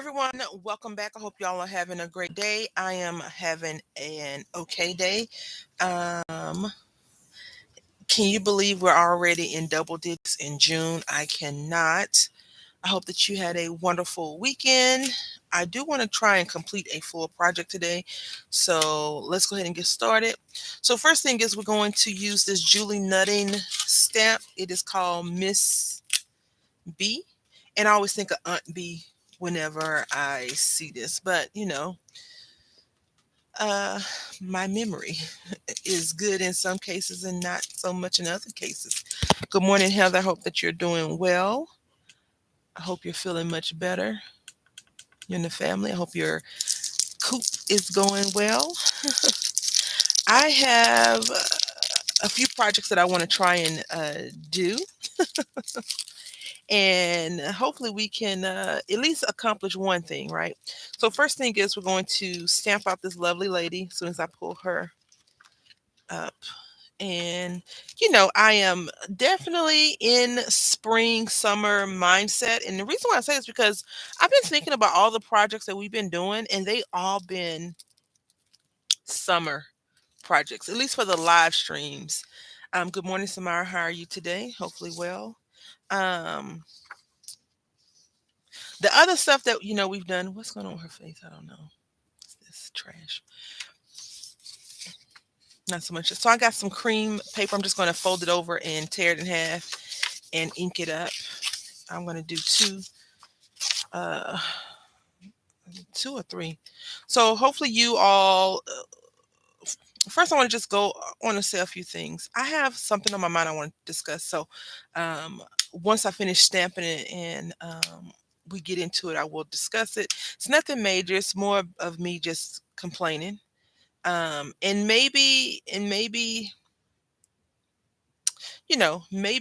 everyone, welcome back. I hope y'all are having a great day. I am having an okay day. Um, can you believe we're already in double digits in June? I cannot. I hope that you had a wonderful weekend. I do want to try and complete a full project today. So let's go ahead and get started. So, first thing is we're going to use this Julie Nutting stamp. It is called Miss B. And I always think of Aunt B whenever I see this. But, uh, my memory is good in some cases and not so much in other cases. Good morning, Heather. I hope that you're doing well. I hope you're feeling much better. You and the family. I hope your coop is going well. I have a few projects that I want to try and do, and hopefully we can at least accomplish one thing, right? So, first thing is we're going to stamp out this lovely lady as soon as I pull her up. And, I am definitely in spring, summer mindset. And the reason why I say this is because I've been thinking about all the projects that we've been doing, and they all been summer projects, at least for the live streams. Good morning, Samara. How are you today? Hopefully well. Um, the other stuff that we've done. What's going on with her face? I don't know. It's trash. Not so much. So I got some cream paper. I'm just going to fold it over and tear it in half and ink it up. I'm going to do uh, two or three. So hopefully you all. First, I want to just go. I want to say a few things. I have something on my mind I want to discuss. So, um, once I finish stamping it and we get into it, I will discuss it. It's nothing major. It's more of me just complaining. And maybe maybe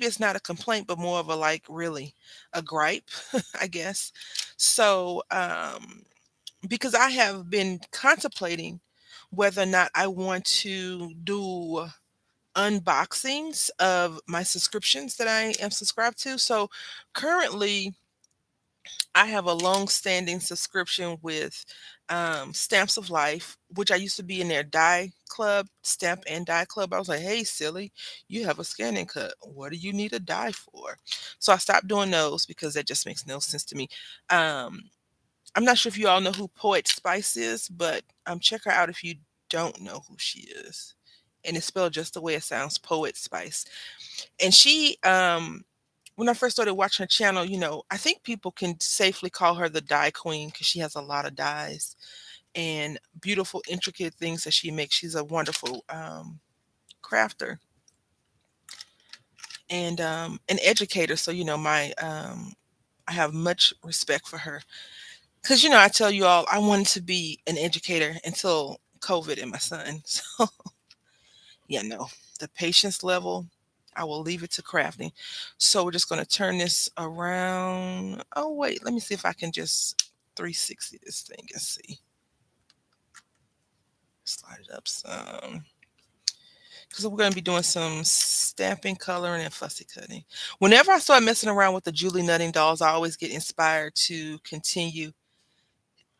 it's not a complaint, but more of a like really a gripe, I guess. So, because I have been contemplating whether or not I want to do unboxings of my subscriptions that I am subscribed to. So currently, I have a long-standing subscription with Stamps of Life, which I used to be in their die club, stamp and die club. I was like, hey, silly, you have a scanning cut. What do you need a die for? So I stopped doing those because that just makes no sense to me. Um, I'm not sure if you all know who Poet Spice is, but check her out if you don't know who she is. And it's spelled just the way it sounds, Poet Spice. And she, when I first started watching her channel, I think people can safely call her the dye queen because she has a lot of dyes and beautiful, intricate things that she makes. She's a wonderful crafter and an educator. So, I have much respect for her because, I tell you all, I wanted to be an educator until COVID and my son. So, yeah, no, the patience level, I will leave it to crafting. So we're just going to turn this around. Oh, wait, let me see if I can just 360 this thing and see. Slide it up some. Because we're going to be doing some stamping, coloring, and fussy cutting. Whenever I start messing around with the Julie Nutting dolls, I always get inspired to continue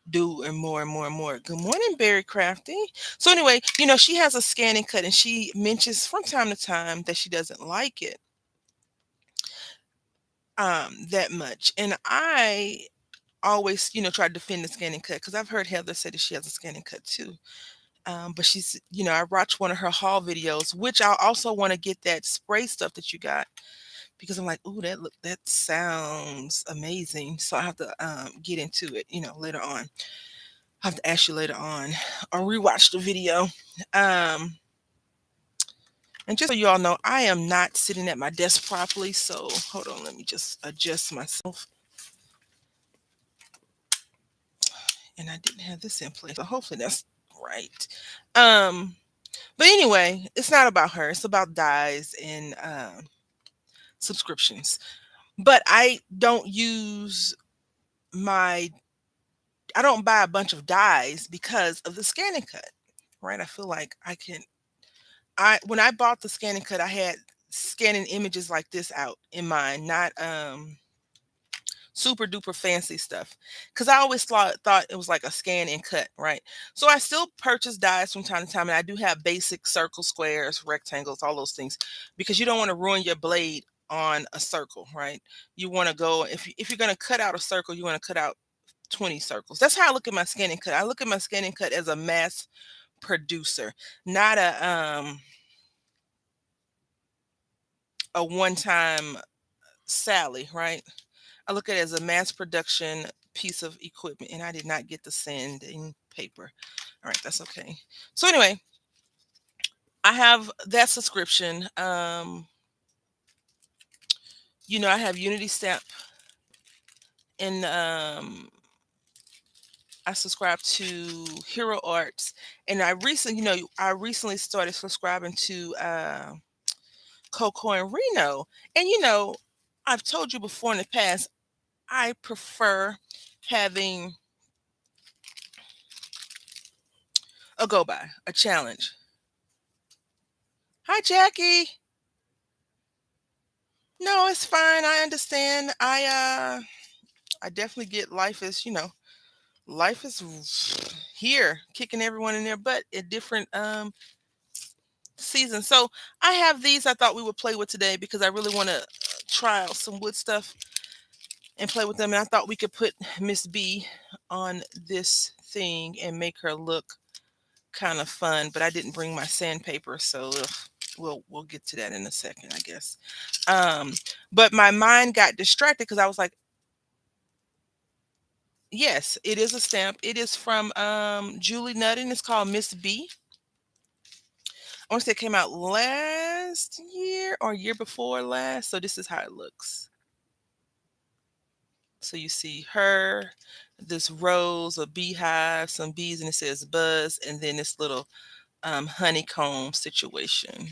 do and more and more and more. Good morning, Berry Crafty. So anyway, she has a scan and cut, and she mentions from time to time that she doesn't like it that much. And I always, try to defend the scan and cut because I've heard Heather say that she has a scan and cut too. But she's, I watched one of her haul videos, which I also want to get that spray stuff that you got because I'm like, ooh, that sounds amazing. So I have to get into it, later on. I have to ask you later on or rewatch the video. Um, and just so you all know, I am not sitting at my desk properly. So hold on, let me just adjust myself. And I didn't have this in place. So hopefully that's right. Um, but anyway, it's not about her. It's about dyes and subscriptions. But my I don't buy a bunch of dyes because of the scanning cut. Right? I feel like I when I bought the scanning cut, I had scanning images like this out in mind, not super duper fancy stuff. Because I always thought it was like a scan and cut, right? So I still purchase dies from time to time, and I do have basic circle, squares, rectangles, all those things, because you don't want to ruin your blade on a circle, right? You want to go if you're going to cut out a circle, you want to cut out 20 circles. That's how I look at my scan and cut. I look at my scan and cut as a mass producer, not a one-time Sally, right? I look at it as a mass production piece of equipment, and I did not get the sanding paper. All right, that's okay. So anyway, I have that subscription. I have Unity Stamp, and I subscribe to Hero Arts, and I recently started subscribing to Coco and Reno, and I've told you before in the past, I prefer having a go by, a challenge. Hi, Jackie. No, it's fine. I understand. I definitely get life is here kicking everyone in their butt at different seasons. So I have these I thought we would play with today because I really want to try out some wood stuff and play with them. And I thought we could put Miss B on this thing and make her look kind of fun, but I didn't bring my sandpaper, so we'll get to that in a second, I guess. Um, but my mind got distracted because I was like, yes, it is a stamp. It is from Julie Nutting. It's called Miss B. I want to say it came out last year or year before last. So this is how it looks. So you see her, this rose, a beehive, some bees, and it says buzz, and then this little honeycomb situation.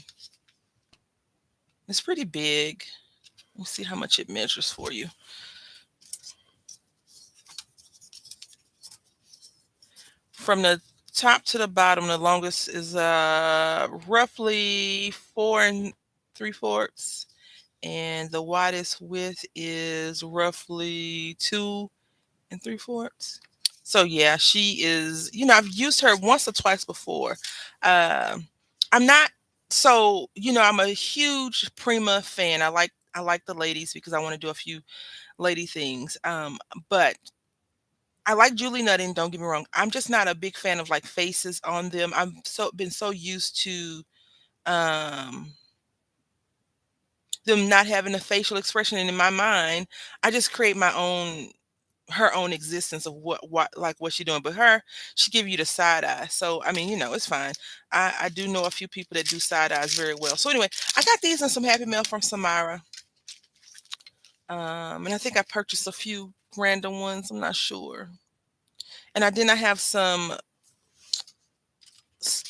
It's pretty big. Let's see how much it measures for you. From the top to the bottom, the longest is roughly 4 3/4, and the widest width is roughly 2 3/4. So yeah, she is. I've used her once or twice before. Um, I'm not. So I'm a huge Prima fan. I like the ladies because I want to do a few lady things. But I like Julie Nutting, don't get me wrong. I'm just not a big fan of like faces on them. I've been so used to um them not having a facial expression, and in my mind, I just create my own her own existence of what she's doing. But she give you the side eye. So I mean, it's fine. I do know a few people that do side eyes very well. So anyway, I got these in some Happy Mail from Samara. And I think I purchased a few random ones. I'm not sure. And I then I have some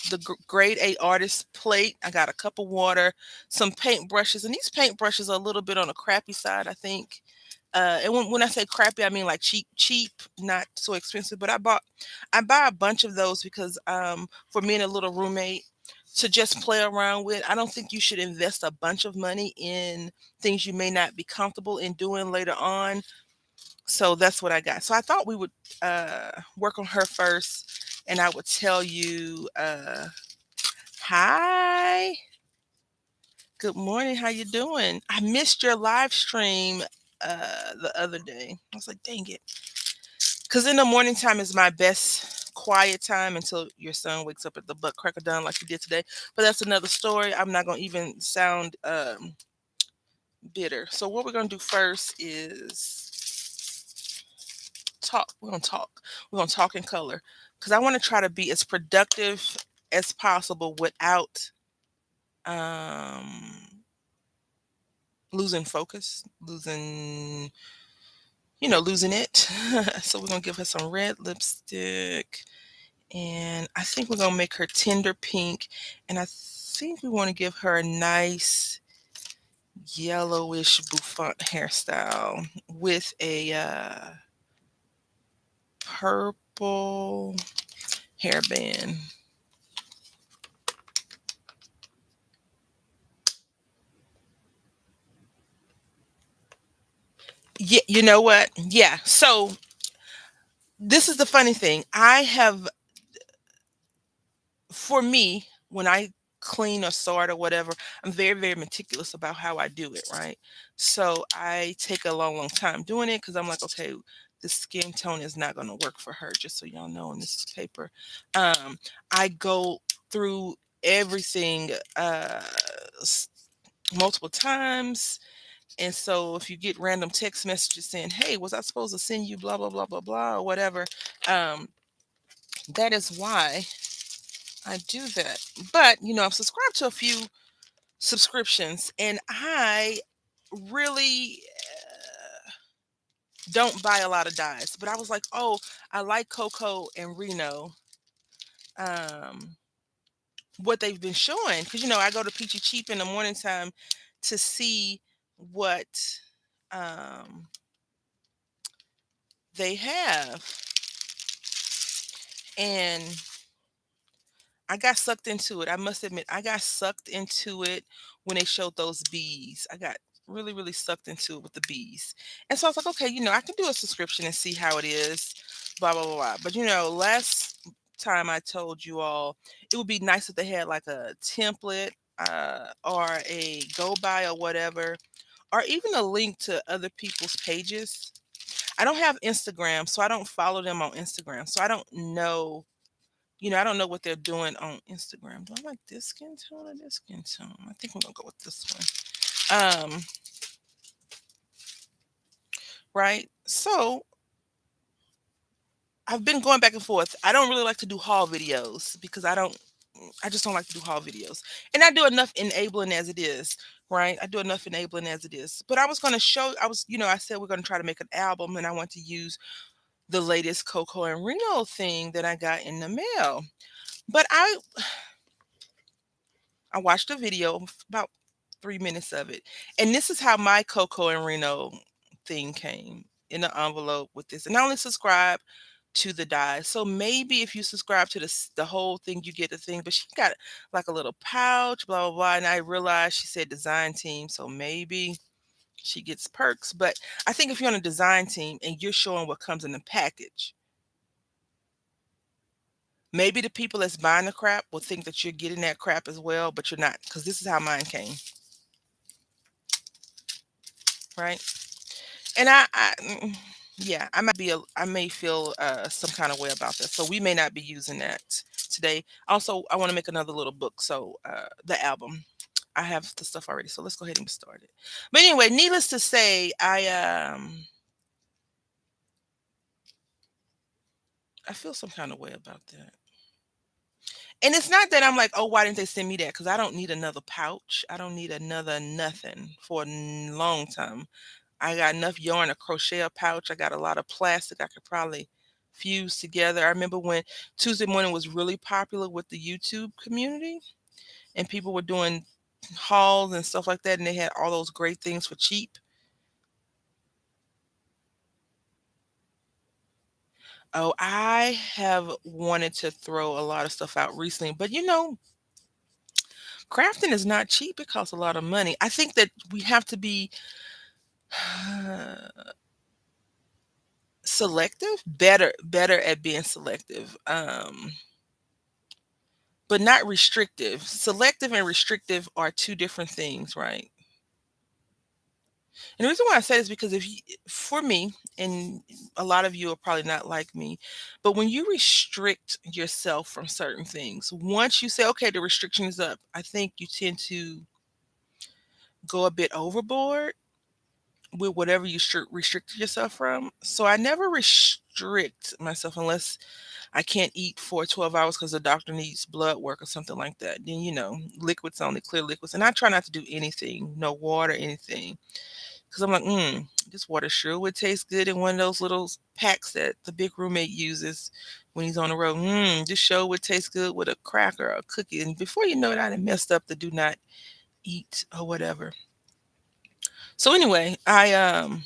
the grade A artist plate. I got a cup of water, some paint brushes, and these paint brushes are a little bit on the crappy side, I think. And when I say crappy, I mean like cheap, not so expensive. But I buy a bunch of those because for me and a little roommate to just play around with. I don't think you should invest a bunch of money in things you may not be comfortable in doing later on. So that's what I got. So I thought we would work on her first, and I would tell you, hi, good morning, how you doing? I missed your live stream the other day. I was like, dang it, because in the morning time is my best quiet time until your son wakes up at the butt crack of dawn like he did today. But that's another story. I'm not gonna even sound bitter. So what we're gonna do first is talk. We're gonna talk in color because I want to try to be as productive as possible without um losing focus, losing it. So we're gonna give her some red lipstick, and I think we're gonna make her tender pink, and I think we want to give her a nice yellowish bouffant hairstyle with a purple hairband. Yeah, you know what? Yeah. So this is the funny thing. I have, for me, when I clean or sort or whatever, I'm very, very meticulous about how I do it, right? So I take a long, long time doing it because I'm like, okay, the skin tone is not going to work for her, just so y'all know. And this is paper. Um, I go through everything s- multiple times. And so if you get random text messages saying, hey, was I supposed to send you blah, blah, blah, blah, blah, or whatever, um, that is why I do that. But, I'm subscribed to a few subscriptions, and I really don't buy a lot of dyes. But I was like, oh, I like Coco and Reno, um, what they've been showing. Because, I go to Peachy Cheap in the morning time to see what um, they have. And I got sucked into it. I must admit, I got sucked into it when they showed those bees. I got really, really sucked into it with the bees. And so I was like, okay, I can do a subscription and see how it is, blah, blah, blah, blah. But, last time I told you all, it would be nice if they had like a template or a go by or whatever, or even a link to other people's pages. I don't have Instagram, so I don't follow them on Instagram. So I don't know, I don't know what they're doing on Instagram. Do I like this skin tone or this skin tone? I think I'm gonna go with this one. Right. So I've been going back and forth. I don't really like to do haul videos because I just don't like to do haul videos. And I do enough enabling as it is, right? I do enough enabling as it is. But I was gonna show I was, I said we're gonna try to make an album and I want to use the latest Coco and Reno thing that I got in the mail. But I watched a video, about 3 minutes of it, and this is how my Coco and Reno thing came in an envelope with this. And I only subscribe to the dye, so maybe if you subscribe to the whole thing, you get the thing. But she got like a little pouch, blah blah blah. And I realized she said design team, so maybe she gets perks. But I think if you're on a design team and you're showing what comes in the package, maybe the people that's buying the crap will think that you're getting that crap as well, but you're not, because this is how mine came, right? And yeah, I may feel some kind of way about that. So we may not be using that today. Also, I want to make another little book. So the album, I have the stuff already. So let's go ahead and get started. But anyway, needless to say, I feel some kind of way about that. And it's not that I'm like, oh, why didn't they send me that? Because I don't need another pouch. I don't need another nothing for a long time. I got enough yarn to crochet a pouch. I got a lot of plastic I could probably fuse together. I remember when Tuesday Morning was really popular with the YouTube community and people were doing hauls and stuff like that, and they had all those great things for cheap. Oh, I have wanted to throw a lot of stuff out recently, but crafting is not cheap. It costs a lot of money. I think that we have to be selective, better at being selective. But not restrictive. Selective and restrictive are two different things, right? And the reason why I say this is because for me, and a lot of you are probably not like me, but when you restrict yourself from certain things, once you say, okay, the restriction is up, I think you tend to go a bit overboard with whatever you restrict yourself from. So I never restrict myself unless I can't eat for 12 hours because the doctor needs blood work or something like that. Then, liquids only, clear liquids. And I try not to do anything, no water, anything. Because I'm like, this water sure would taste good in one of those little packs that the big roommate uses when he's on the road. This sure would taste good with a cracker or a cookie. And before you know it, I done messed up the do not eat or whatever. So anyway, I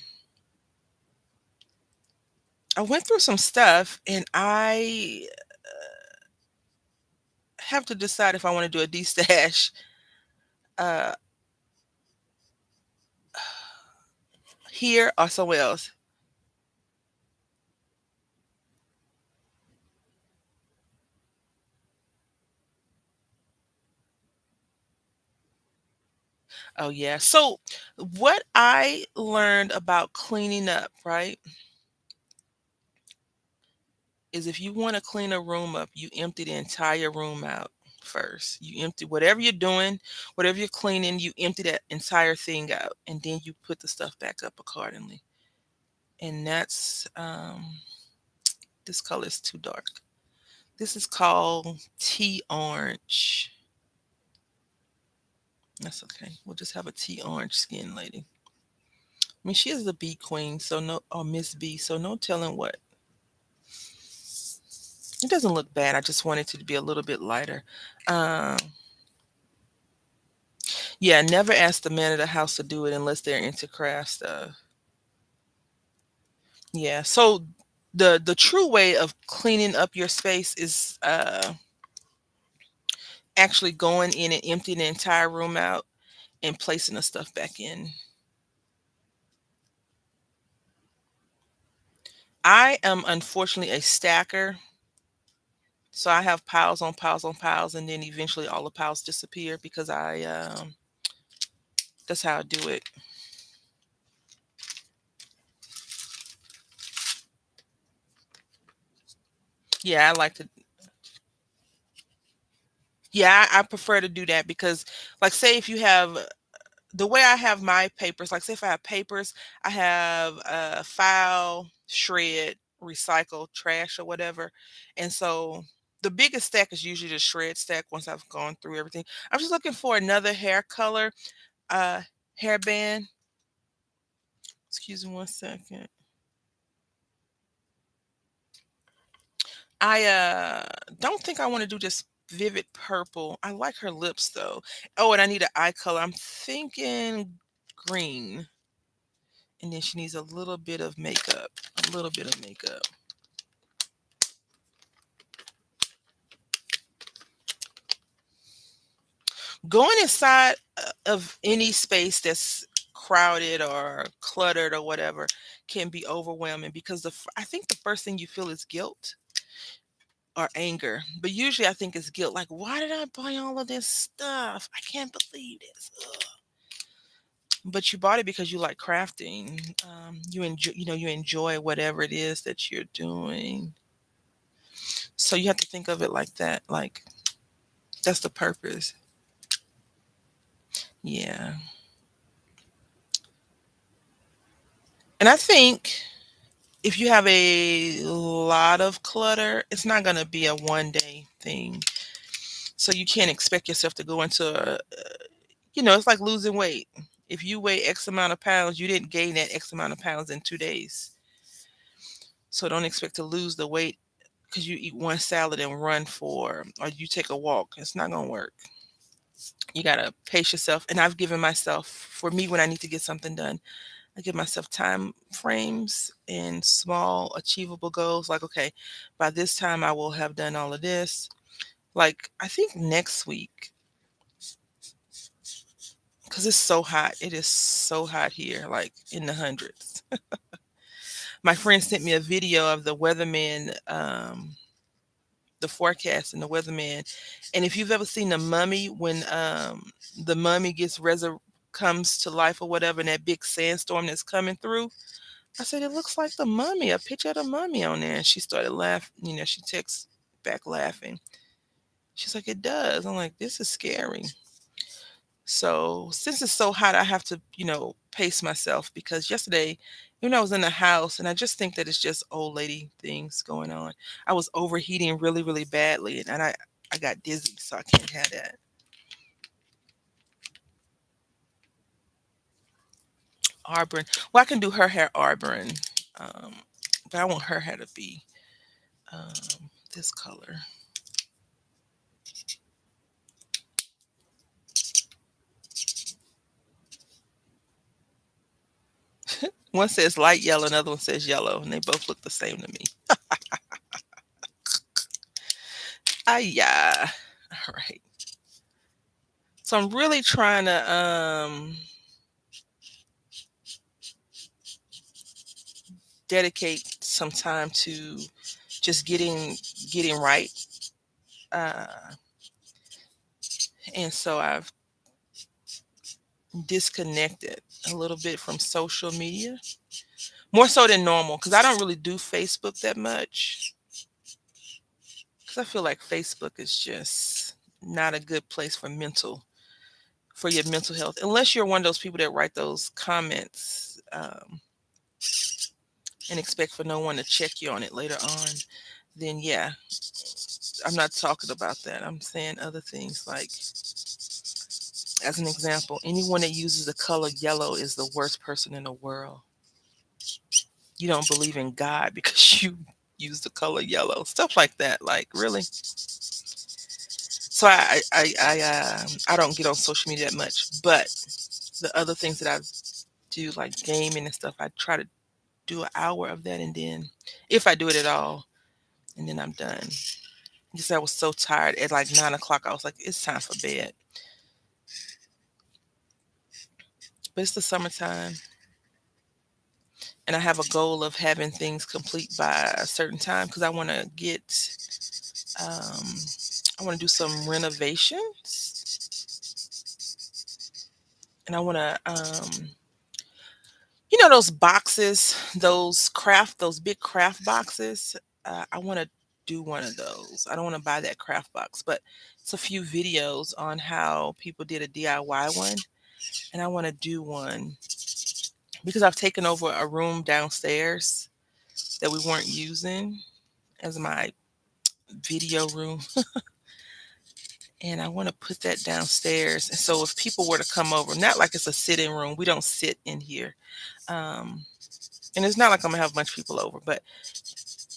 went through some stuff and I have to decide if I want to do a destash uh here or somewhere else? Oh, yeah. So, what I learned about cleaning up, right, is if you want to clean a room up, you empty the entire room out first. You empty whatever you're doing, whatever you're cleaning, you empty that entire thing out, and then you put the stuff back up accordingly. And that's this color is too dark. This is called tea orange. That's okay. We'll just have a tea orange skin lady. I mean, she is the bee queen, so no, or Miss B, so no telling what. It doesn't look bad. I just want it to be a little bit lighter. Um, yeah, never ask the man of the house to do it unless they're into craft stuff. Yeah. So the true way of cleaning up your space is actually going in and emptying the entire room out and placing the stuff back in. I am unfortunately a stacker. So I have piles on piles on piles, and then eventually all the piles disappear because that's how I do it. Yeah, I like to. Yeah, I prefer to do that because, like, say if you have the way I have my papers, like, say if I have papers, I have file, shred, recycle, trash, or whatever, and so the biggest stack is usually the shred stack. Once I've gone through everything, I'm just looking for another hair color, uh, hairband. Excuse me one second. I don't think I want to do this vivid purple. I like her lips though. Oh, and I need an eye color. I'm thinking green. And then she needs a little bit of makeup. A little bit of makeup. Going inside of any space that's crowded or cluttered or whatever can be overwhelming because I think the first thing you feel is guilt or anger. But usually I think it's guilt. Like, why did I buy all of this stuff? I can't believe this. Ugh. But you bought it because you like crafting. You enjoy, you enjoy whatever it is that you're doing. So you have to think of it like that. Like that's the purpose. Yeah. And I think if you have a lot of clutter, it's not going to be a one day thing. So you can't expect yourself to go into it's like losing weight. If you weigh X amount of pounds, you didn't gain that X amount of pounds in 2 days. So don't expect to lose the weight because you eat one salad and run or you take a walk. It's not going to work. You got to pace yourself. And I've given myself, for me, when I need to get something done, I give myself time frames and small achievable goals. Like, okay, by this time I will have done all of this. Like, I think next week, because it's so hot. It is so hot here, like in the hundreds. My friend sent me a video of the weatherman, the forecast and the weatherman. And if you've ever seen the mummy, when the mummy comes to life or whatever, and that big sandstorm that's coming through, I said, it looks like the mummy, a picture of the mummy on there. And she started laughing. She texts back laughing. She's like, it does. I'm like, this is scary. So since it's so hot, I have to, pace myself because yesterday, I was in the house and I just think that it's just old lady things going on. I was overheating really, really badly and I got dizzy, so I can't have that. Arbor. Well, I can do her hair Arbor, um, but I want her hair to be um, this color. One says light yellow, another one says yellow, and they both look the same to me. Ah, yeah. All right. So I'm really trying to dedicate some time to just getting right. Uh, and so I've disconnected a little bit from social media, more so than normal, because I don't really do Facebook that much. Because I feel like Facebook is just not a good place for your mental health, unless you're one of those people that write those comments and expect for no one to check you on it later on. Then yeah, I'm not talking about that. I'm saying other things like, as an example, anyone that uses the color yellow is the worst person in the world. You don't believe in God because you use the color yellow. Stuff like that. Like, really? So I don't get on social media that much. But the other things that I do, like gaming and stuff, I try to do an hour of that, and then if I do it at all, and then I'm done. Because I was so tired at like 9 o'clock. I was like, it's time for bed. But it's the summertime, and I have a goal of having things complete by a certain time because um, I want to do some renovations, and I want to, those boxes, those big craft boxes. I want to do one of those. I don't want to buy that craft box, but it's a few videos on how people did a DIY one, and I want to do one because I've taken over a room downstairs that we weren't using as my video room, and I want to put that downstairs. And so if people were to come over, not like it's a sit-in room, we don't sit in here. Um, and it's not like I'm gonna have a bunch of people over, but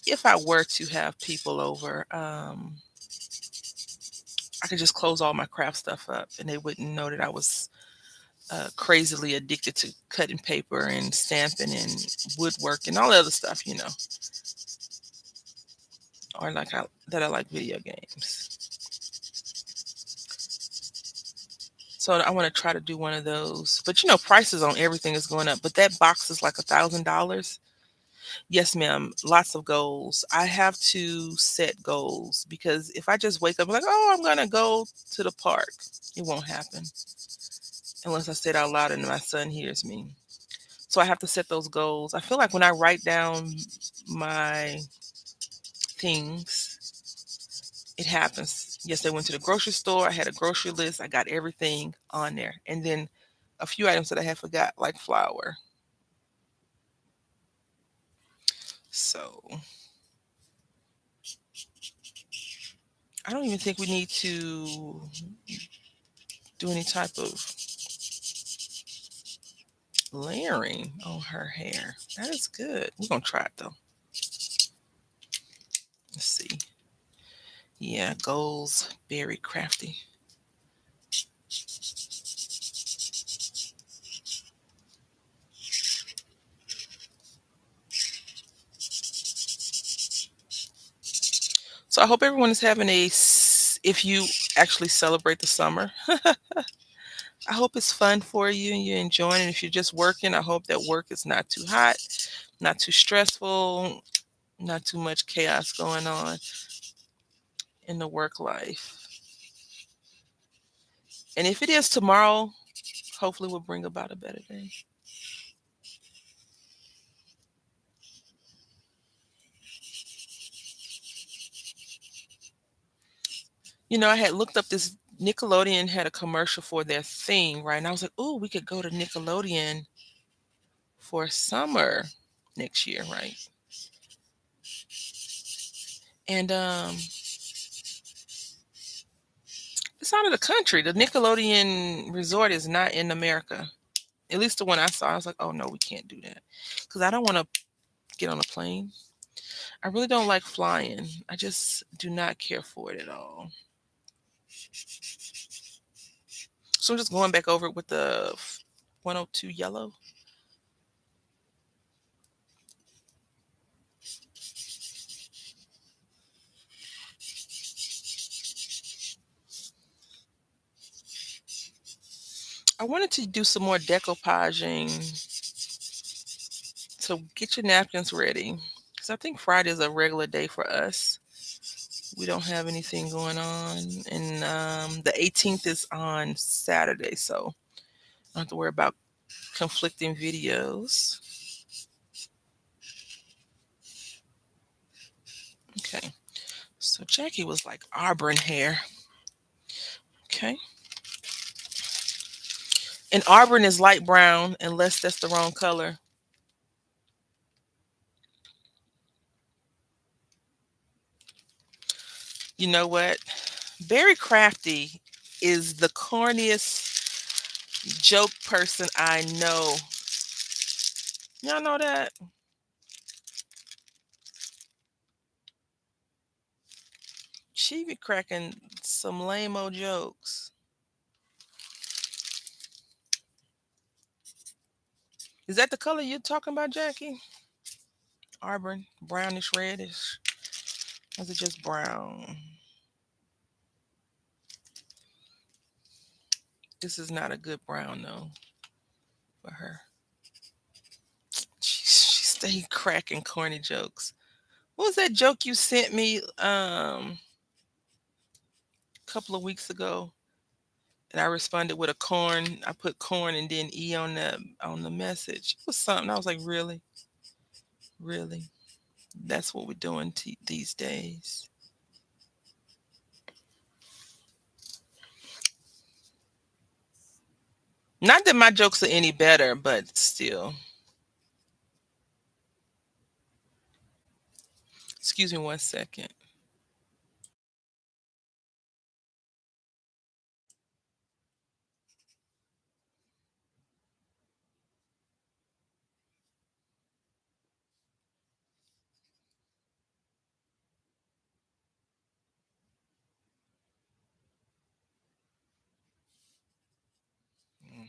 if I were to have people over, I could just close all my craft stuff up, and they wouldn't know that I was crazily addicted to cutting paper and stamping and woodwork and all the other stuff, or that I like video games. So I want to try to do one of those. But prices on everything is going up. But that box is like $1,000. Yes, ma'am. Lots of goals. I have to set goals because if I just wake up and like, oh, I'm gonna go to the park, it won't happen unless I say it out loud and my son hears me. So I have to set those goals. I feel like when I write down my things, it happens. Yes, I went to the grocery store. I had a grocery list. I got everything on there. And then a few items that I had forgot, like flour. So I don't even think we need to do any type of layering on her hair. That is good. We're gonna try it though. Let's see. Yeah, goals, very crafty. So I hope everyone is having if you actually celebrate the summer, I hope it's fun for you and you're enjoying it. If you're just working, I hope that work is not too hot, not too stressful, not too much chaos going on in the work life. And if it is tomorrow, hopefully we'll bring about a better day. I had looked up this Nickelodeon had a commercial for their thing, right? And I was like, oh, we could go to Nickelodeon for summer next year, right? And it's out of the country. The Nickelodeon resort is not in America. At least the one I saw, I was like, oh no, we can't do that. Because I don't want to get on a plane. I really don't like flying. I just do not care for it at all. So I'm just going back over it with the 102 yellow. I wanted to do some more decoupaging So get your napkins ready. Because I think Friday is a regular day for us. We don't have anything going on. And the 18th is on Saturday. So I don't have to worry about conflicting videos. Okay. So Jackie was like Auburn hair. Okay. And Auburn is light brown, unless that's the wrong color. You know what? Barry Crafty is the corniest joke person I know. Y'all know that? She be cracking some lame old jokes. Is that the color you're talking about, Jackie? Auburn, brownish reddish. Or is it just brown? This is not a good brown though for her. She stayed cracking corny jokes. What was that joke you sent me a couple of weeks ago? And I responded with a corn. I put corn and then E on the message. It was something. I was like, really, really. That's what we're doing these days. Not that my jokes are any better, but still. Excuse me 1 second.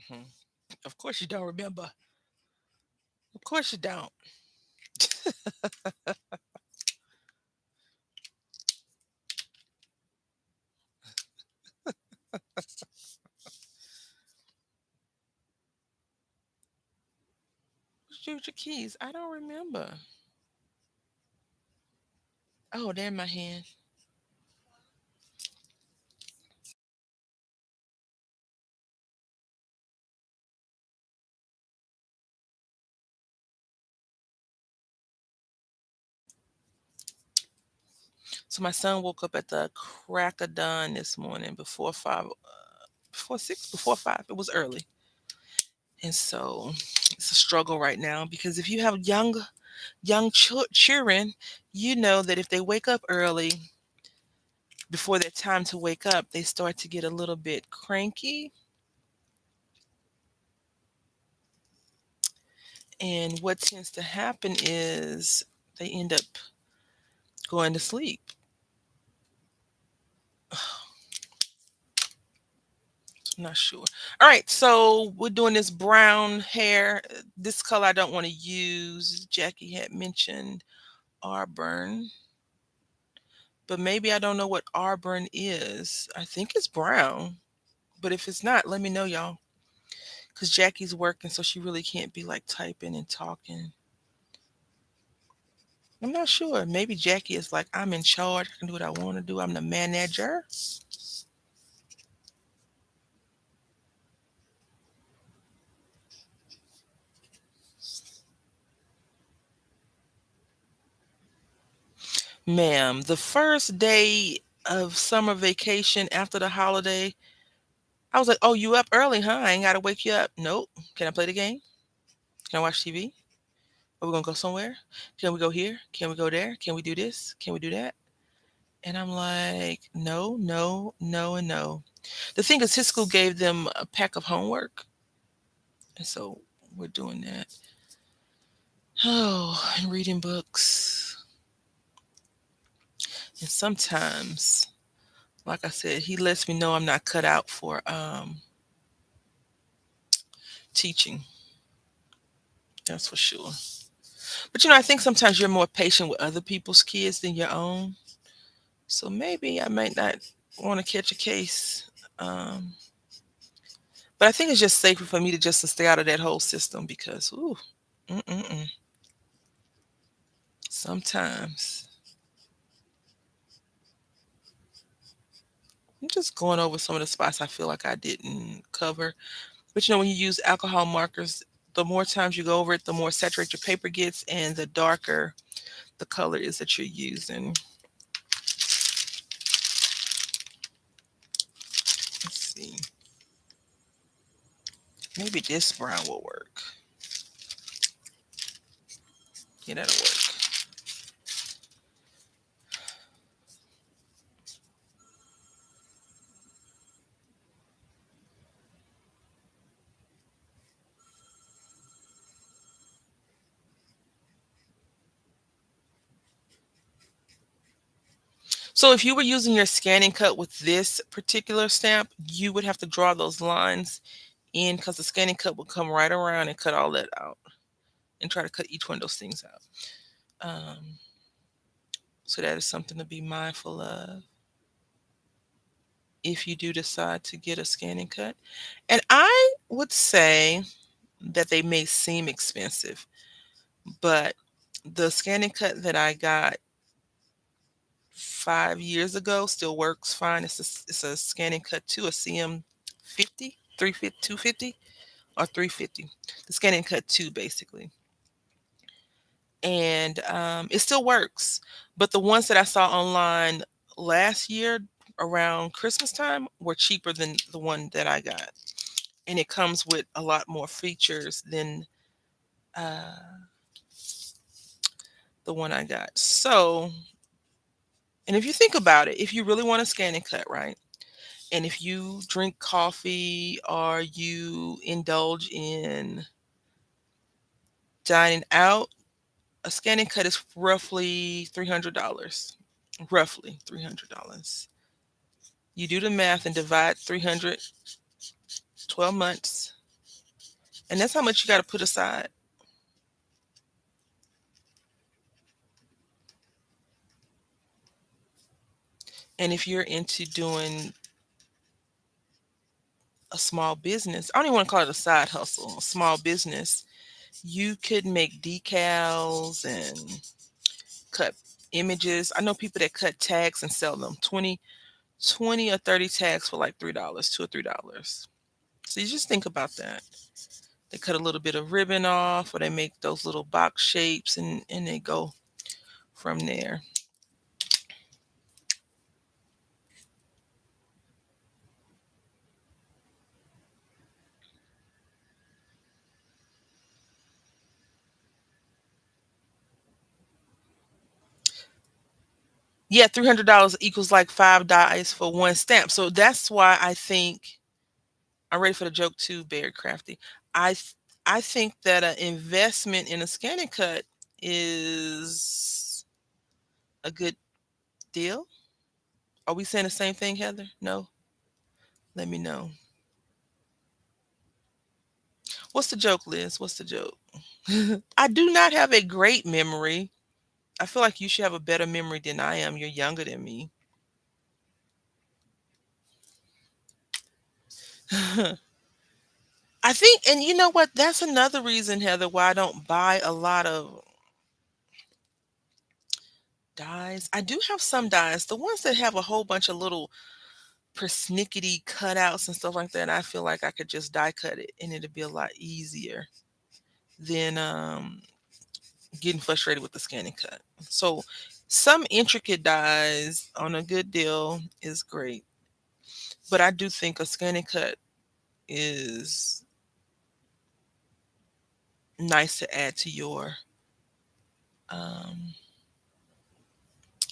Hmm. Of course you don't remember. Of course you don't. What's your keys? I don't remember. Oh, they're in my hand. So my son woke up at the crack of dawn this morning before 5, before 6, before 5. It was early. And so it's a struggle right now because if you have children, you know that if they wake up early before their time to wake up, they start to get a little bit cranky. And what tends to happen is they end up going to sleep. I'm not sure. All right, so we're doing this brown hair. This color I don't want to use. Jackie had mentioned Auburn, but maybe I don't know what Auburn is. I think it's brown, but if it's not, let me know, y'all. Because Jackie's working, so she really can't be like typing and talking. I'm not sure. Maybe Jackie is like, I'm in charge. I can do what I want to do. I'm the manager. Ma'am, the first day of summer vacation after the holiday, I was like, oh, you up early, huh? I ain't got to wake you up. Nope. Can I play the game? Can I watch TV? Are we going to go somewhere? Can we go here? Can we go there? Can we do this? Can we do that? And I'm like, no, no, no, and no. The thing is, his school gave them a pack of homework. And so we're doing that. Oh, and reading books. And sometimes, like I said, he lets me know I'm not cut out for teaching. That's for sure. But I think sometimes you're more patient with other people's kids than your own. So maybe I might not want to catch a case. Um, but I think it's just safer for me to just to stay out of that whole system because, ooh, mm-mm-mm. Sometimes I'm just going over some of the spots I feel like I didn't cover. But when you use alcohol markers, the more times you go over it, the more saturated your paper gets and the darker the color is that you're using. Let's see. Maybe this brown will work. Yeah, that'll work. So if you were using your scanning cut with this particular stamp, you would have to draw those lines in because the scanning cut will come right around and cut all that out and try to cut each one of those things out. Um, so that is something to be mindful of if you do decide to get a scanning cut. And I would say that they may seem expensive, but the scanning cut that I got 5 years ago still works fine. It's a scanning cut to a CM50, 350, 250, or 350. The scanning cut 2, basically. And it still works. But the ones that I saw online last year around Christmas time were cheaper than the one that I got. And it comes with a lot more features than uh, the one I got. So, and if you think about it, if you really want a scanning cut, right? And if you drink coffee or you indulge in dining out, a scanning cut is roughly $300. Roughly $300. You do the math and divide 300, 12 months, and that's how much you got to put aside. And if you're into doing a small business, I don't even want to call it a side hustle, a small business, you could make decals and cut images. I know people that cut tags and sell them 20 or 30 tags for like $3, $2 or $3. So you just think about that. They cut a little bit of ribbon off or they make those little box shapes and they go from there. Yeah, $300 equals like 5 dies for one stamp. So that's why I think I'm ready for the joke too, Bear Crafty. I think that an investment in a scanning cut is a good deal. Are we saying the same thing, Heather? No? Let me know. What's the joke, Liz? What's the joke? I do not have a great memory. I feel like you should have a better memory than I am. You're younger than me. I think, and you know what? That's another reason, Heather, why I don't buy a lot of dies. I do have some dies. The ones that have a whole bunch of little persnickety cutouts and stuff like that, I feel like I could just die cut it and it'd be a lot easier than getting frustrated with the scanning cut. So some intricate dies on a good deal is great. But I do think a scanning cut is nice to add to your um,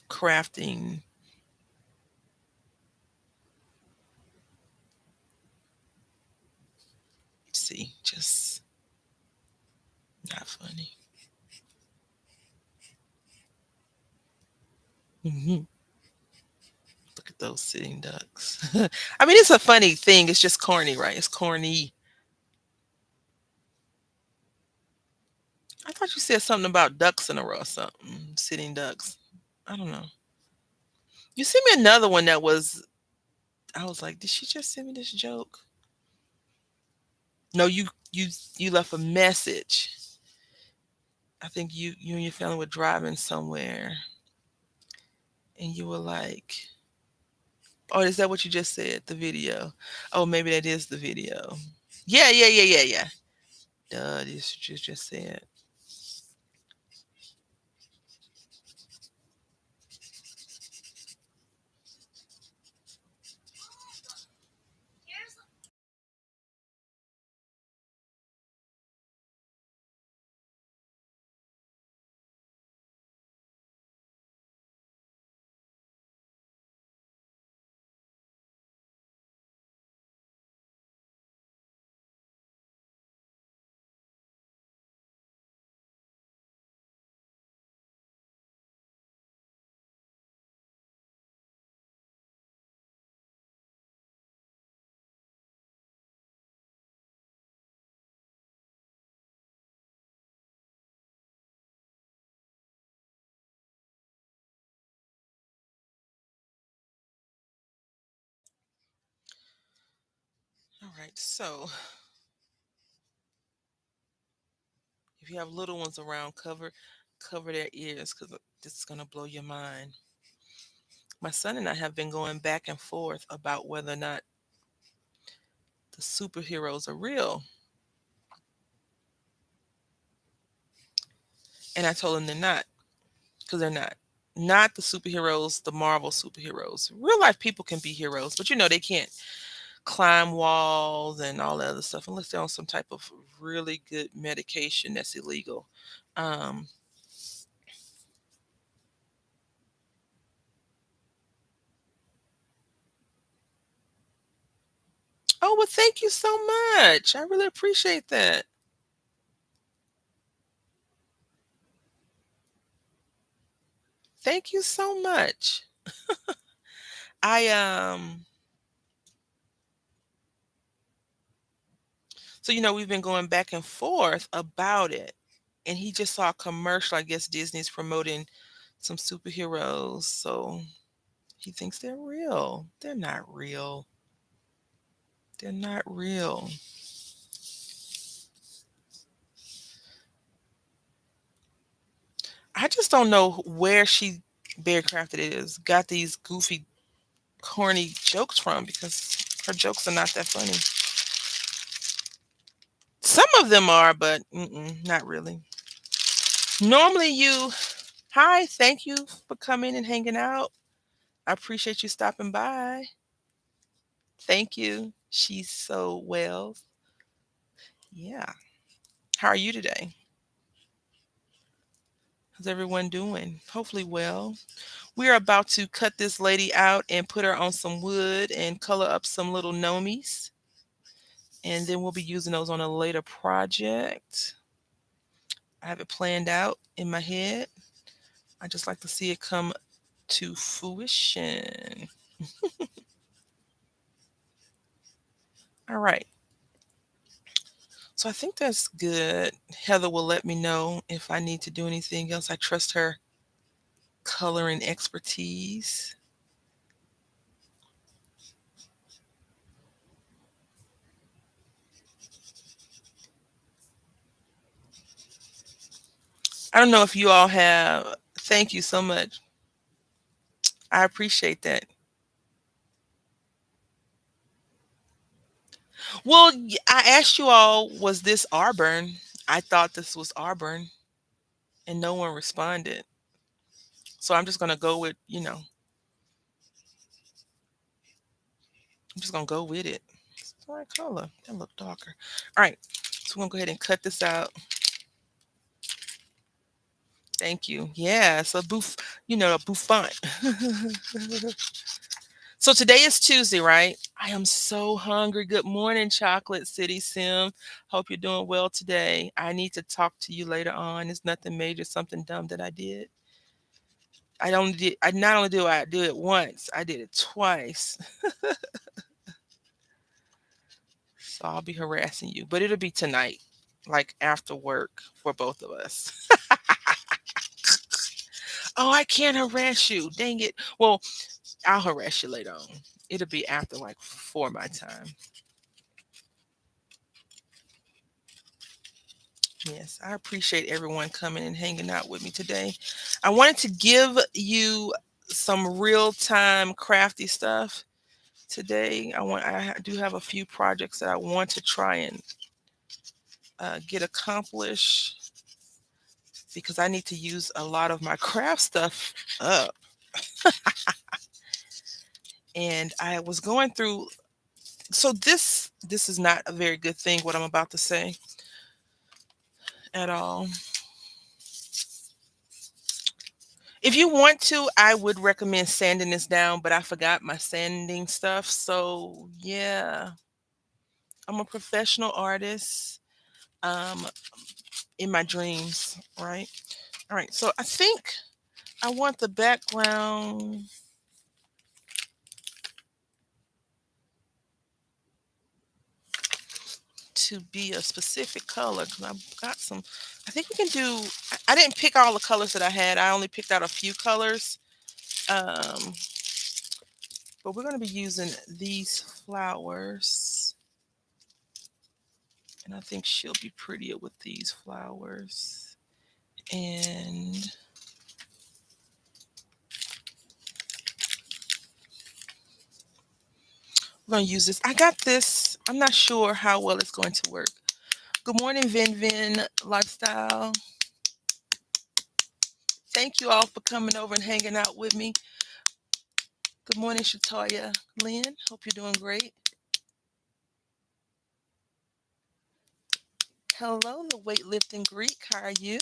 crafting. See, just not funny. Mhm. Look at those sitting ducks. I mean, it's a funny thing. It's just corny, right? It's corny. I thought you said something about ducks in a row or something. Sitting ducks. I don't know. You sent me another one that was. I was like, did she just send me this joke? No, you left a message. I think you and your family were driving somewhere, and you were like, "Oh, is that what you just said? The video? Oh, maybe that is the video." Yeah, yeah, yeah, yeah, yeah. Duh, this what you just said. All right. So, if you have little ones around, cover their ears because this is gonna blow your mind. My son and I have been going back and forth about whether or not the superheroes are real, and I told him they're not because they're not. Not the superheroes, the Marvel superheroes. Real life people can be heroes, but they can't climb walls and all that other stuff unless they're on some type of really good medication that's illegal. Um, oh, well, thank you so much. I really appreciate that. Thank you so much. I so we've been going back and forth about it. And he just saw a commercial. I guess Disney's promoting some superheroes. So he thinks they're real. They're not real. They're not real. I just don't know where she Bear Crafted is got these goofy, corny jokes from because her jokes are not that funny. Some of them are, but not really. Normally, hi, thank you for coming and hanging out. I appreciate you stopping by. Thank you. She's so well. Yeah. How are you today? How's everyone doing? Hopefully well. We are about to cut this lady out and put her on some wood and color up some little gnomies. And then we'll be using those on a later project. I have it planned out in my head. I just like to see it come to fruition. All right. So I think that's good. Heather will let me know if I need to do anything else. I trust her coloring expertise. I don't know if you all have. Thank you so much. I appreciate that. Well, I asked you all, was this Auburn? I thought this was Auburn, and no one responded. So I'm just gonna go with, I'm just gonna go with it. It's the right color. That look darker. All right. So we're gonna go ahead and cut this out. Thank you. Yeah, so a bouffant. So today is Tuesday, right? I am so hungry. Good morning, Chocolate City Sim. Hope you're doing well today. I need to talk to you later on. It's nothing major, something dumb that I did. I not only do I do it once, I did it twice. So I'll be harassing you, but it'll be tonight, like after work for both of us. Oh, I can't harass you. Dang it. Well, I'll harass you later on. It'll be after like 4 my time. Yes, I appreciate everyone coming and hanging out with me today. I wanted to give you some real time crafty stuff today. Do have a few projects that I want to try and get accomplished because I need to use a lot of my craft stuff up. And I was going through, so this is not a very good thing what I'm about to say at all. If you want to, I would recommend sanding this down, but I forgot my sanding stuff. So yeah, I'm a professional artist um in my dreams, right? All right. So I think I want the background to be a specific color because I've got some. I think we can do. I didn't pick all the colors that I had. I only picked out a few colors. Um, but we're going to be using these flowers, and I think she'll be prettier with these flowers. And we're going to use this. I got this. I'm not sure how well it's going to work. Good morning, Vin Vin Lifestyle. Thank you all for coming over and hanging out with me. Good morning, Shatoya Lynn. Hope you're doing great. Hello, the weightlifting Greek. How are you?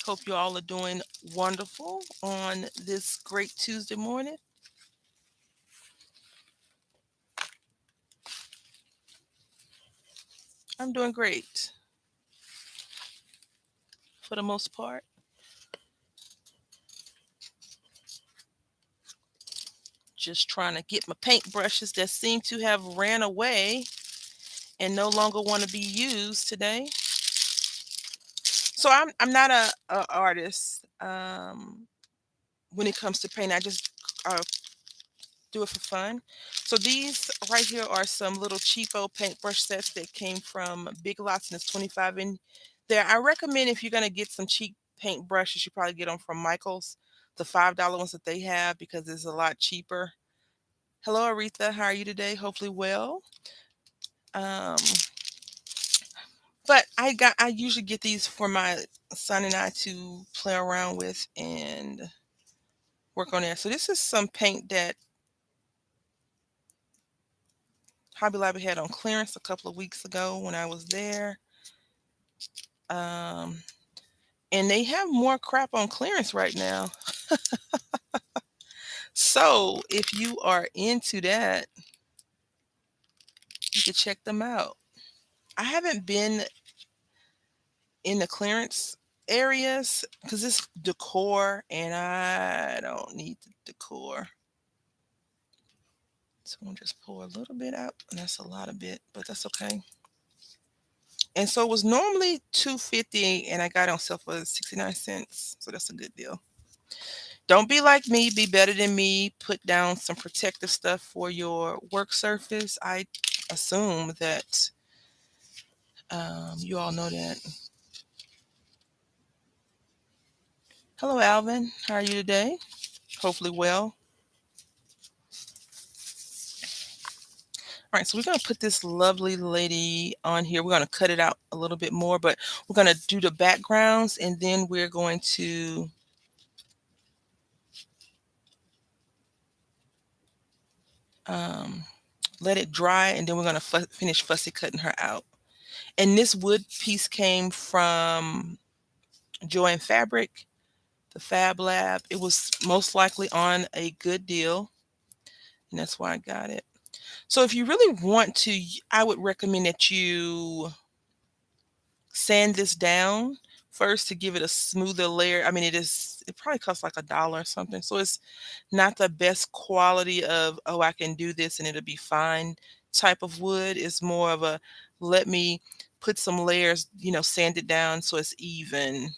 Hope you all are doing wonderful on this great Tuesday morning. I'm doing great for the most part. Just trying to get my paintbrushes that seem to have ran away and no longer want to be used today. So I'm not a artist when it comes to paint. I just uh, do it for fun. So these right here are some little cheapo paintbrush sets that came from Big Lots, and it's 25 in there. I recommend if you're gonna get some cheap paintbrushes, you probably get them from Michaels, the $5 ones that they have because it's a lot cheaper. Hello, Aretha. How are you today? Hopefully well. Um, but I usually get these for my son and I to play around with and work on there. So this is some paint that Hobby Lobby had on clearance a couple of weeks ago when I was there. Um, and they have more crap on clearance right now. So if you are into that, you can check them out. I haven't been in the clearance areas because it's decor and I don't need the decor. So I'm gonna just pour a little bit out, and that's a lot of bit, but that's okay. And so it was normally 250 and I got it on sale for 69 cents. So that's a good deal. Don't be like me, be better than me. Put down some protective stuff for your work surface. I assume that you all know that. Hello, Alvin. How are you today? Hopefully well. All right, so we're going to put this lovely lady on here. We're going to cut it out a little bit more, but we're going to do the backgrounds and then we're going to um, let it dry and then we're going to finish fussy cutting her out. And this wood piece came from Joy Fabric, the Fab Lab. It was most likely on a good deal, and that's why I got it. So if you really want to, I would recommend that you sand this down first to give it a smoother layer. I mean, it probably costs like $1 or something. So it's not the best quality of, oh, I can do this and it'll be fine type of wood. It's more of a, let me put some layers, sand it down so it's even.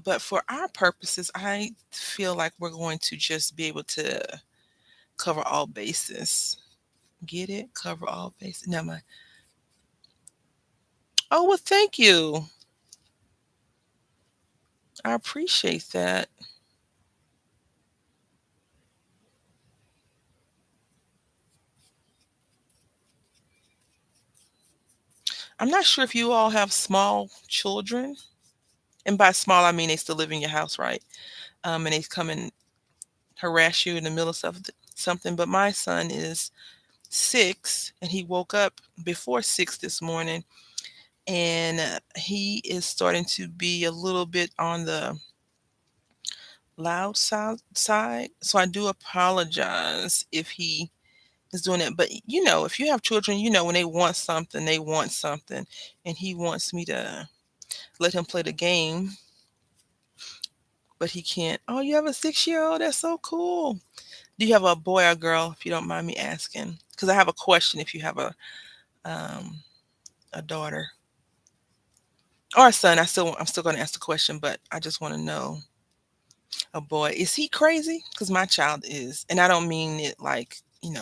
But for our purposes, I feel like we're going to just be able to cover all bases. Get it? Cover all bases. Never mind. Oh, well, thank you. I appreciate that. I'm not sure if you all have small children. And by small, I mean they still live in your house, right? And they come and harass you in the middle of something. But my son is 6, and he woke up before 6 this morning, and he is starting to be a little bit on the loud side. So I do apologize if he is doing that. But if you have children, when they want something, and he wants me to let him play the game, but he can't. Oh, you have a 6-year old? That's so cool. Do you have a boy or girl, if you don't mind me asking? Because I have a question if you have um, a daughter or a son. I'm still going to ask the question, but I just want to know. A boy, is he crazy? Because my child is, and I don't mean it like in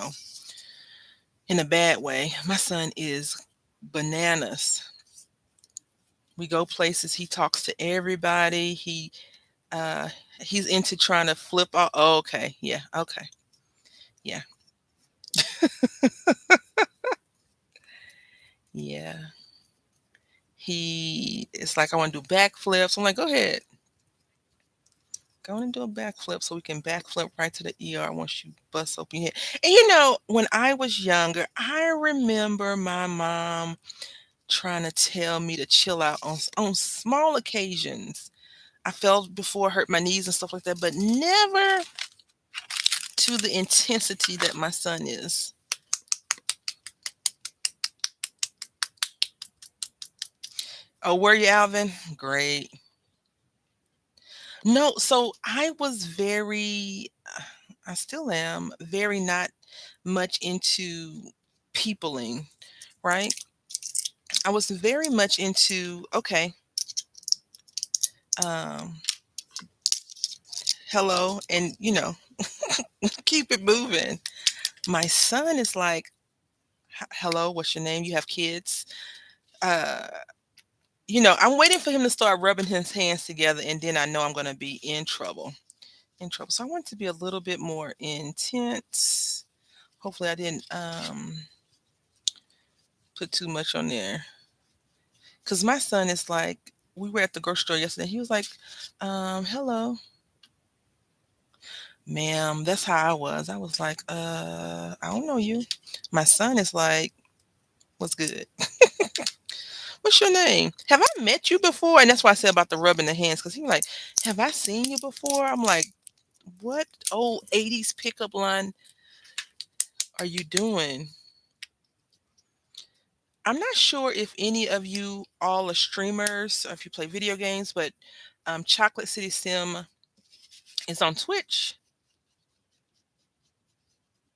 a bad way. My son is bananas. We go places. He talks to everybody. Uh he's into trying to flip out. Oh, okay, yeah, okay, yeah, yeah. He it's like, I want to do backflips. I'm like, go ahead, go on and do a backflip so we can backflip right to the ER once you bust open your head. And when I was younger, I remember my mom trying to tell me to chill out on small occasions. I fell before, hurt my knees and stuff like that, but never to the intensity that my son is. Oh, were you, Alvin? Great. No, so I was I still am very not much into peopling, right? I was very much into, okay, um, hello, and keep it moving. My son is like, hello, what's your name? You have kids? Uh, I'm waiting for him to start rubbing his hands together, and then I know I'm going to be in trouble. In trouble. So I want to be a little bit more intense. Hopefully, I didn't put too much on there. Because my son is like, we were at the grocery store yesterday. He was like, hello, ma'am. That's how I was. I was like, I don't know you. My son is like, what's good? What's your name? Have I met you before? And that's why I said about the rubbing the hands, because he was like, have I seen you before? I'm like, what old 80s pickup line are you doing? I'm not sure if any of you all are streamers or if you play video games, but Chocolate City Sim is on Twitch.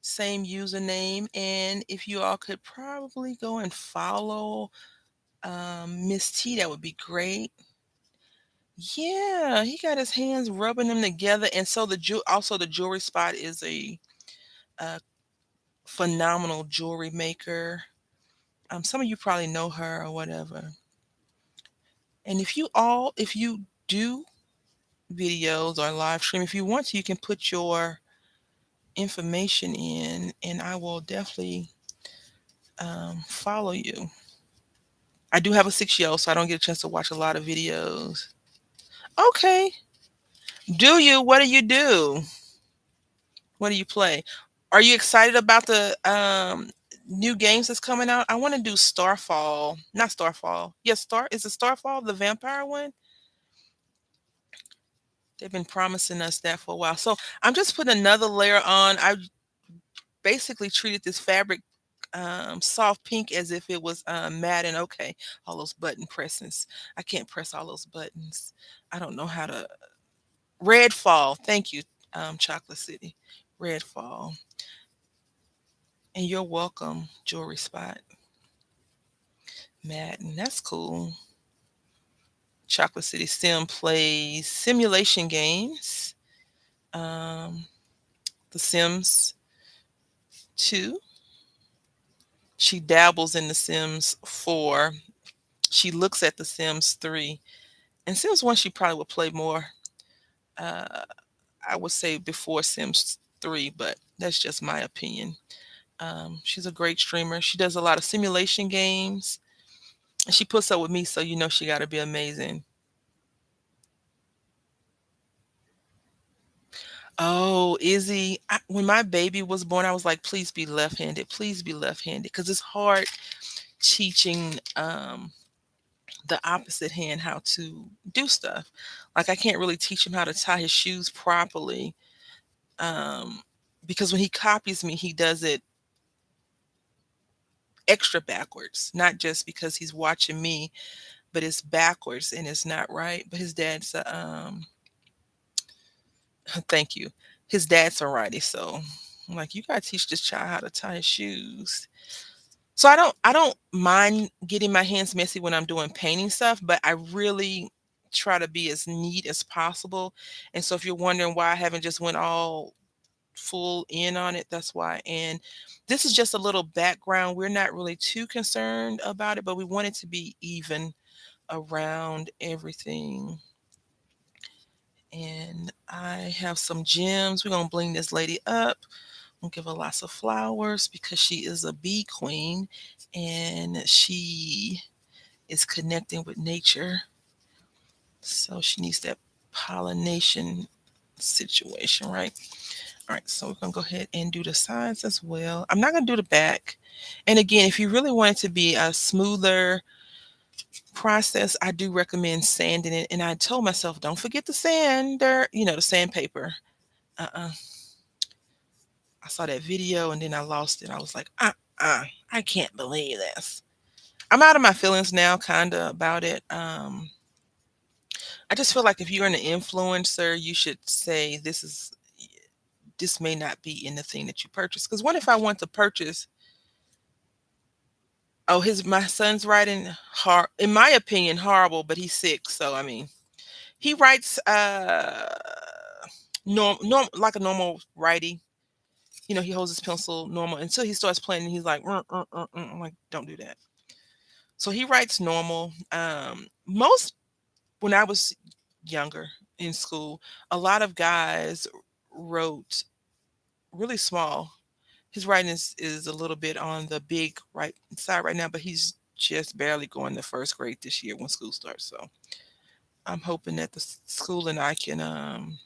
Same username. And if you all could probably go and follow Miss T, that would be great. Yeah, he got his hands rubbing them together. And so also the jewelry spot is a phenomenal jewelry maker. Some of you probably know her or whatever. And if you do videos or live stream, if you want to, you can put your information in, and I will definitely follow you. I do have a 6-year old, so I don't get a chance to watch a lot of videos. Okay. Do you? What do you do? What do you play? Are you excited about the new games that's coming out? I want to do Starfall. Not Starfall. Yes, is it Starfall, the vampire one? They've been promising us that for a while. So I'm just putting another layer on. I basically treated this fabric soft pink as if it was matte, and okay, all those button presses. I can't press all those buttons. I don't know how to. Redfall. Thank you, Chocolate City. Redfall. And you're welcome, Jewelry Spot. Madden. That's cool. Chocolate City Sim plays simulation games. Um, the Sims 2. She dabbles in The Sims 4. She looks at The Sims 3. And Sims 1 she probably would play more. Uh, I would say before Sims 3, but that's just my opinion. She's a great streamer. She does a lot of simulation games. And she puts up with me, so you know she got to be amazing. Oh, Izzy, when my baby was born, I was like, please be left-handed. Please be left-handed. Because it's hard teaching the opposite hand how to do stuff. Like, I can't really teach him how to tie his shoes properly, um, because when he copies me, he does it extra backwards, not just because he's watching me, but it's backwards and it's not right. But his dad's thank you. His dad's a righty, so I'm like, you gotta teach this child how to tie his shoes. So I don't mind getting my hands messy when I'm doing painting stuff, but I really try to be as neat as possible. And so if you're wondering why I haven't just went all full in on it, that's why. And this is just a little background. We're not really too concerned about it, but we want it to be even around everything. And I have some gems. We're gonna bling this lady up. We'll give her lots of flowers because she is a bee queen and she is connecting with nature. So she needs that pollination situation, right? All right, so we're gonna go ahead and do the sides as well. I'm not gonna do the back. And again, if you really want it to be a smoother process, I do recommend sanding it. And I told myself, don't forget the sander, the sandpaper. Uh-uh. I saw that video and then I lost it. I was like, I can't believe this. I'm out of my feelings now, kinda about it. I just feel like if you're an influencer, you should say this may not be in the thing that you purchase. Because what if I want to purchase? Oh, his my son's writing in my opinion, horrible, but he's sick. So I mean, he writes norm like a normal righty. He holds his pencil normal until he starts playing and he's like, I'm like, don't do that. So he writes normal. Most when I was younger in school, a lot of guys wrote really small. His writing is a little bit on the big right side right now, but he's just barely going to first grade this year when school starts. So I'm hoping that the school and I can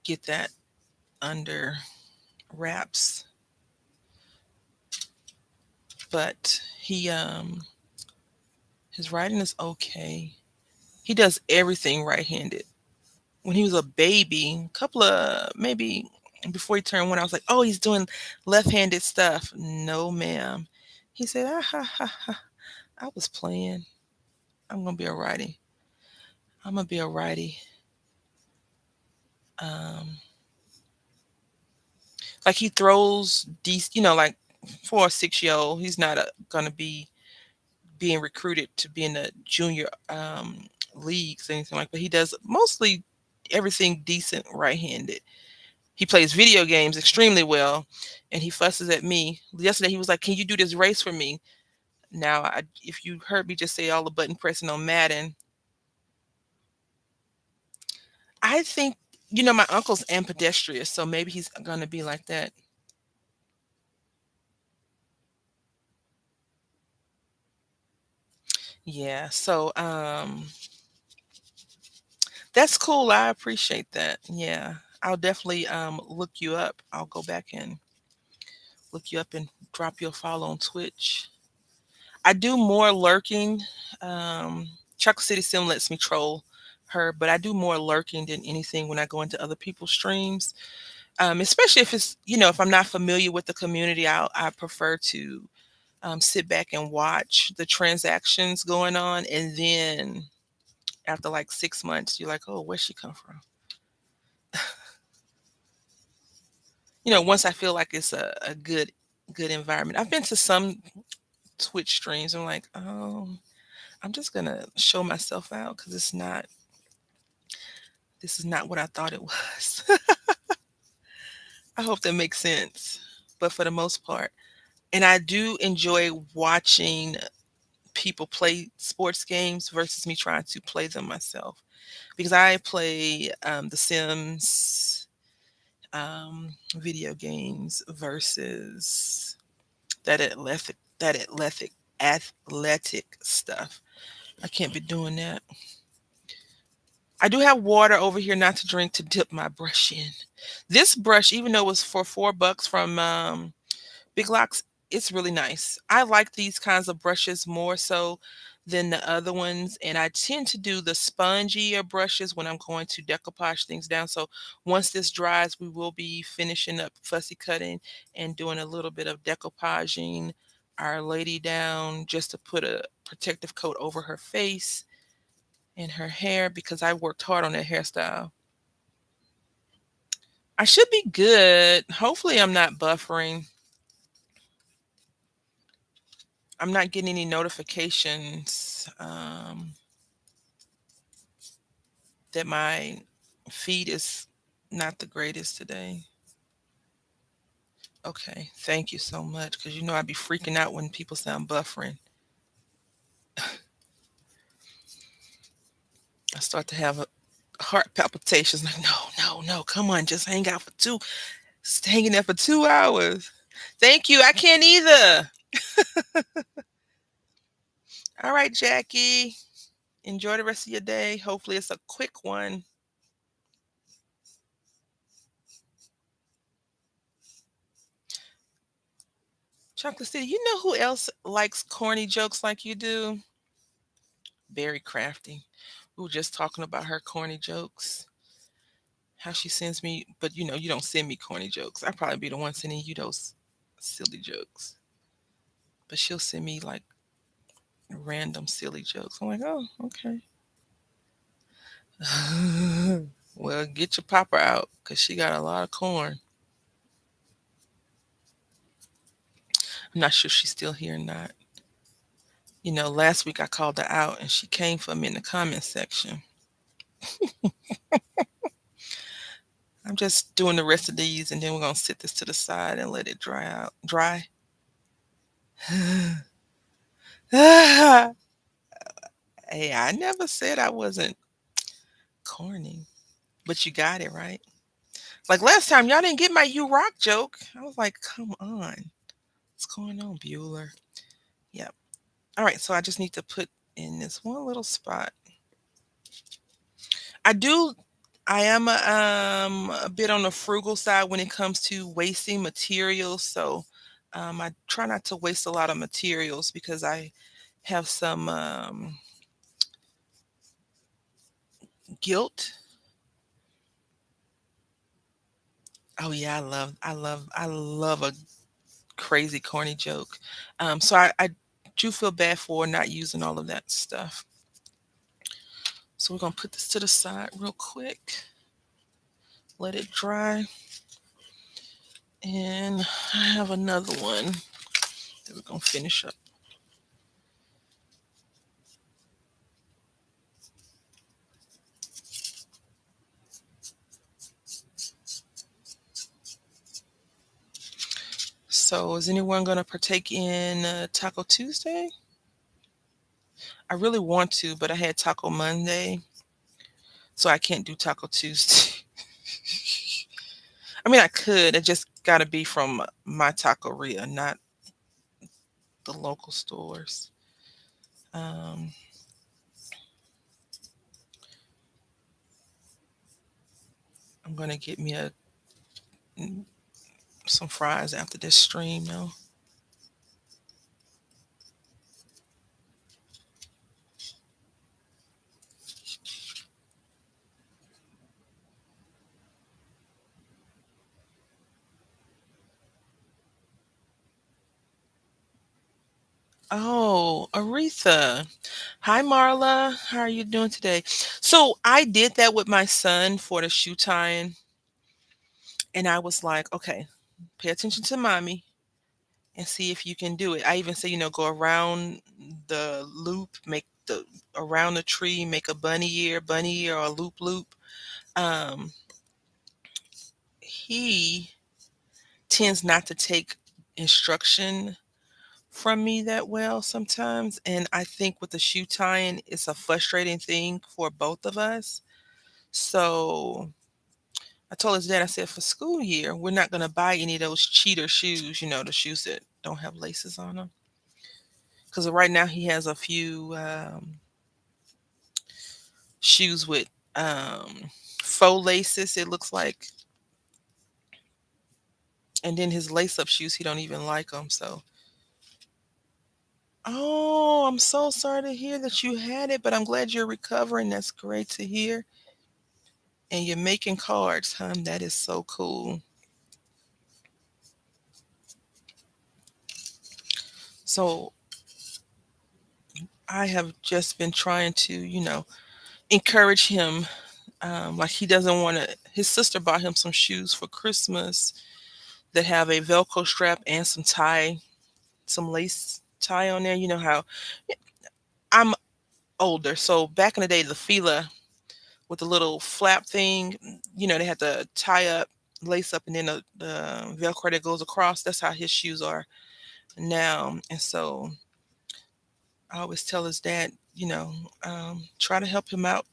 get that under wraps. But his writing is okay. He does everything right-handed. When he was a baby, a couple of maybe before he turned 1, I was like, "Oh, he's doing left-handed stuff." No, ma'am. He said, "Ah, ha, ha, ha. I was playing. I'm gonna be a righty. I'm gonna be a righty." Um, like he throws these, like for a 6-year old, he's not gonna be being recruited to be in the junior leagues or anything like. But he does mostly everything decent right-handed. He plays video games extremely well, and he fusses at me. Yesterday, he was like, "Can you do this race for me?" Now, if you heard me just say all the button pressing on Madden, I think my uncle's ambidextrous, so maybe he's gonna be like that. Yeah. So, that's cool. I appreciate that. Yeah, I'll definitely look you up. I'll go back and look you up and drop you a follow on Twitch. I do more lurking. Chocolate City Sim lets me troll her, but I do more lurking than anything when I go into other people's streams. Especially if if I'm not familiar with the community, I prefer to sit back and watch the transactions going on, and then after like 6 months, you're like, oh, where'd she come from? Once I feel like it's a good environment. I've been to some Twitch streams. I'm like, oh, I'm just gonna show myself out because this is not what I thought it was. I hope that makes sense. But for the most part, And I do enjoy watching people play sports games versus me trying to play them myself. Because I play The Sims video games versus that athletic stuff. I can't be doing that. I do have water over here, not to drink, to dip my brush in. This brush, even though it was for $4 from Big Lots, it's really nice. I like these kinds of brushes more so than the other ones, and I tend to do the spongier brushes when I'm going to decoupage things down. So once this dries, we will be finishing up fussy cutting and doing a little bit of decoupaging our lady down just to put a protective coat over her face and her hair because I worked hard on that hairstyle. I should be good. Hopefully, I'm not buffering. I'm not getting any notifications that my feed is not the greatest today. Okay, thank you so much because you know I'd be freaking out when people say I'm buffering. I start to have heart palpitations. Like, no, no, no, come on, just hang out for just hanging there for 2 hours. Thank you. I can't either. All right, Jackie. Enjoy the rest of your day. Hopefully, it's a quick one. Chocolate City, you know who else likes corny jokes like you do? Very crafty. We were just talking about her corny jokes. How she sends me, but you don't send me corny jokes. I'd probably be the one sending you those silly jokes. But she'll send me like random silly jokes. I'm like, oh, okay. Well, get your popper out because she got a lot of corn. I'm not sure she's still here or not. Last week I called her out and she came for me in the comment section. I'm just doing the rest of these and then we're gonna sit this to the side and let it dry out. Dry. Hey, I never said I wasn't corny, but you got it right. Like last time, y'all didn't get my "You Rock" joke. I was like, come on, what's going on, Bueller? Yep. All right, so I just need to put in this one little spot. I do. I am a bit on the frugal side when it comes to wasting materials. So I try not to waste a lot of materials because I have some guilt. Oh yeah, I love a crazy corny joke. So I do feel bad for not using all of that stuff. So we're gonna put this to the side real quick, let it dry, and I have another one that we're gonna finish up. So is anyone gonna partake in Taco Tuesday? I really want to, but I had Taco Monday, so I can't do Taco Tuesday. I mean, I could. It just got to be from my taqueria, not the local stores. Um, I'm gonna get me some fries after this stream, though. Oh, Aretha. Hi, Marla. How are you doing today? So I did that with my son for the shoe tying, and I was like, okay, pay attention to mommy and see if you can do it. I even say, go around the loop, make the around the tree, make a bunny ear, or a loop loop. Um, he tends not to take instruction from me that well sometimes. And I think with the shoe tying, it's a frustrating thing for both of us. So I told his dad, I said, for school year, we're not going to buy any of those cheater shoes, the shoes that don't have laces on them. Because right now he has a few shoes with um, faux laces, it looks like. And then his lace up shoes, he don't even like them. So, oh, I'm so sorry to hear that you had it, but I'm glad you're recovering. That's great to hear. And you're making cards, huh? That is so cool. So I have just been trying to, encourage him. Like he doesn't want to. His sister bought him some shoes for Christmas that have a Velcro strap and some lace tie on there. You know how I'm older, so back in the day, the Fila with the little flap thing, they had to tie up, lace up, and then the Velcro that goes across. That's how his shoes are now. And so I always tell his dad, try to help him out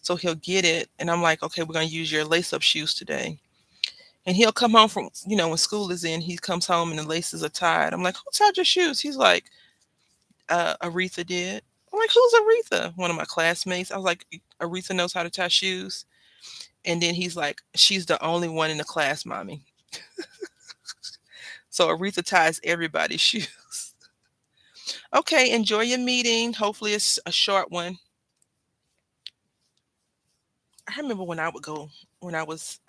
so he'll get it. And I'm like, okay, we're going to use your lace up shoes today. And he'll come home from, when school is in, he comes home and the laces are tied. I'm like, who tied your shoes? He's like, Aretha did. I'm like, who's Aretha? One of my classmates. I was like, Aretha knows how to tie shoes. And then he's like, she's the only one in the class, mommy. So Aretha ties everybody's shoes. Okay, enjoy your meeting. Hopefully it's a short one. I remember when I was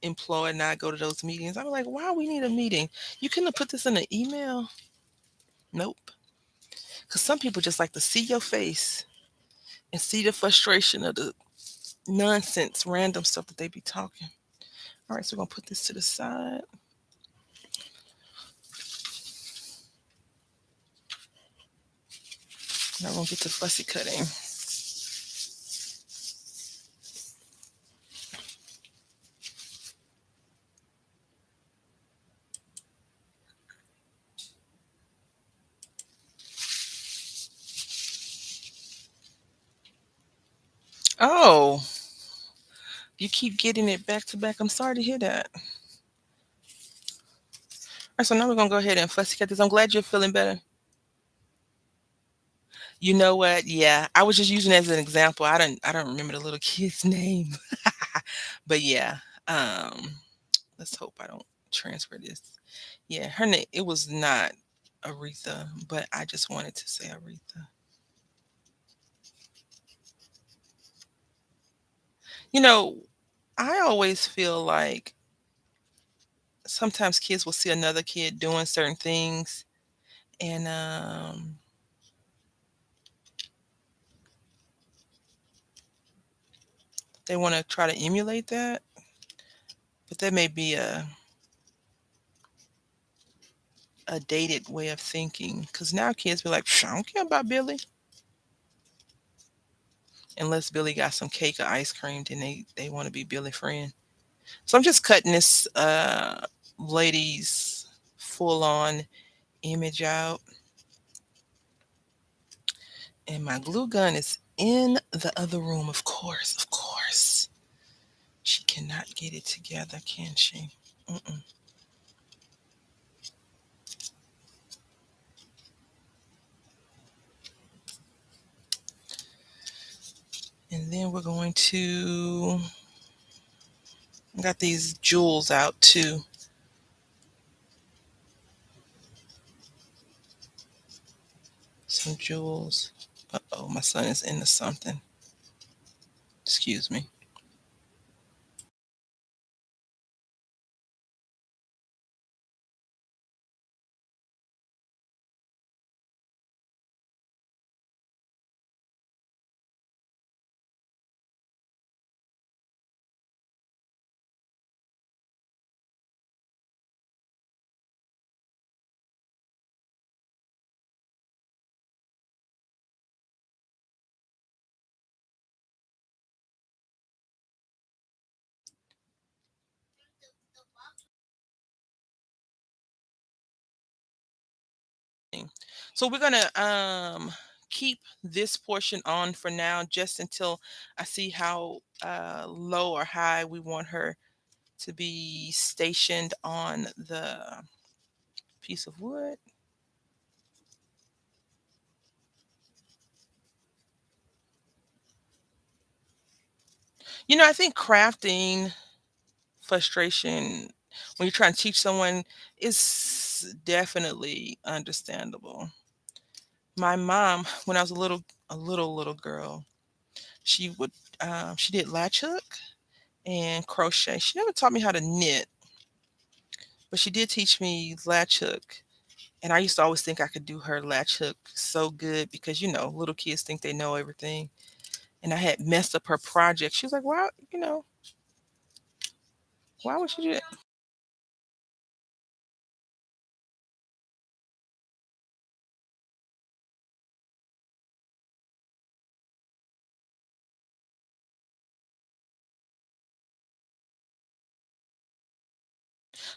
employed and I go to those meetings. I was like, "Why we need a meeting? You couldn't have put this in an email." Nope. Because some people just like to see your face and see the frustration of the nonsense, random stuff that they be talking. All right, so we're gonna put this to the side. Now we're gonna get to fussy cutting. Oh, you keep getting it back to back. I'm sorry to hear that. All right, so now we're gonna go ahead and fussy cut this. I'm glad you're feeling better. You know what? Yeah, I was just using it as an example. I don't remember the little kid's name. But yeah, um, let's hope I don't transfer this. Yeah, her name it was not Aretha, but I just wanted to say Aretha. You know, I always feel like sometimes kids will see another kid doing certain things and they want to try to emulate that, but that may be a dated way of thinking because now kids be like, "Psh, I don't care about Billy. Unless Billy got some cake or ice cream, then they want to be Billy friend. So I'm just cutting this lady's full on image out. And my glue gun is in the other room, of course, of course. She cannot get it together, can she? Mm-mm. And then we're going to, I got these jewels out too. Some jewels. Uh-oh, my son is into something. Excuse me. So we're gonna keep this portion on for now, just until I see how low or high we want her to be stationed on the piece of wood. I think crafting frustration when you're trying to teach someone is definitely understandable. My mom, when I was a little girl, she would she did latch hook and crochet. She never taught me how to knit, but she did teach me latch hook. And I used to always think I could do her latch hook so good because little kids think they know everything. And I had messed up her project. She was like, "Why, why would you do that?"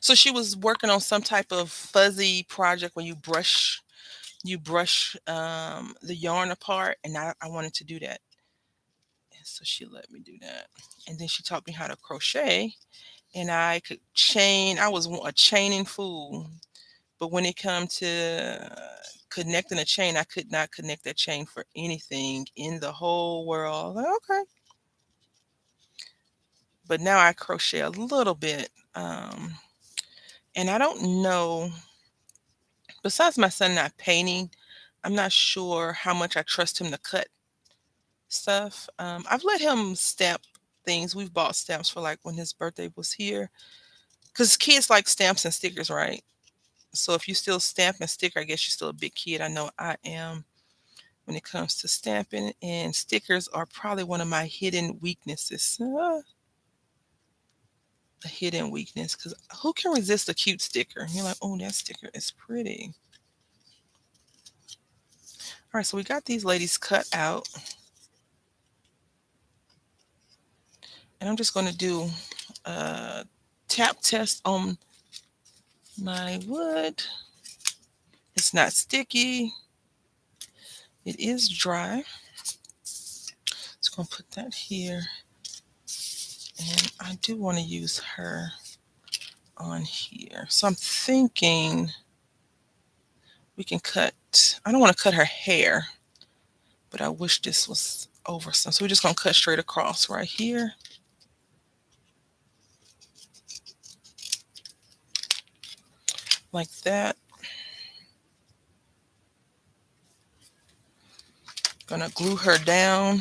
So she was working on some type of fuzzy project where you brush the yarn apart, and I wanted to do that. And so she let me do that. And then she taught me how to crochet, and I could chain. I was a chaining fool. But when it come to connecting a chain, I could not connect that chain for anything in the whole world. Like, okay. But now I crochet a little bit. And I don't know, besides my son not painting, I'm not sure how much I trust him to cut stuff. I've let him stamp things. We've bought stamps for like when his birthday was here. Because kids like stamps and stickers, right? So if you still stamp and sticker, I guess you're still a big kid. I know I am when it comes to stamping, and stickers are probably one of my hidden weaknesses. A hidden weakness, because who can resist a cute sticker? You're like, oh, that sticker is pretty. All right, so we got these ladies cut out, and I'm just going to do a tap test on my wood. It's not sticky. It is dry. Just going to put that here, and I do want to use her on here. So I'm thinking we can cut. I don't want to cut her hair, but I wish this was over some. So we're just going to cut straight across right here, like that. Gonna glue her down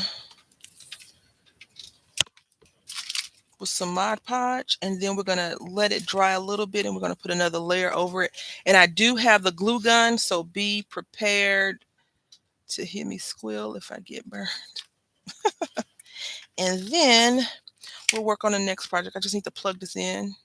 with some Mod Podge, and then we're gonna let it dry a little bit, and we're gonna put another layer over it. And I do have the glue gun, so be prepared to hear me squeal if I get burned. And then we'll work on the next project. I just need to plug this in.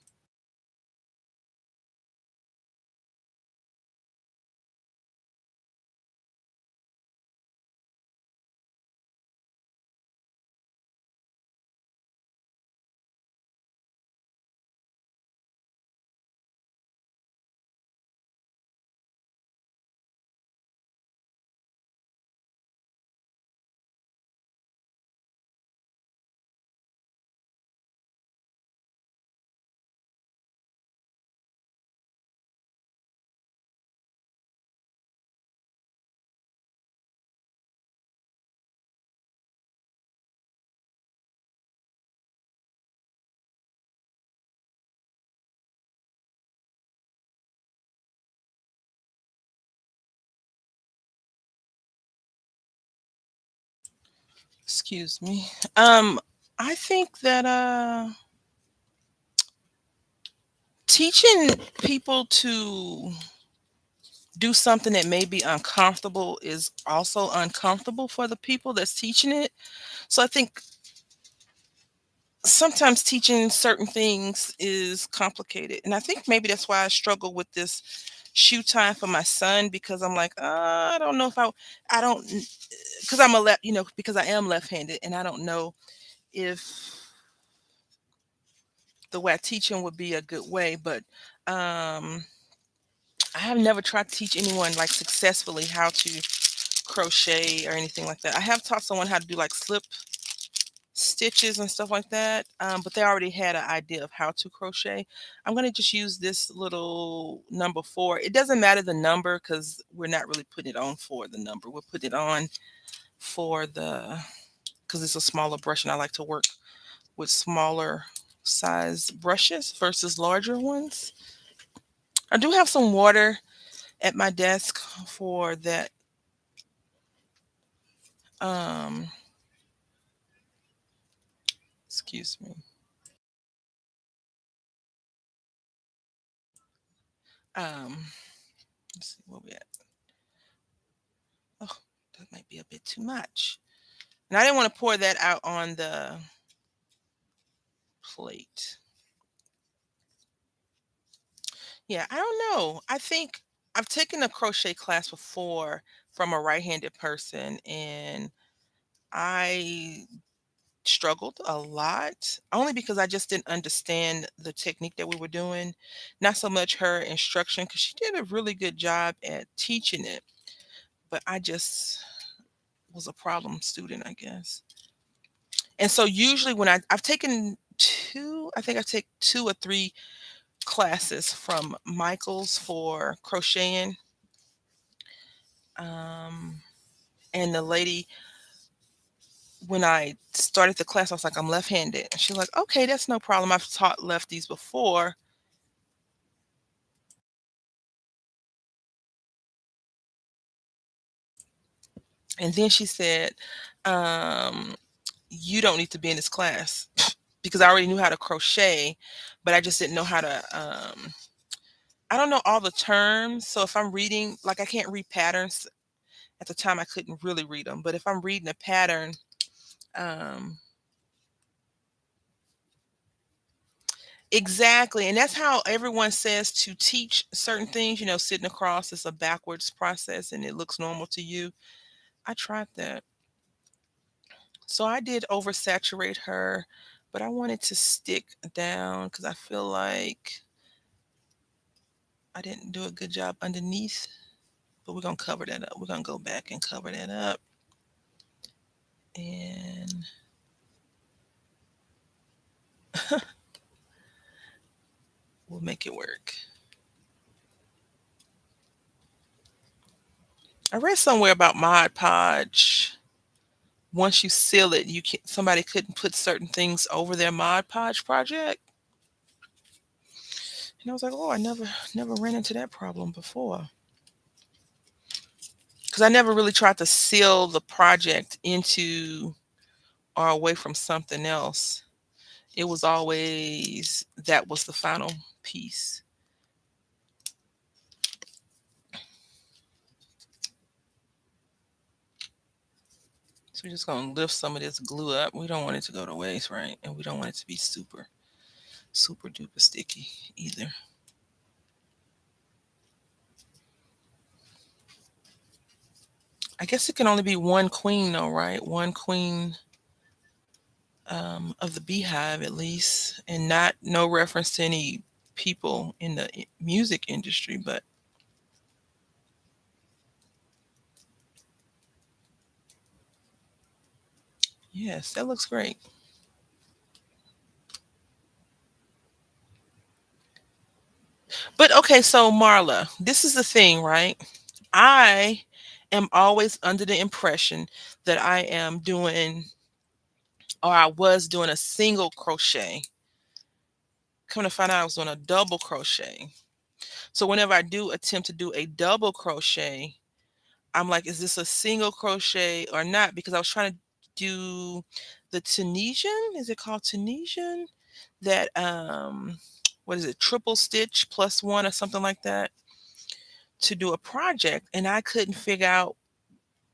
Excuse me. I think that teaching people to do something that may be uncomfortable is also uncomfortable for the people that's teaching it. So I think sometimes teaching certain things is complicated. And I think maybe that's why I struggle with this shoe time for my son, because I'm like, I don't know if I don't, because I'm a left, because I am left-handed, and I don't know if the way I teach him would be a good way. But um, I have never tried to teach anyone like successfully how to crochet or anything like that. I have taught someone how to do like slip stitches and stuff like that, but they already had an idea of how to crochet. I'm going to just use this little number 4. It doesn't matter the number because we're not really putting it on for the number. We'll put it on for the, because it's a smaller brush and I like to work with smaller size brushes versus larger ones. I do have some water at my desk for that. Um, excuse me. Um, let's see where we at. Oh, that might be a bit too much. And I didn't want to pour that out on the plate. Yeah, I don't know. I think I've taken a crochet class before from a right-handed person, and I struggled a lot only because I just didn't understand the technique that we were doing. Not so much her instruction, because she did a really good job at teaching it, but I just was a problem student, I guess. And so usually when I've taken two, I think I take 2 or 3 classes from Michaels for crocheting. Um, and the lady, when I started the class, I was like, I'm left-handed. And she's like, okay, that's no problem. I've taught lefties before. And then she said, um, you don't need to be in this class because I already knew how to crochet, but I just didn't know how to, I don't know all the terms. So if I'm reading, like I can't read patterns. At the time, I couldn't really read them. But if I'm reading a pattern, um, exactly. And that's how everyone says to teach certain things. Sitting across is a backwards process and it looks normal to you. I tried that. So I did oversaturate her, but I wanted to stick down because I feel like I didn't do a good job underneath. But we're going to cover that up. We're going to go back and cover that up. And we'll make it work. I read somewhere about Mod Podge. Once you seal it, you can somebody couldn't put certain things over their Mod Podge project. And I was like, oh, I never ran into that problem before. Because I never really tried to seal the project into or away from something else. It was always that was the final piece. So we're just gonna lift some of this glue up. We don't want it to go to waste, right? And we don't want it to be super, super duper sticky either. I guess it can only be one queen though, right? One queen of the beehive at least, and not no reference to any people in the music industry, but yes, that looks great. But okay, so Marla, this is the thing, right? I am always under the impression that I am doing, or I was doing, a single crochet. Come to find out, I was doing a double crochet. So whenever I do attempt to do a double crochet, I'm like, is this a single crochet or not? Because I was trying to do the Tunisian. Is it called Tunisian? That what is it? Triple stitch plus one or something like that to do a project, and I couldn't figure out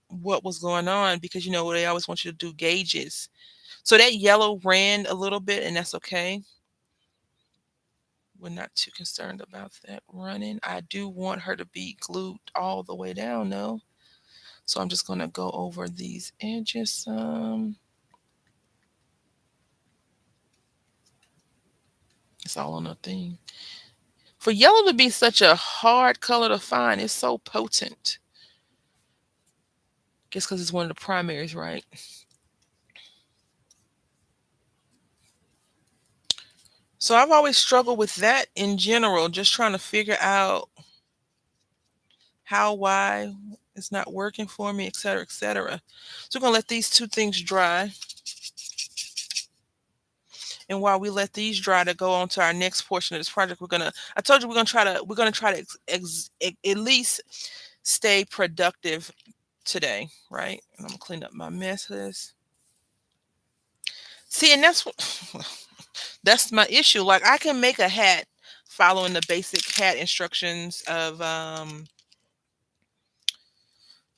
what was going on because they always want you to do gauges. So that yellow ran a little bit, and that's okay. We're not too concerned about that running. I do want her to be glued all the way down though. So I'm just going to go over these edges some. It's all on a thing. For yellow to be such a hard color to find, it's so potent. Guess because it's one of the primaries, right? So I've always struggled with that in general, just trying to figure out how, why it's not working for me, et cetera, et cetera. So we're gonna let these two things dry. And while we let these dry to go on to our next portion of this project, I told you we're gonna try to at least stay productive today, right? And I'm gonna clean up my messes. See, and that's what that's my issue. Like I can make a hat following the basic hat instructions of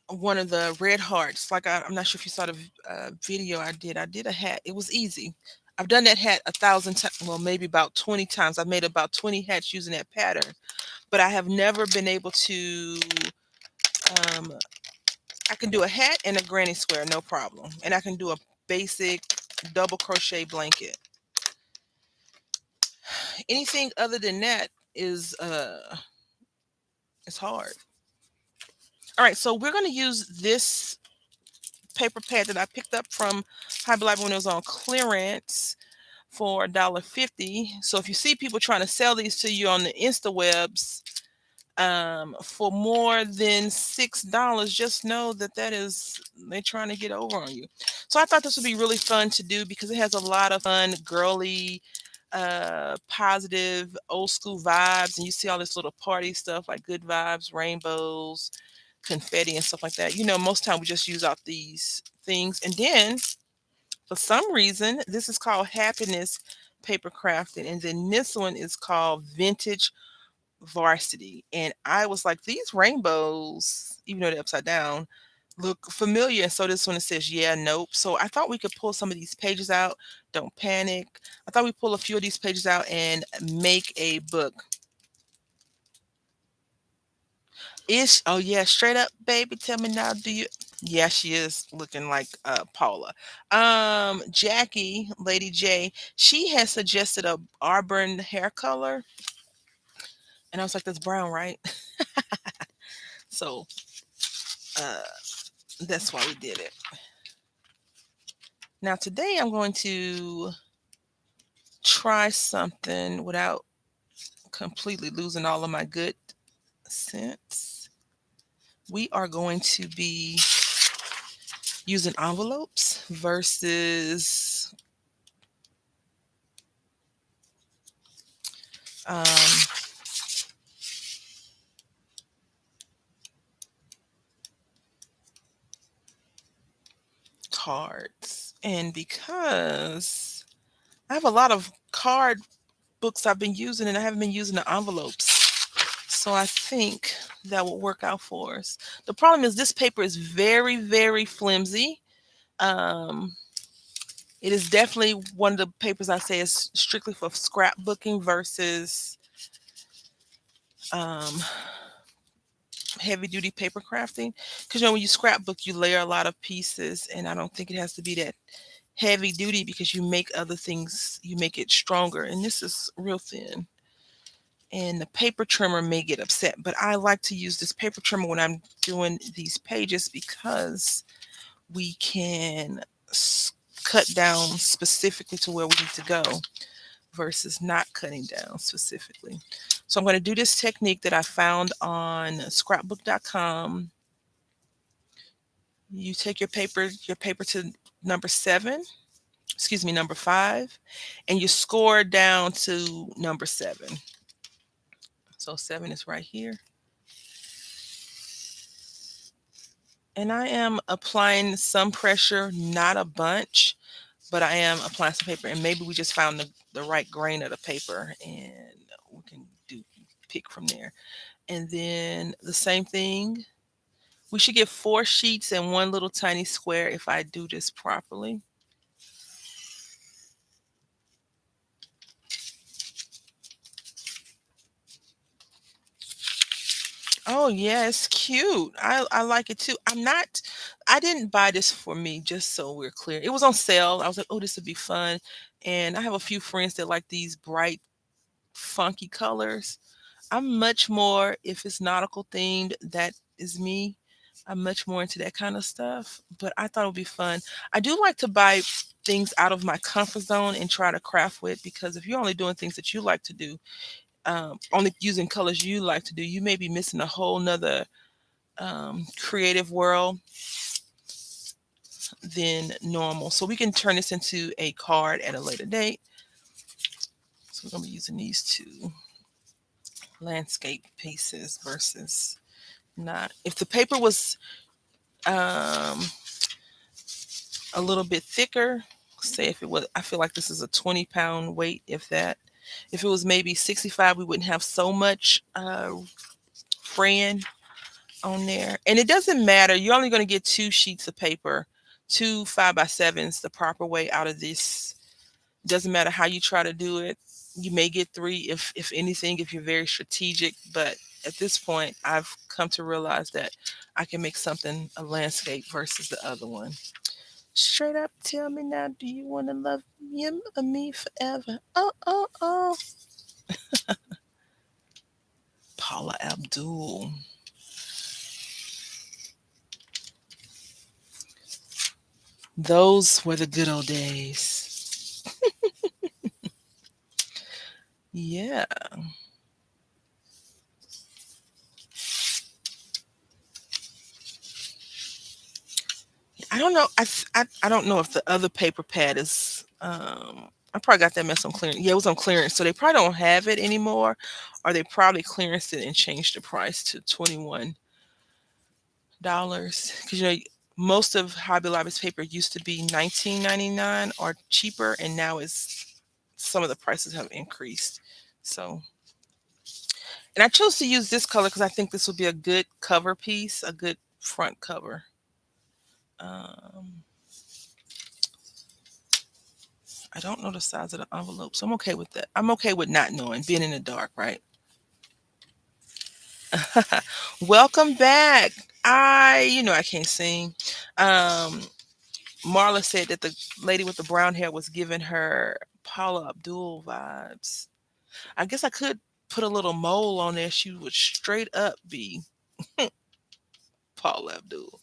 one of the red hearts. Like I'm not sure if you saw the video I did. I did a hat. It was easy. I've done that hat 1,000 times. Well, maybe about 20 times. I've made about 20 hats using that pattern, but I have never been able to. Um, I can do a hat and a granny square, no problem, and I can do a basic double crochet blanket. Anything other than that is it's hard. All right, so we're going to use this paper pad that I picked up from Hobby Lobby when it was on clearance for $1.50. So if you see people trying to sell these to you on the InstaWebs for more than $6, just know that they're trying to get over on you. So I thought this would be really fun to do because it has a lot of fun, girly, positive, old school vibes, and you see all this little party stuff like good vibes, rainbows, confetti, and stuff like that. Most time we just use out these things, and then for some reason, this is called Happiness Paper Crafting, and then this one is called Vintage Varsity. And I was like, these rainbows, even though they're upside down, look familiar. And so this one it says, yeah, nope. So I thought we could pull some of these pages out. Don't panic. I thought we'd pull a few of these pages out and make a book. Oh yeah, straight up, baby. Tell me now, do you? Yeah, she is looking like Paula. Jackie, Lady J, she has suggested a auburn hair color, and I was like, that's brown, right? So uh, that's why we did it. Now today I'm going to try something without completely losing all of my good sense. We are going to be using envelopes versus um, cards. And because I have a lot of card books I've been using and I haven't been using the envelopes. So I think that will work out for us. The problem is this paper is very, very flimsy. Um, it is definitely one of the papers I say is strictly for scrapbooking versus um, heavy duty paper crafting. Because when you scrapbook, you layer a lot of pieces, and I don't think it has to be that heavy duty because you make other things, you make it stronger. And this is real thin. And the paper trimmer may get upset, but I like to use this paper trimmer when I'm doing these pages because we can cut down specifically to where we need to go versus not cutting down specifically. So I'm going to do this technique that I found on scrapbook.com. You take your paper to number 7, excuse me, number 5, and you score down to number 7. So 7 is right here. And I am applying some pressure, not a bunch, but I am applying some paper. And maybe we just found the right grain of the paper and we can pick from there. And then the same thing. We should get 4 sheets and 1 little tiny square if I do this properly. Oh yeah, it's cute. I like it too. I didn't buy this for me, just so we're clear. It was on sale. I was like, oh, this would be fun. And I have a few friends that like these bright, funky colors. I'm much more, if it's nautical themed, that is me. I'm much more into that kind of stuff, but I thought it would be fun. I do like to buy things out of my comfort zone and try to craft with, because if you're only doing things that you like to do, only using colors you like to do, you may be missing a whole nother creative world than normal. So we can turn this into a card at a later date. So we're going to be using these two landscape pieces versus not. If the paper was um, a little bit thicker, say if it was, I feel like this is a 20-pound weight, if that. If it was maybe 65, we wouldn't have so much fraying on there. And it doesn't matter. You're only going to get two sheets of paper, two 5x7s the proper way out of this. Doesn't matter how you try to do it. You may get three if anything, if you're very strategic. But at this point, I've come to realize that I can make something a landscape versus the other one. Straight up, tell me now, do you want to love him or me forever? Oh, oh, oh. Paula Abdul. Those were the good old days. Yeah. I don't know. I don't know if the other paper pad is. I probably got that mess on clearance. Yeah, it was on clearance, so they probably don't have it anymore, or they probably clearanced it and changed the price to $21. Because most of Hobby Lobby's paper used to be 19.99 or cheaper, and now it's some of the prices have increased. So, and I chose to use this color because I think this would be a good cover piece, a good front cover. Um, I don't know the size of the envelope, so I'm okay with that. I'm okay with not knowing, being in the dark, right? Welcome back. I can't sing. Um, Marla said that the lady with the brown hair was giving her Paula Abdul vibes. I guess I could put a little mole on there. She would straight up be Paula Abdul.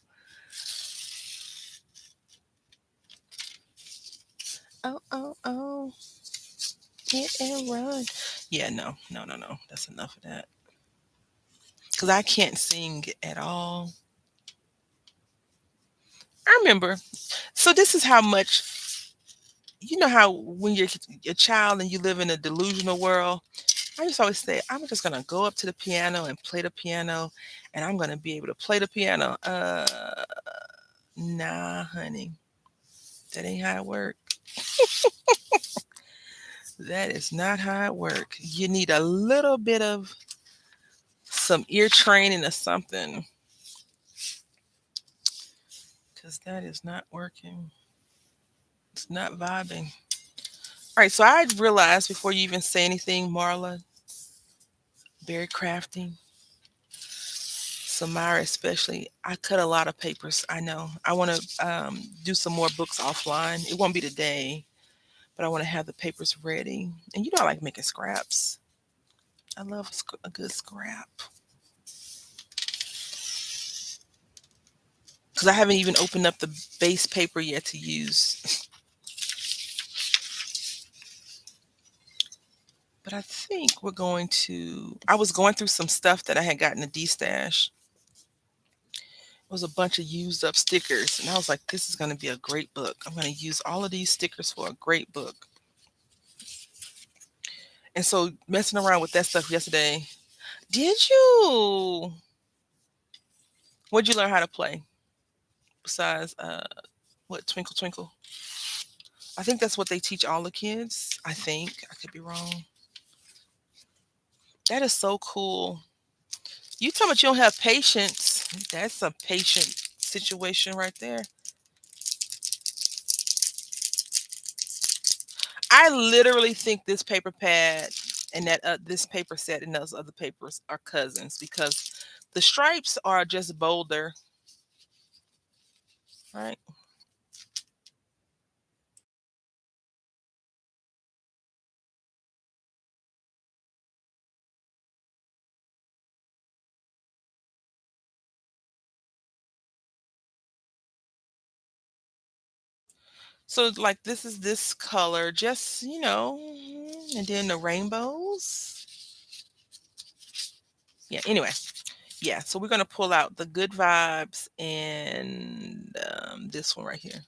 Oh, oh, oh, hit and run. Yeah, no, no, no, no. That's enough of that. Because I can't sing at all. I remember. So this is how much, how when you're a child and you live in a delusional world. I just always say I'm just gonna go up to the piano and play the piano, and I'm gonna be able to play the piano. Nah, honey, that ain't how it work. That is not how it work. You need a little bit of some ear training or something, because that is not working. It's not vibing. All right, so I realized before you even say anything, Marla, very crafty. Samara, especially, I cut a lot of papers. I know. I want to do some more books offline. It won't be today, but I want to have the papers ready. And I like making scraps. I love a good scrap because I haven't even opened up the base paper yet to use. But I think we're going to. I was going through some stuff that I had gotten a D stash. It was a bunch of used up stickers, and I was like, "This is going to be a great book. I'm going to use all of these stickers for a great book." And so messing around with that stuff yesterday. Did you? What'd you learn how to play besides what Twinkle Twinkle? I think that's what they teach all the kids. I think I could be wrong. That is so cool. You talking about you don't have patience? That's a patient situation right there. I literally think this paper pad and that this paper set and those other papers are cousins because the stripes are just bolder, right? So like this is this color, just and then the rainbows. Yeah. Anyway, yeah. So we're gonna pull out the good vibes and this one right here.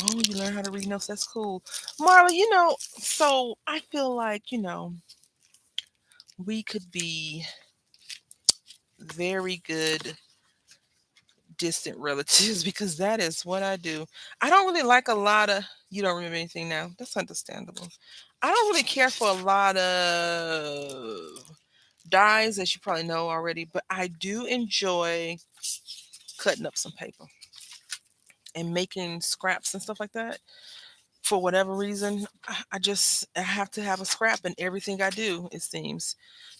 Oh, you learn how to read notes. That's cool, Marla. So I feel like we could be very good distant relatives because that is what I do. I don't really like a lot of. You don't remember anything now. That's understandable. I don't really care for a lot of dyes, as you probably know already, but I do enjoy cutting up some paper and making scraps and stuff like that. For whatever reason, I have to have a scrap in everything I do, it seems.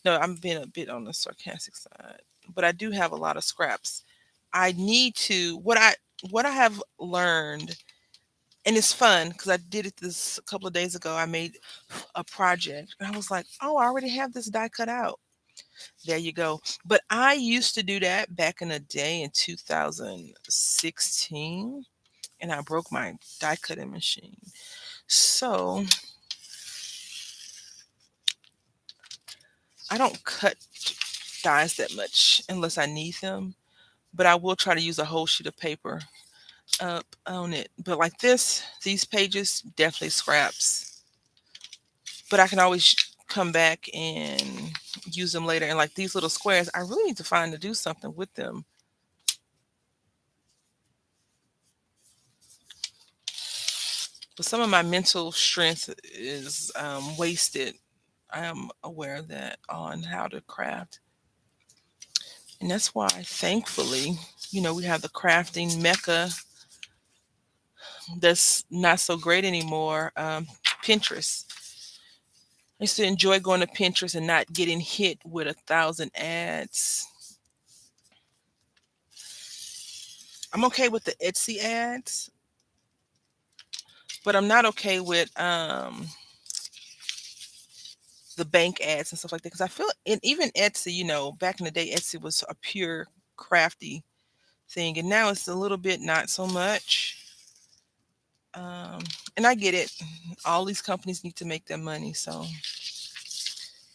No, I'm being a bit on the sarcastic side, but I do have a lot of scraps. I need to what I have learned, and it's fun because I did it this a couple of days ago. I made a project and I was like, "Oh, I already have this die cut out." There you go. But I used to do that back in the day in 2016, and I broke my die cutting machine. So I don't cut dies that much unless I need them, but I will try to use a whole sheet of paper up on it. But like this, these pages definitely scraps, but I can always come back and use them later. And like these little squares, I really need to find to do something with them. But some of my mental strength is wasted. I am aware of that on how to craft. And that's why, thankfully, we have the crafting mecca that's not so great anymore. Pinterest. I used to enjoy going to Pinterest and not getting hit with 1,000 ads. I'm okay with the Etsy ads, but I'm not okay with the bank ads and stuff like that because I feel, and even Etsy, back in the day, Etsy was a pure crafty thing, and now it's a little bit not so much. Um, and I get it. All these companies need to make their money, so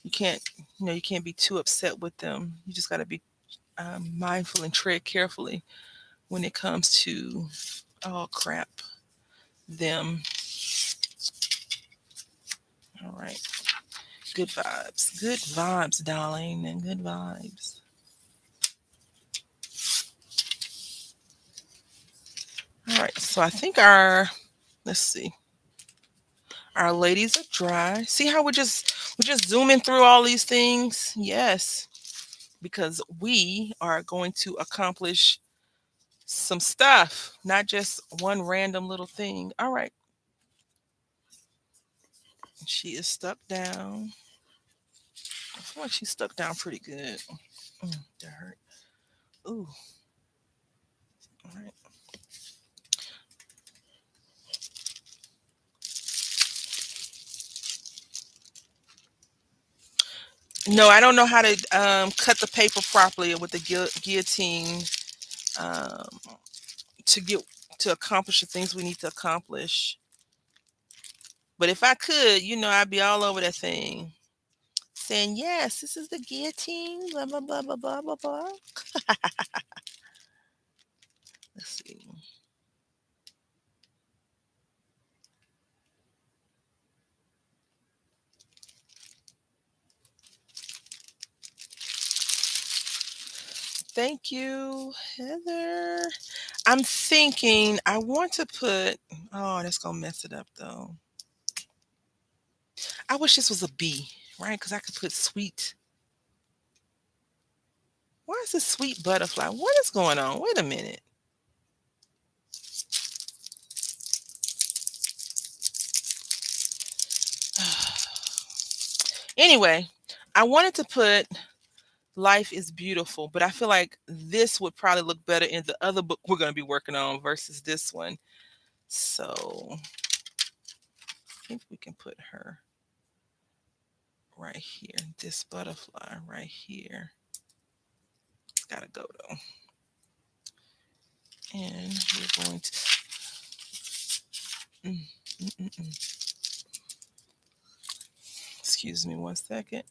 you can't, you can't be too upset with them. You just got to be mindful and tread carefully when it comes to, oh crap, them. All right, good vibes, darling, and good vibes. All right, so I think let's see, our ladies are dry. See how we're just zooming through all these things? Yes, because we are going to accomplish some stuff, not just one random little thing. All right, she is stuck down. I feel like she's stuck down pretty good. That hurt. Ooh, all right. No, I don't know how to cut the paper properly with the guillotine um, to get to accomplish the things we need to accomplish. But if I could, I'd be all over that thing saying, "Yes, this is the guillotine." Blah blah blah blah blah blah blah. Let's see. Thank you, Heather. I'm thinking I want to put. Oh, that's gonna mess it up though. I wish this was a B, right? Because I could put sweet. Why is this sweet butterfly? What is going on? Wait a minute. Anyway, I wanted to put life is beautiful, but I feel like this would probably look better in the other book we're going to be working on versus this one. So, think we can put her right here. This butterfly right here. It's gotta go though. And we're going to mm, mm, mm, mm. Excuse me 1 second.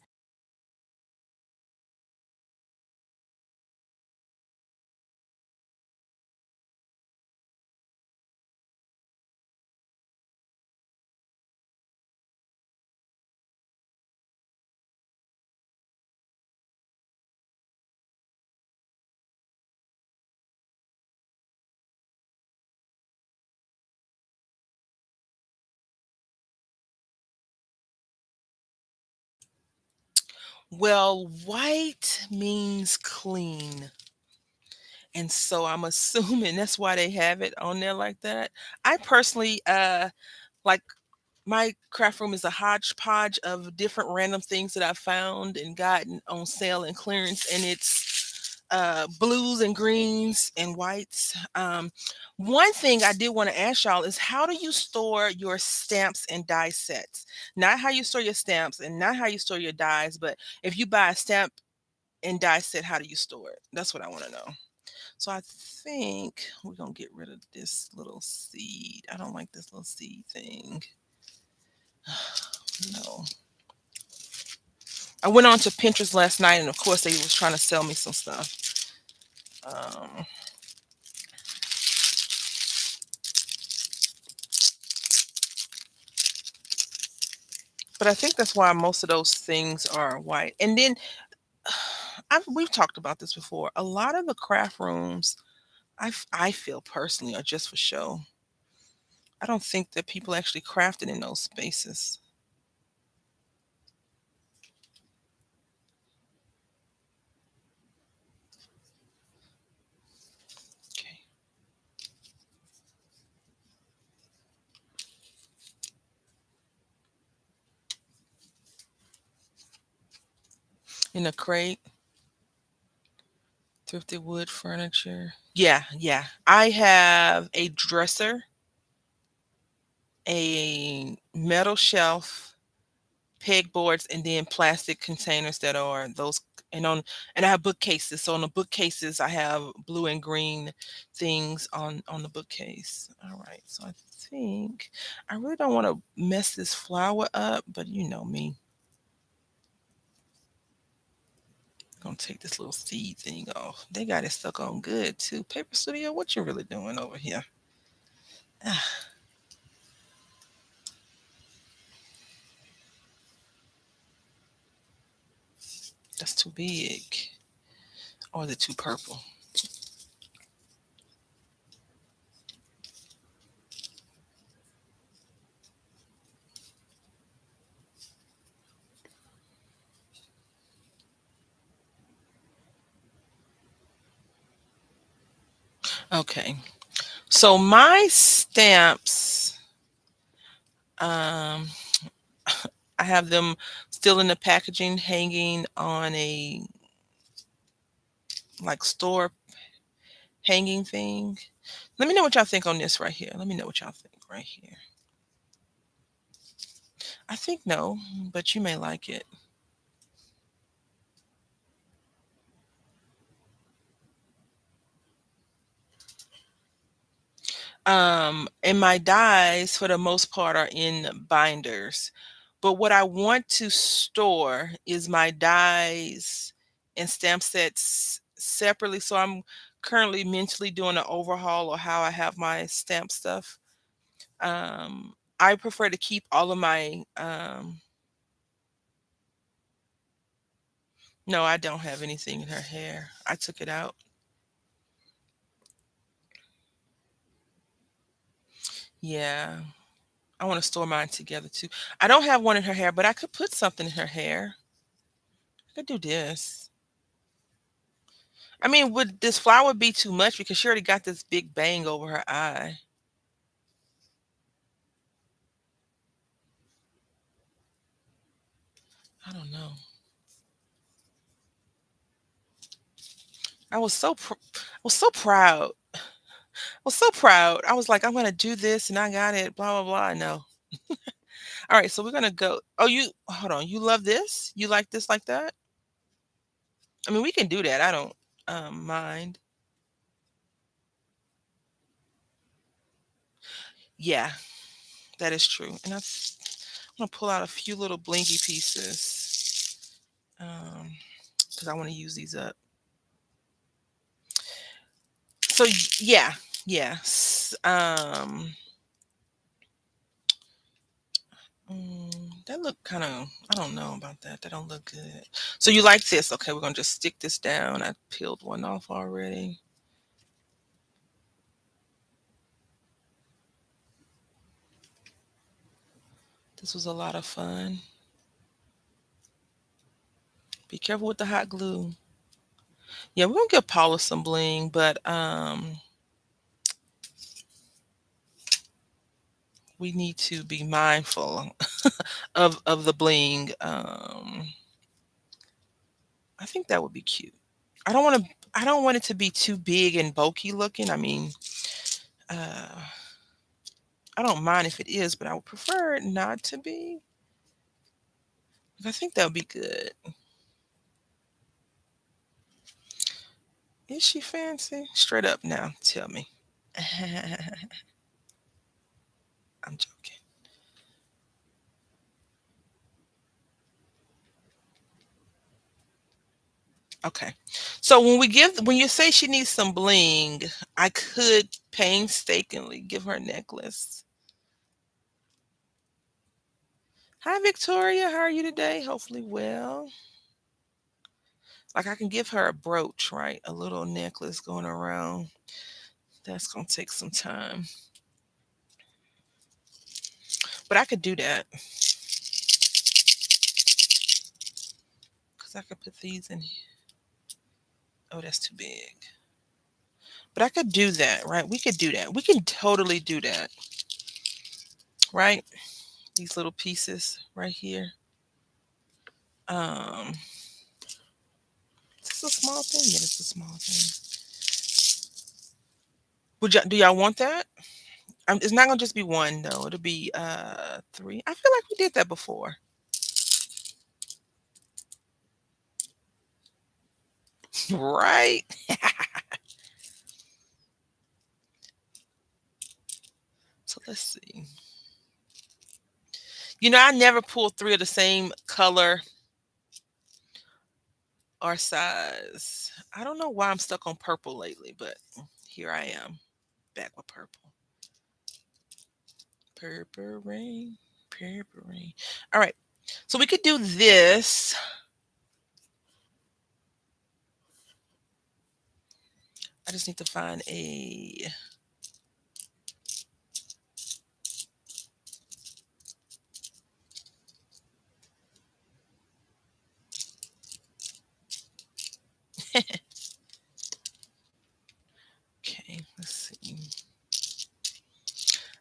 Well, white means clean. And so I'm assuming that's why they have it on there like that. I personally like my craft room is a hodgepodge of different random things that I found and gotten on sale and clearance, and it's blues and greens and whites. One thing I did want to ask y'all is, how do you store your stamps and die sets? Not how you store your stamps and not how you store your dies, but if you buy a stamp and die set, how do you store it? That's what I want to know. So I think we're gonna get rid of this little seed. I don't like this little seed thing. No. I went on to Pinterest last night, and of course they was trying to sell me some stuff. Um, but I think that's why most of those things are white. And then we've talked about this before. A lot of the craft rooms, I feel personally, are just for show. I don't think that people actually crafted in those spaces. Okay. In a crate, thrifted wood furniture. Yeah, yeah. I have a dresser, a metal shelf, pegboards, and then plastic containers that are those, and I have bookcases. So on the bookcases I have blue and green things on the bookcase. All right. So I think I really don't want to mess this flower up, but you know me. Gonna take this little seed thing off. They got it stuck on good too. Paper Studio, what you really doing over here? Ah, that's too big. Or is it too purple? Okay. So my stamps, um, I have them still in the packaging, hanging on a like store hanging thing. Let me know what y'all think on this right here. Let me know what y'all think right here. I think no, but you may like it. And my dies for the most part are in binders. But what I want to store is my dies and stamp sets separately. So I'm currently mentally doing an overhaul of how I have my stamp stuff. I prefer to keep all of my no, I don't have anything in her hair. I took it out. Yeah. I want to store mine together too. I don't have one in her hair, but I could put something in her hair. I could do this. I mean, would this flower be too much because she already got this big bang over her eye? I don't know. I was so proud. I was so proud. I was like, I'm gonna do this, and I got it. Blah blah blah. No, All right, so we're gonna go. Oh, you hold on. You love this? You like this like that? I mean, we can do that. I don't mind. Yeah, that is true. And I'm gonna pull out a few little blingy pieces because I want to use these up. So yeah, yeah. That look kind of. I don't know about that. That don't look good. So you like this? Okay, we're gonna just stick this down. I peeled one off already. This was a lot of fun. Be careful with the hot glue. Yeah, we're gonna give Paula some bling, but we need to be mindful of the bling. I think that would be cute. I don't want it to be too big and bulky looking. I mean, uh, I don't mind if it is, but I would prefer it not to be. I think that would be good. Is she fancy? Straight up now, tell me. I'm joking. Okay. So when you say she needs some bling, I could painstakingly give her a necklace. Hi Victoria, how are you today? Hopefully well. Like I can give her a brooch, right? A little necklace going around. That's gonna take some time. But I could do that. Because I could put these in here. Oh, that's too big. But I could do that, right? We could do that. We can totally do that, right? These little pieces right here. Um, is this a small thing? Yeah, it's a small thing. Do y'all want that? It's not gonna just be one though. It'll be three. I feel like we did that before. Right? So let's see. I never pull three of the same color or size. I don't know why I'm stuck on purple lately, but here I am back with purple. Purple rain, purple rain. All right. So we could do this. I just need to find a. Okay, let's see.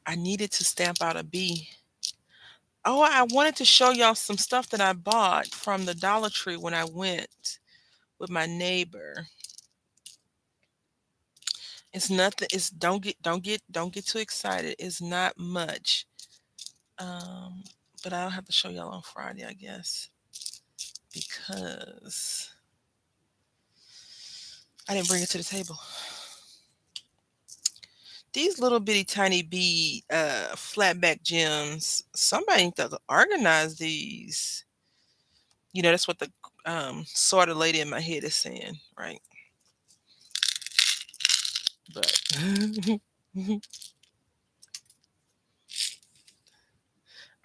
I needed to stamp out a B. Oh, I wanted to show y'all some stuff that I bought from the Dollar Tree when I went with my neighbor. It's nothing. It's don't get too excited. It's not much. Um, but I'll have to show y'all on Friday, I guess, because I didn't bring it to the table. These little bitty tiny bead flatback gems. Somebody needs to organize these. That's what the sort of lady in my head is saying, right? But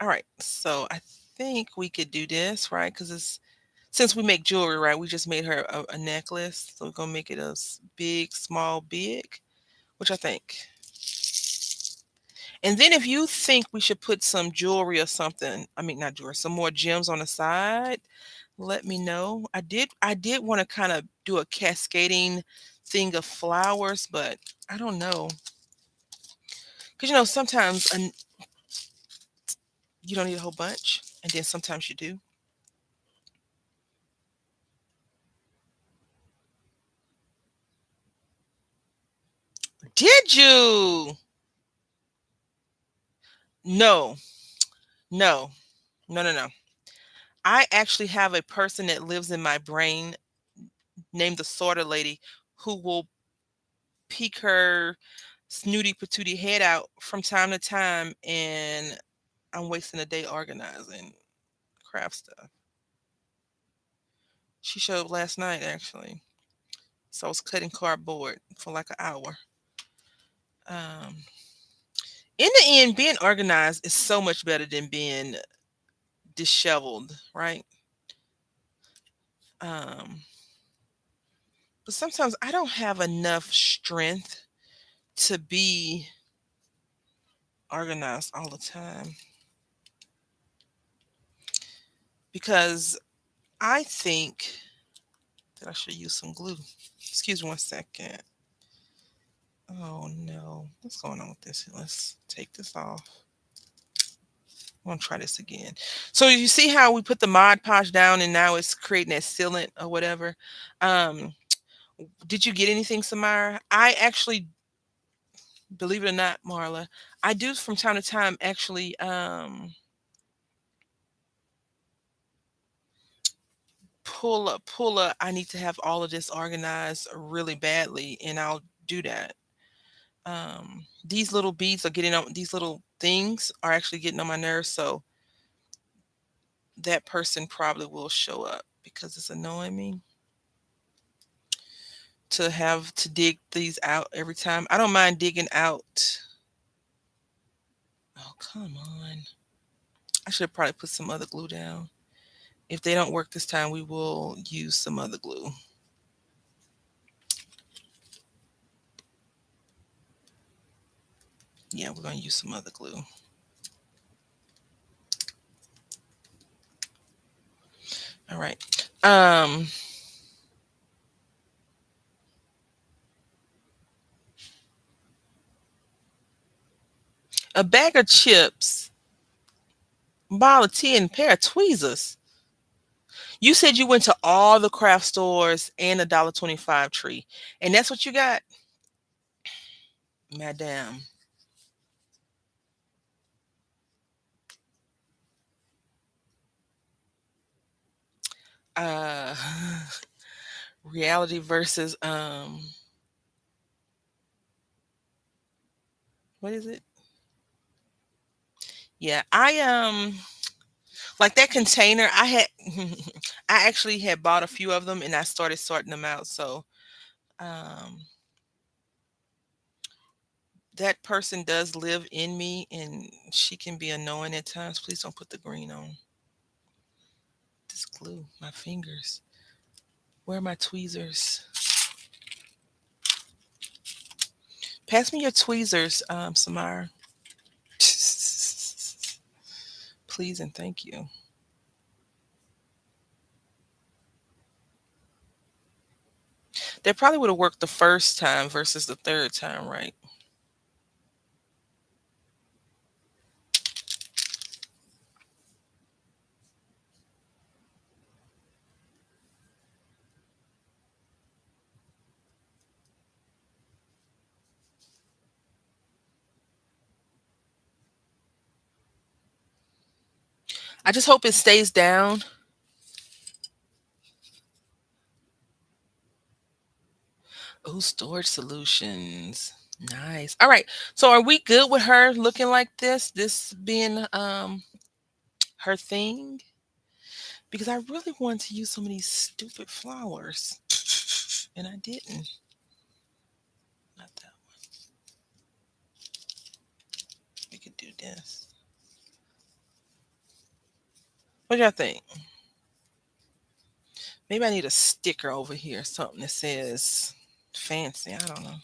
all right, so I think we could do this, right? Because it's since we make jewelry, right? We just made her a necklace, so we're gonna make it big, small, big, which I think. And then if you think we should put some jewelry or something, I mean not jewelry, some more gems on the side, let me know. I did want to kind of do a cascading thing of flowers, but I don't know. Because sometimes you don't need a whole bunch, and then sometimes you do. Did you? No, No, no, no, no. I actually have a person that lives in my brain named the sorter lady who will peek her snooty patootie head out from time to time, and I'm wasting a day organizing craft stuff. She showed up last night actually. So I was cutting cardboard for like an hour. Um, in the end, being organized is so much better than being disheveled, right? Um, but sometimes I don't have enough strength to be organized all the time because I think that I should use some glue. Excuse me one second. Oh no, what's going on with this? Let's take this off. I'm gonna try this again. So you see how we put the Mod Podge down and now it's creating that sealant or whatever. Um, did you get anything, Samara? I actually, believe it or not, Marla, I do from time to time actually pull up. I need to have all of this organized really badly, and I'll do that. These little beads are getting on, these little things are actually getting on my nerves, so that person probably will show up because it's annoying me to have to dig these out every time. I don't mind digging out. Oh, come on. I should probably put some other glue down. If they don't work this time, we will use some other glue. Yeah, we're going to use some other glue. All right. Um, a bag of chips, bottle of tea, and a pair of tweezers. You said you went to all the craft stores and a $1.25 tree, and that's what you got, madam. Uh, reality versus what is it? Yeah, I like that container. I had, I actually had bought a few of them, and I started sorting them out. So um, that person does live in me, and she can be annoying at times. Please don't put the green on this glue. My fingers. Where are my tweezers? Pass me your tweezers, Samara. Please and thank you. That probably would have worked the first time versus the third time, right? I just hope it stays down. Oh, storage solutions. Nice. All right. So are we good with her looking like this? This being her thing? Because I really wanted to use some of these stupid flowers. And I didn't. Not that one. We could do this. What y'all think? Maybe I need a sticker over here, something that says fancy. I don't know.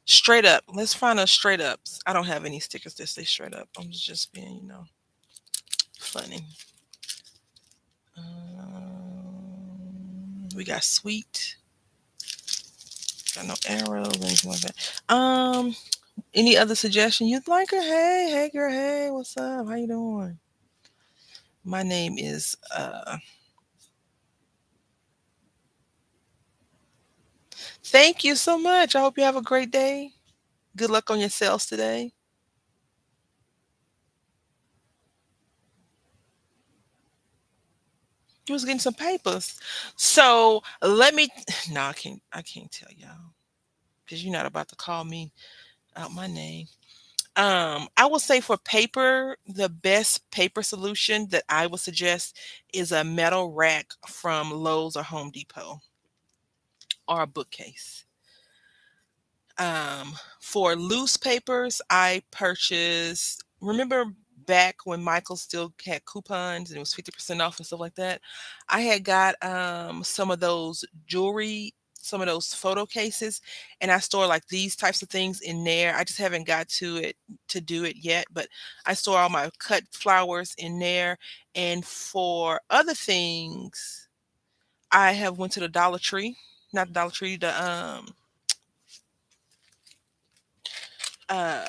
Straight up. Let's find a straight ups. I don't have any stickers that say straight up. I'm just being, funny. We got sweet. Got no arrows, anything like that. Any other suggestion you'd like her? Hey, hey girl, hey, what's up? How you doing? My name is thank you so much. I hope you have a great day. Good luck on your sales today. You was getting some papers. So let me no, I can't tell y'all because you're not about to call me out my name. I will say for paper, the best paper solution that I would suggest is a metal rack from Lowe's or Home Depot or a bookcase. For loose papers, I purchased, remember back when Michael still had coupons and it was 50% off and stuff like that? I had got some of those jewelry, some of those photo cases, and I store like these types of things in there. I just haven't got to it to do it yet, but I store all my cut flowers in there. And for other things, I have went to the Dollar Tree, not the Dollar Tree, the uh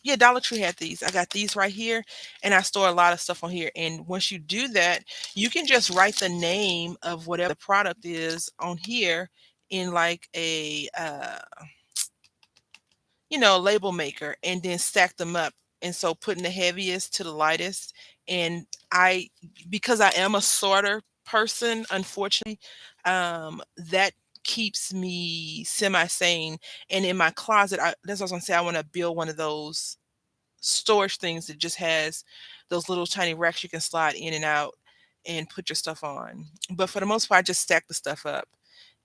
yeah, Dollar Tree had these. I got these right here, and I store a lot of stuff on here. And once you do that, you can just write the name of whatever the product is on here in like a label maker, and then stack them up. And so putting the heaviest to the lightest. And I, because I am a sorter person, unfortunately, that keeps me semi sane. And in my closet, that's what I was gonna say. I want to build one of those storage things that just has those little tiny racks you can slide in and out and put your stuff on. But for the most part, I just stack the stuff up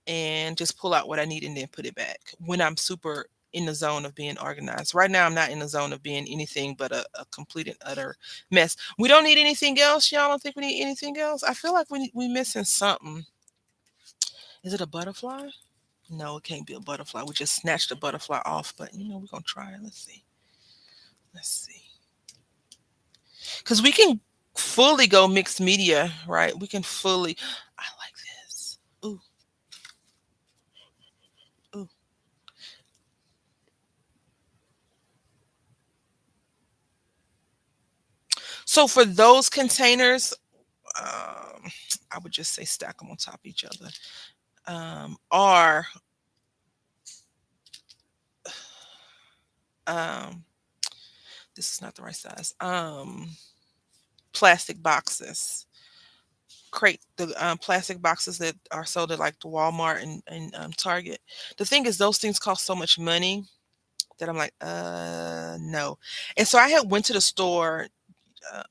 and just pull out what I need and then put it back when I'm super in the zone of being organized. Right now, I'm not in the zone of being anything but a complete and utter mess. We don't need anything else. Y'all don't think we need anything else? I feel like we missing something. Is it a butterfly? No, it can't be a butterfly. We just snatched the butterfly off, but we're gonna try it. Let's see. Let's see. Because we can fully go mixed media, right? We can fully. I like this. Ooh, ooh. So for those containers, I would just say stack them on top of each other. Or um, this is not the right size. Plastic boxes, crate the plastic boxes that are sold at like the Walmart and Target. The thing is, those things cost so much money that I'm like, no. And so I had went to the store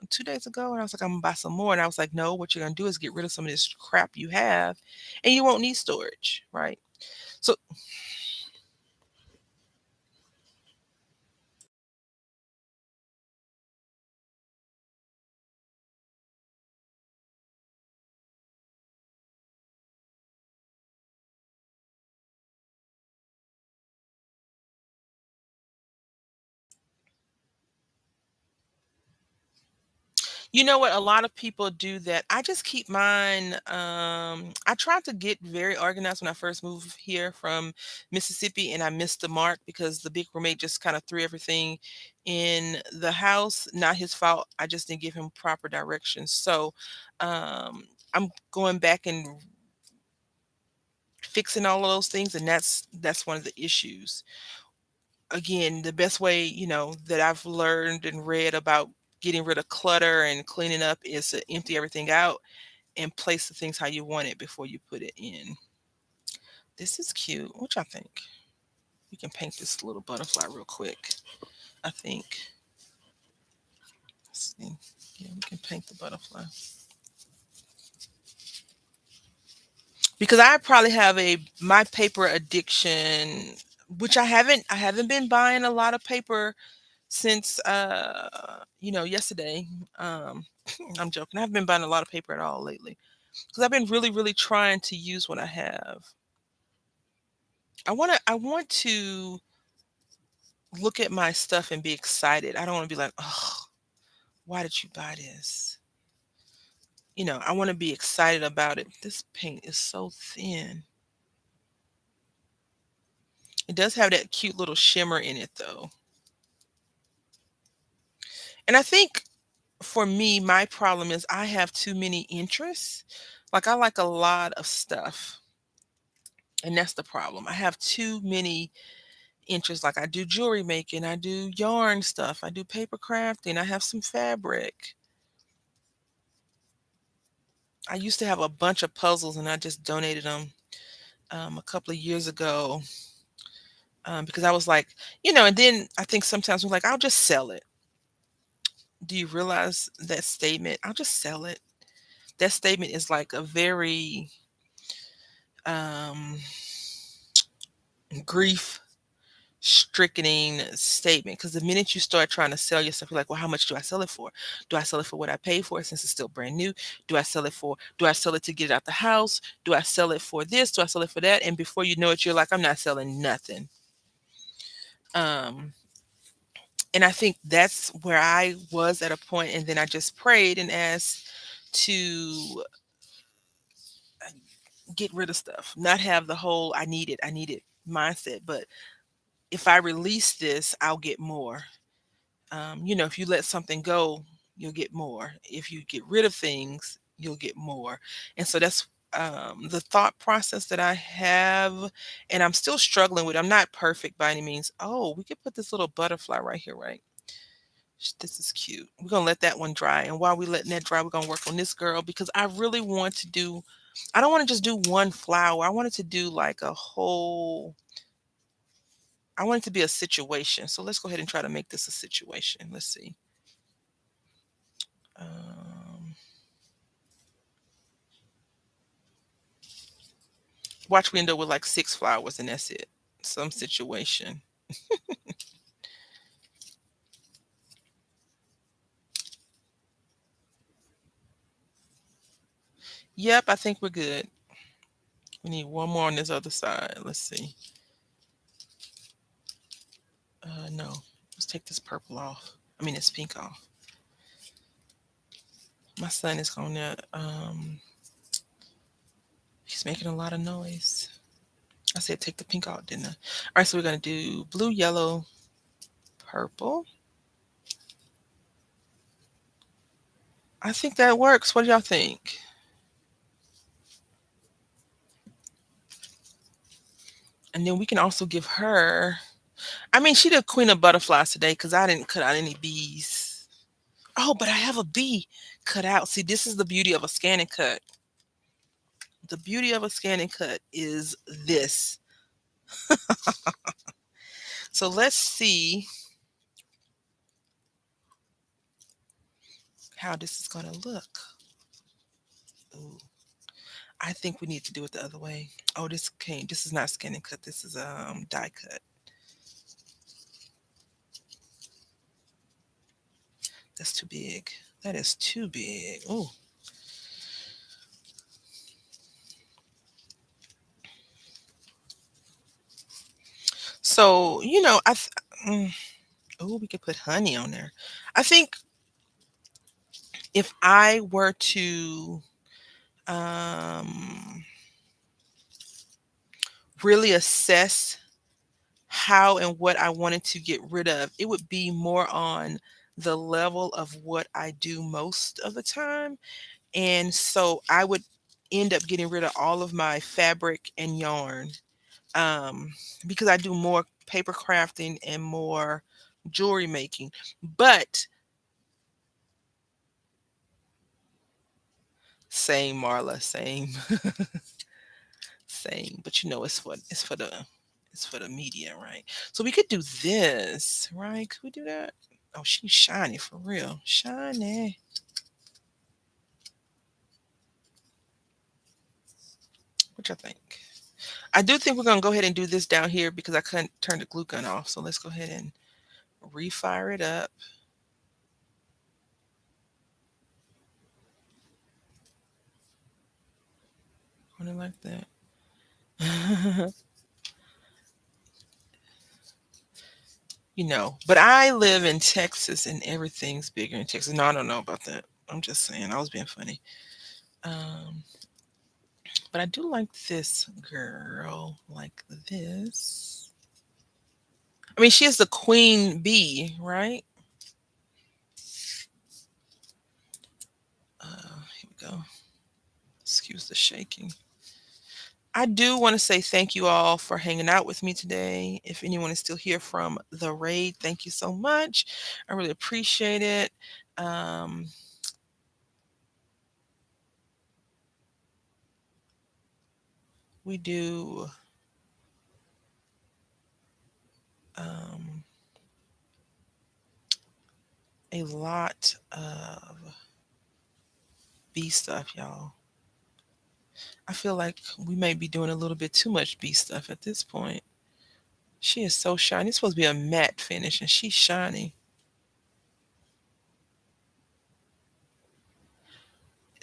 2 days ago, and I was like, I'm gonna buy some more. And I was like, no, what you're gonna do is get rid of some of this crap you have, and you won't need storage, right? So you know what? A lot of people do that. I just keep mine. I tried to get very organized when I first moved here from Mississippi, and I missed the mark because the big roommate just kind of threw everything in the house. Not his fault. I just didn't give him proper directions. So I'm going back and fixing all of those things, and that's one of the issues. Again, the best way, that I've learned and read about getting rid of clutter and cleaning up is to empty everything out and place the things how you want it before you put it in. This is cute. What y'all think? We can paint this little butterfly real quick. I think. Let's see. Yeah, we can paint the butterfly. Because I probably have a my paper addiction, which I haven't been buying a lot of paper since yesterday. um I'm joking. I haven't been buying a lot of paper at all lately because I've been really really trying to use what I have. I want to look at my stuff and be excited. I don't want to be like, oh, why did you buy this? I want to be excited about it. This paint is so thin. It does have that cute little shimmer in it though. And I think for me, my problem is I have too many interests. Like I like a lot of stuff. And that's the problem. I have too many interests. Like I do jewelry making, I do yarn stuff, I do paper crafting, I have some fabric. I used to have a bunch of puzzles and I just donated them a couple of years ago, because I was like, and then I think sometimes we're like, I'll just sell it. Do you realize that statement? I'll just sell it. That statement is like a very um, grief stricken statement, because the minute you start trying to sell yourself, you're like, well, how much do I sell it for? Do I sell it for what I paid for it since it's still brand new? Do I sell it to get it out the house? Do I sell it for this? Do I sell it for that? And before you know it, you're like, I'm not selling nothing. Um, and I think that's where I was at a point, and then I just prayed and asked to get rid of stuff, not have the whole I need it mindset, but if I release this, I'll get more. If you let something go, you'll get more. If you get rid of things, you'll get more. And so that's the thought process that I have, and I'm still struggling with. I'm not perfect by any means. Oh, we could put this little butterfly right here, right? This is cute. We're gonna let that one dry, and while we're letting that dry, we're gonna work on this girl because I really want to do. I don't want to just do one flower. I wanted to do like a whole. I want it to be a situation. So let's go ahead and try to make this a situation. Let's see. Um, Watch we end up with like six flowers and that's it. Some situation. Yep, I think we're good. We need one more on this other side. Let's see. No. Let's take this purple off. I mean, this pink off. My son is going to, he's making a lot of noise. I said take the pink out, didn't I? All right, so we're going to do blue, yellow, purple. I think that works. What do y'all think? And then we can also give her, I mean, she did queen of butterflies today because I didn't cut out any bees. Oh, but I have a bee cut out. See, this is the beauty of a scan and cut. The beauty of a scan and cut is this. So let's see how this is going to look. Ooh, I think we need to do it the other way. Oh, this is not scan and cut. This is die cut. That's too big. That is too big. Oh, so oh, we could put honey on there. I think if I were to um, really assess how and what I wanted to get rid of, it would be more on the level of what I do most of the time. And so I would end up getting rid of all of my fabric and yarn, um, because I do more paper crafting and more jewelry making. But same, Marla, same. Same, but it's for the media, right? So we could do this, right? Could we do that? Oh, she's shiny for real. Shiny. What you think? I do think we're gonna go ahead and do this down here because I couldn't turn the glue gun off. So let's go ahead and refire it up. Put it like that. But I live in Texas and everything's bigger in Texas. No, I don't know about that. I'm just saying, I was being funny. Um, but I do like this girl, like this. I mean, she is the queen bee, right? Here we go. Excuse the shaking. I do want to say thank you all for hanging out with me today. If anyone is still here from the raid, thank you so much. I really appreciate it. Um, We do um, a lot of bee stuff, y'all. I feel like we may be doing a little bit too much bee stuff at this point. She is so shiny. It's supposed to be a matte finish, and she's shiny.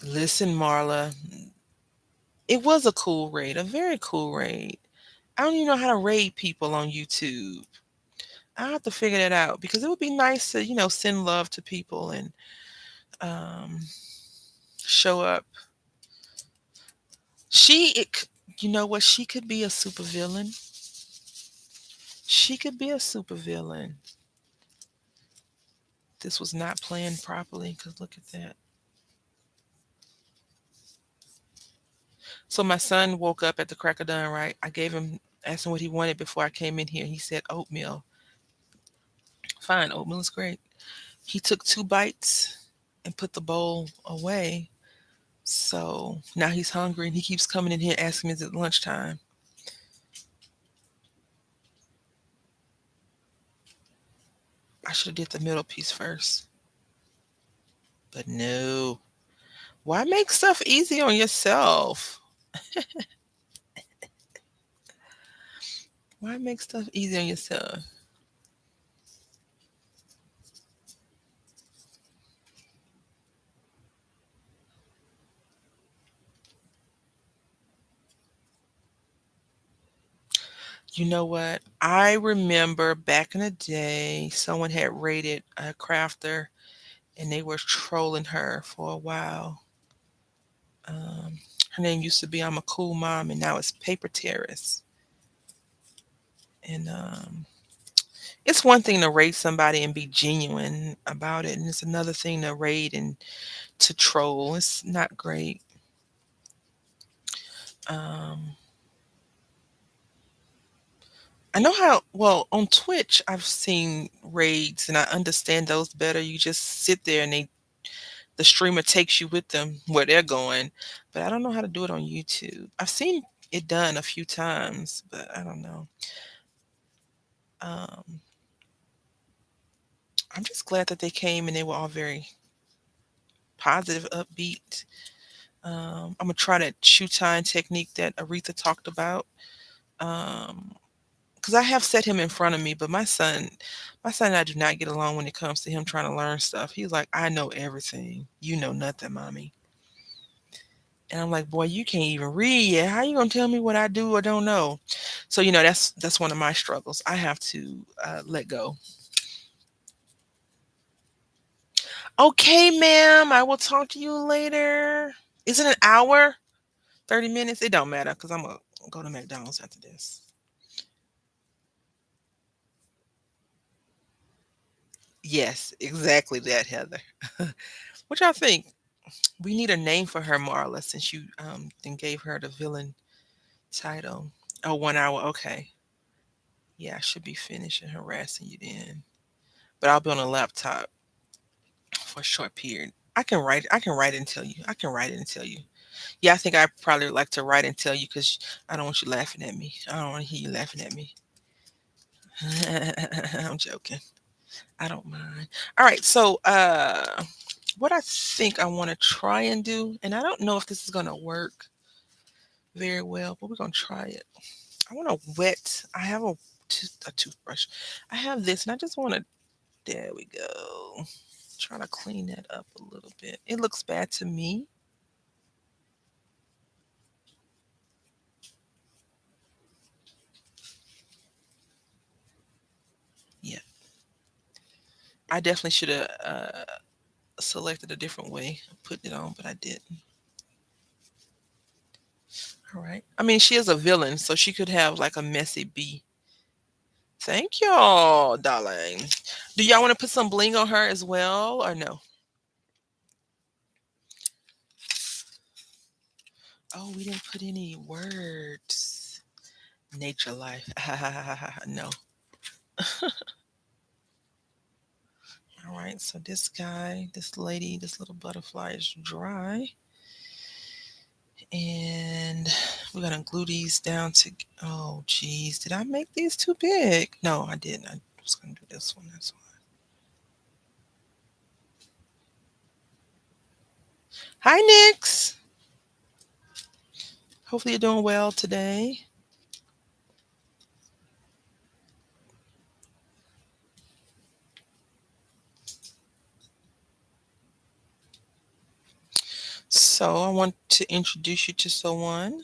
Listen, Marla, it was a cool raid, a very cool raid. I don't even know how to raid people on YouTube. I have to figure that out because it would be nice to, send love to people and um, show up. You know what? She could be a supervillain. She could be a supervillain. This was not planned properly because look at that. So my son woke up at the crack of dawn, right? I gave him, asked him what he wanted before I came in here. He said oatmeal. Fine, oatmeal is great. He took 2 bites and put the bowl away. So now he's hungry and he keeps coming in here asking me, is it lunchtime? I should have did the middle piece first. But no. Why make stuff easy on yourself? Why make stuff easy on yourself? You know what? I remember back in the day, someone had rated a crafter and they were trolling her for a while. Um, Her name used to be I'm a Cool Mom, and now it's Paper Terrace. And it's one thing to raid somebody and be genuine about it, and it's another thing to raid and to troll. It's not great. Um, I know how well on Twitch I've seen raids and I understand those better. You just sit there and the streamer takes you with them where they're going. But I don't know how to do it on YouTube. I've seen it done a few times, but I don't know. Um, I'm just glad that they came and they were all very positive, upbeat. I'm gonna try that shoe tying technique that Aretha talked about. Um, because I have set him in front of me, but my son and I do not get along when it comes to him trying to learn stuff. He's like, I know everything. You know nothing, mommy. And I'm like, boy, you can't even read yet. How you gonna tell me what I do or don't know? So that's one of my struggles. I have to let go. Okay, ma'am. I will talk to you later. Is it an hour? 30 minutes? It don't matter because I'm gonna go to McDonald's after this. Yes, exactly that, Heather. What y'all think? We need a name for her, Marla, since you then gave her the villain title. Oh, 1 hour. Okay. Yeah, I should be finishing harassing you then. But I'll be on a laptop for a short period. I can write it and tell you. I can write it and tell you. Yeah, I think I probably like to write and tell you because I don't want you laughing at me. I don't want to hear you laughing at me. I'm joking. I don't mind. All right, so what I think I want to try and do, and I don't know if this is gonna work very well, but we're gonna try it. I want to wet. I have a toothbrush. I have this, and I just want to. There we go. Try to clean that up a little bit. It looks bad to me. Yeah, I definitely should have selected a different way of putting it on, but I didn't. All right. I mean, she is a villain, so she could have like a messy bee. Thank y'all, darling. Do y'all want to put some bling on her as well, or no? Oh, we didn't put any words. Nature life. No. All right. So this guy, this lady, this little butterfly is dry. And We're gonna glue these down to. Oh, geez, did I make these too big? No, I didn't. I was gonna do this one. That's why. Hi, Nix. Hopefully you're doing well today. So I want to introduce you to someone.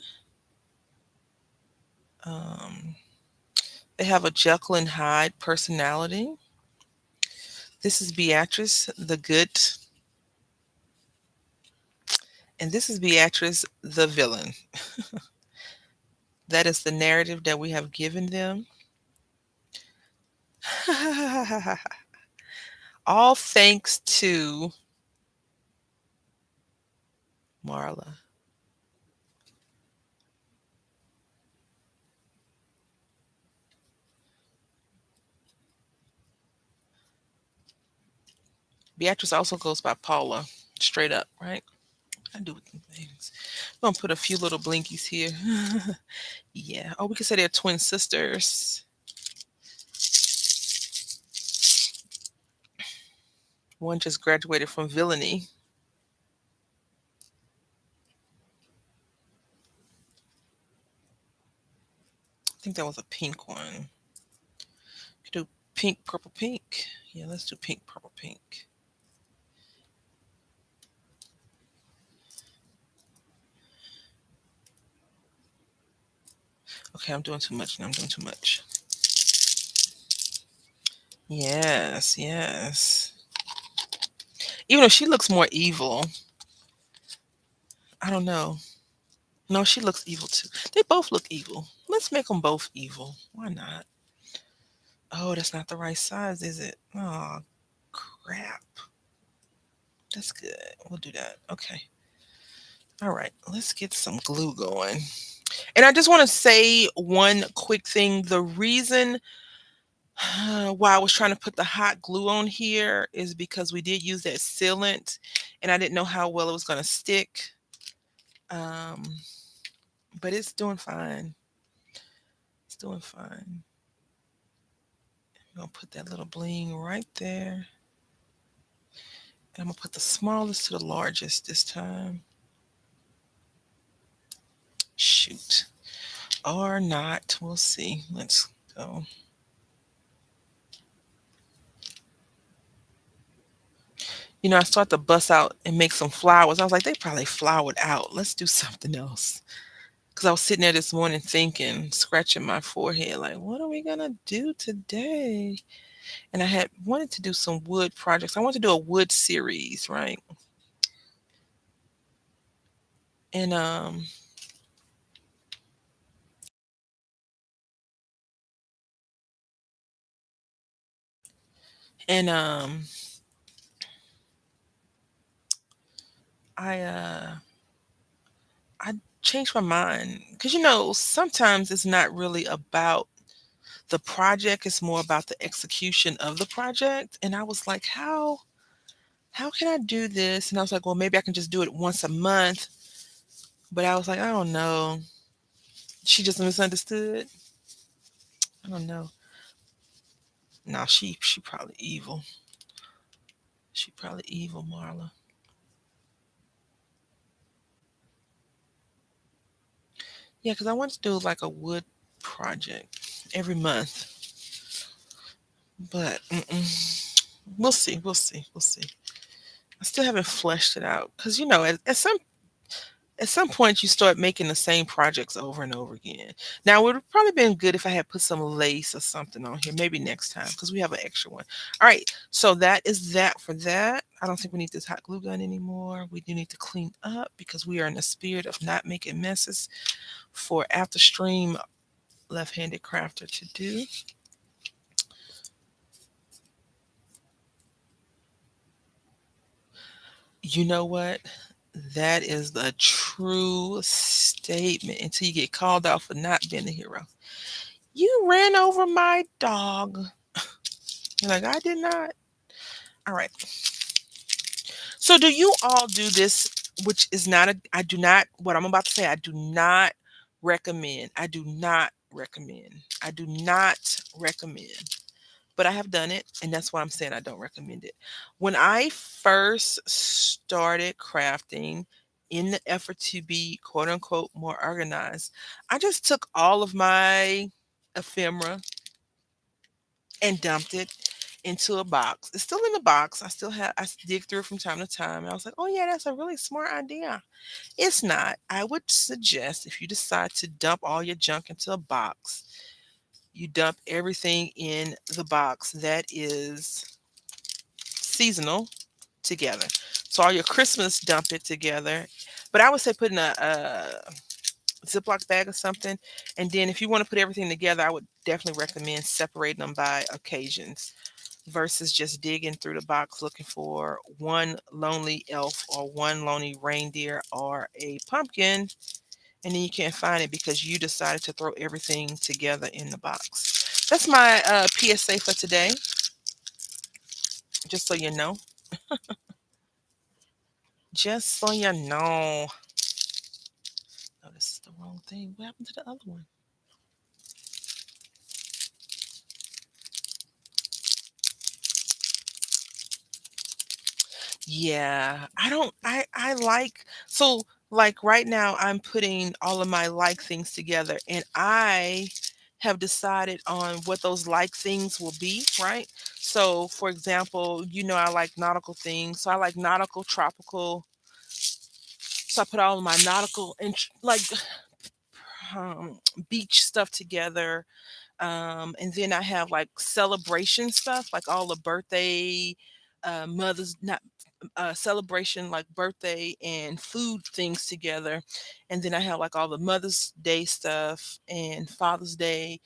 Um, they have a Jekyll and Hyde personality. This is Beatrice the Good, and this is Beatrice the Villain. That is the narrative that we have given them. All thanks to Marla. Beatrice also goes by Paula, straight up, right? I do things. I'm gonna put a few little blinkies here. Yeah. Oh, we could say they're twin sisters. One just graduated from villainy. I think that was a pink one. Could do pink, purple, pink. Yeah, let's do pink, purple, pink. Okay, I'm doing too much now. I'm doing too much. Yes, yes. Even though she looks more evil. I don't know. No, she looks evil too. They both look evil. Let's make them both evil. Why not? Oh, that's not the right size, is it? Oh, crap. That's good. We'll do that. Okay. All right. Let's get some glue going. And I just want to say one quick thing. The reason why I was trying to put the hot glue on here is because we did use that sealant and I didn't know how well it was going to stick. Um, but it's doing fine. It's doing fine. I'm going to put that little bling right there. And I'm going to put the smallest to the largest this time. Shoot. Or not. We'll see. Let's go. I start to bust out and make some flowers. I was like, they probably flowered out. Let's do something else. Because I was sitting there this morning thinking, scratching my forehead, like, what are we going to do today? And I had wanted to do some wood projects. I wanted to do a wood series, right? And and I I changed my mind because sometimes it's not really about the project, it's more about the execution of the project. And I was like, how can I do this? And I was like, well, maybe I can just do it once a month. But I was like, I don't know. She just misunderstood. I don't know. No, she probably evil. She probably evil, Marla. Yeah, because I want to do like a wood project every month. But we'll see. We'll see. We'll see. I still haven't fleshed it out because at some point you start making the same projects over and over again. Now it would have probably been good if I had put some lace or something on here, maybe next time because we have an extra one. All right, so that is that for that. I don't think we need this hot glue gun anymore. We do need to clean up because we are in the spirit of not making messes for after stream left-handed crafter to do. You know what? That is the true statement until you get called out for not being a hero. You ran over my dog. You're like, I did not. All right. So, do you all do this? Which is not a, I do not, what I'm about to say, I do not recommend. I do not recommend. I do not recommend. But I have done it, and that's why I'm saying I don't recommend it. When I first started crafting in the effort to be quote unquote more organized, I just took all of my ephemera and dumped it into a box. It's still in the box. Dig through it from time to time. And I was like, oh yeah, that's a really smart idea. It's not. I would suggest if you decide to dump all your junk into a box, you dump everything in the box that is seasonal together. So all your Christmas, dump it together. But I would say put in a Ziploc bag or something. And then if you want to put everything together, I would definitely recommend separating them by occasions versus just digging through the box looking for one lonely elf or one lonely reindeer or a pumpkin. And then you can't find it because you decided to throw everything together in the box. That's my PSA for today, just so you know. Just so you know. Oh, this is the wrong thing. What happened to the other one? Yeah, I don't I like so like right now I'm putting all of my like things together and I have decided on what those like things will be, right? So for example, I like nautical things. So I like nautical, tropical. So I put all of my nautical and like um, beach stuff together. And then I have like celebration stuff, like all the birthday, mothers, not celebration, like birthday and food things together. And then I have like all the Mother's Day stuff and Father's Day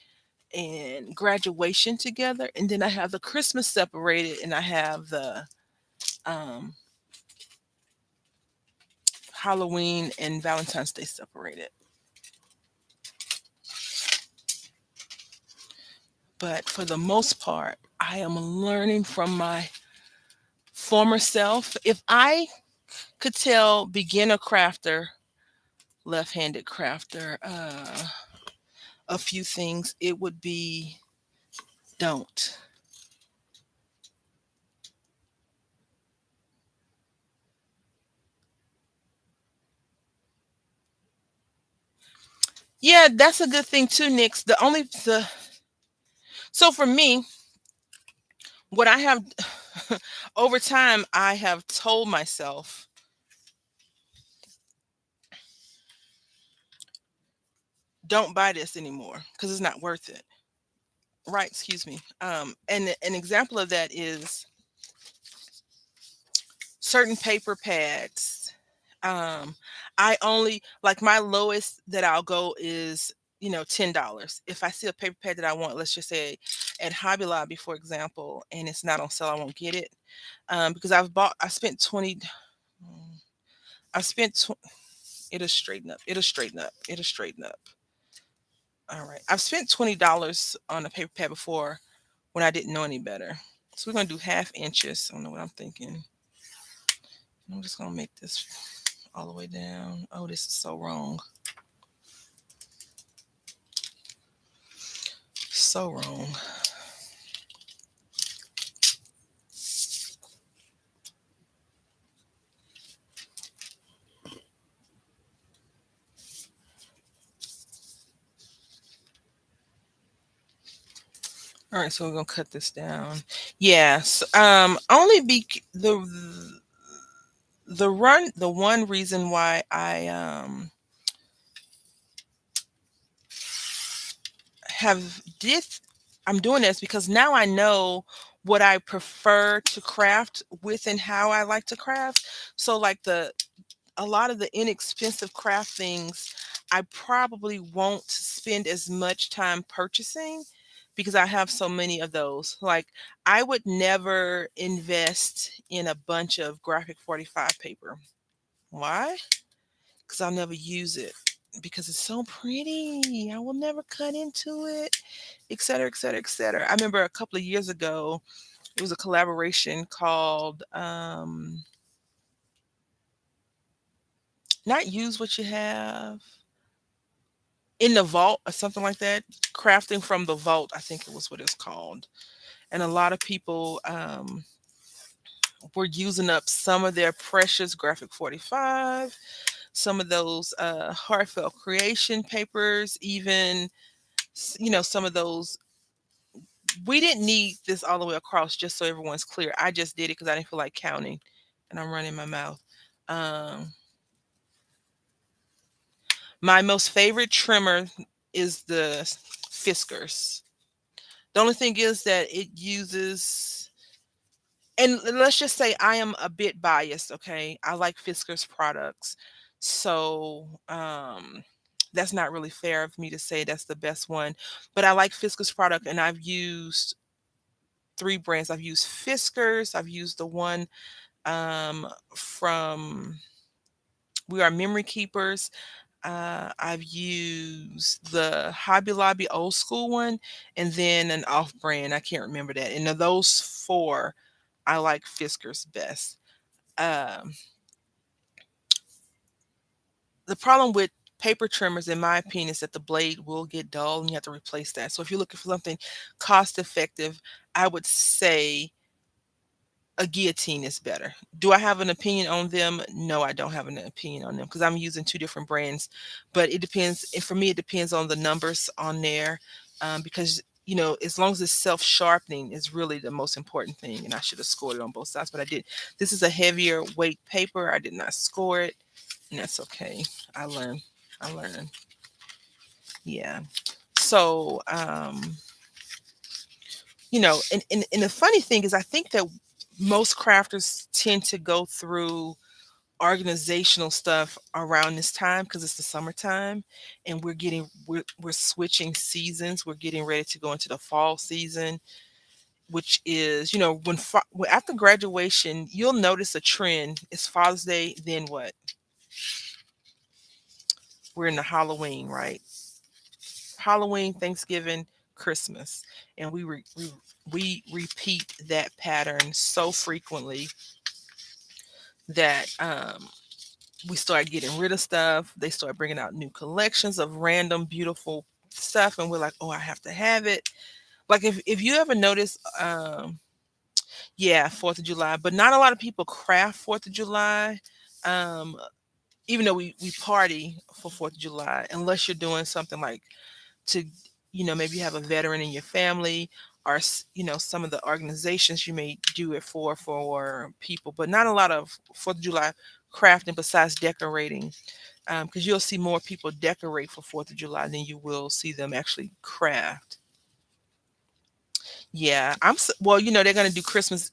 and graduation together. And then I have the Christmas separated and I have the um, Halloween and Valentine's Day separated. But for the most part, I am learning from my former self. If I could tell beginner crafter, left-handed crafter, a few things, it would be don't. Yeah, that's a good thing too, Nix. The so for me, what I have over time, I have told myself, don't buy this anymore because it's not worth it. Right? Excuse me. And an example of that is certain paper pads. Um, I only like my lowest that I'll go is $10. If I see a paper pad that I want, let's just say at Hobby Lobby, for example, and it's not on sale, I won't get it because I spent 20. mm, I spent. It'll straighten up. It'll straighten up. It'll straighten up. All right. I've spent $20 on a paper pad before when I didn't know any better. So we're gonna do half inches. I don't know what I'm thinking. I'm just gonna make this all the way down. Oh, this is so wrong. So wrong. All right, so we're gonna cut this down. Yes. Only be the one reason why I have did I'm doing this because now I know what I prefer to craft with and how I like to craft. So like the a lot of the inexpensive craft things, I probably won't spend as much time purchasing because I have so many of those. Like, I would never invest in a bunch of graphic 45 paper. Why? Because I'll never use it because it's so pretty. I will never cut into it, et cetera, et cetera, et cetera. I remember a couple of years ago, it was a collaboration called not Use What You Have. in the vault or something like that. Crafting from the vault, I think it was what it's called. And a lot of people were using up some of their precious graphic 45, some of those heartfelt creation papers, even some of those. We didn't need this all the way across, just so everyone's clear. I just did it because I didn't feel like counting, and I'm running my mouth. Um, my most favorite trimmer is the Fiskars. The only thing is that it uses, and let's just say I am a bit biased, okay? I like Fiskars products. So, that's not really fair of me to say that's the best one, but I like Fiskars product and I've used three brands. I've used Fiskars, I've used the one from We Are Memory Keepers. I've used the Hobby Lobby old school one, and then an off brand. I can't remember that. And of those four, I like Fiskars best. Um, the problem with paper trimmers, in my opinion, is that the blade will get dull and you have to replace that. So if you're looking for something cost effective, I would say a guillotine is better. Do I have an opinion on them? No, I don't have an opinion on them because I'm using two different brands. But it depends. And for me, it depends on the numbers on there, because as long as it's self sharpening is really the most important thing. And I should have scored it on both sides, but I did. This is a heavier weight paper. I did not score it, and that's okay. I learned. I learned. Yeah. So, and the funny thing is, I think that most crafters tend to go through organizational stuff around this time because it's the summertime and we're switching seasons. We're getting ready to go into the fall season, which is, after graduation, you'll notice a trend. It's Father's Day, then what? We're in the Halloween, right? Halloween, Thanksgiving, Christmas, and we repeat that pattern so frequently that we start getting rid of stuff. They start bringing out new collections of random beautiful stuff, and we're like, oh, I have to have it. Like if you ever notice, yeah, Fourth of July, but not a lot of people craft Fourth of July. Um, Even though we party for Fourth of July, unless you're doing something like to maybe you have a veteran in your family, or some of the organizations you may do it for people, but not a lot of Fourth of July crafting besides decorating, because you'll see more people decorate for Fourth of July than you will see them actually craft. Yeah, well, they're going to do Christmas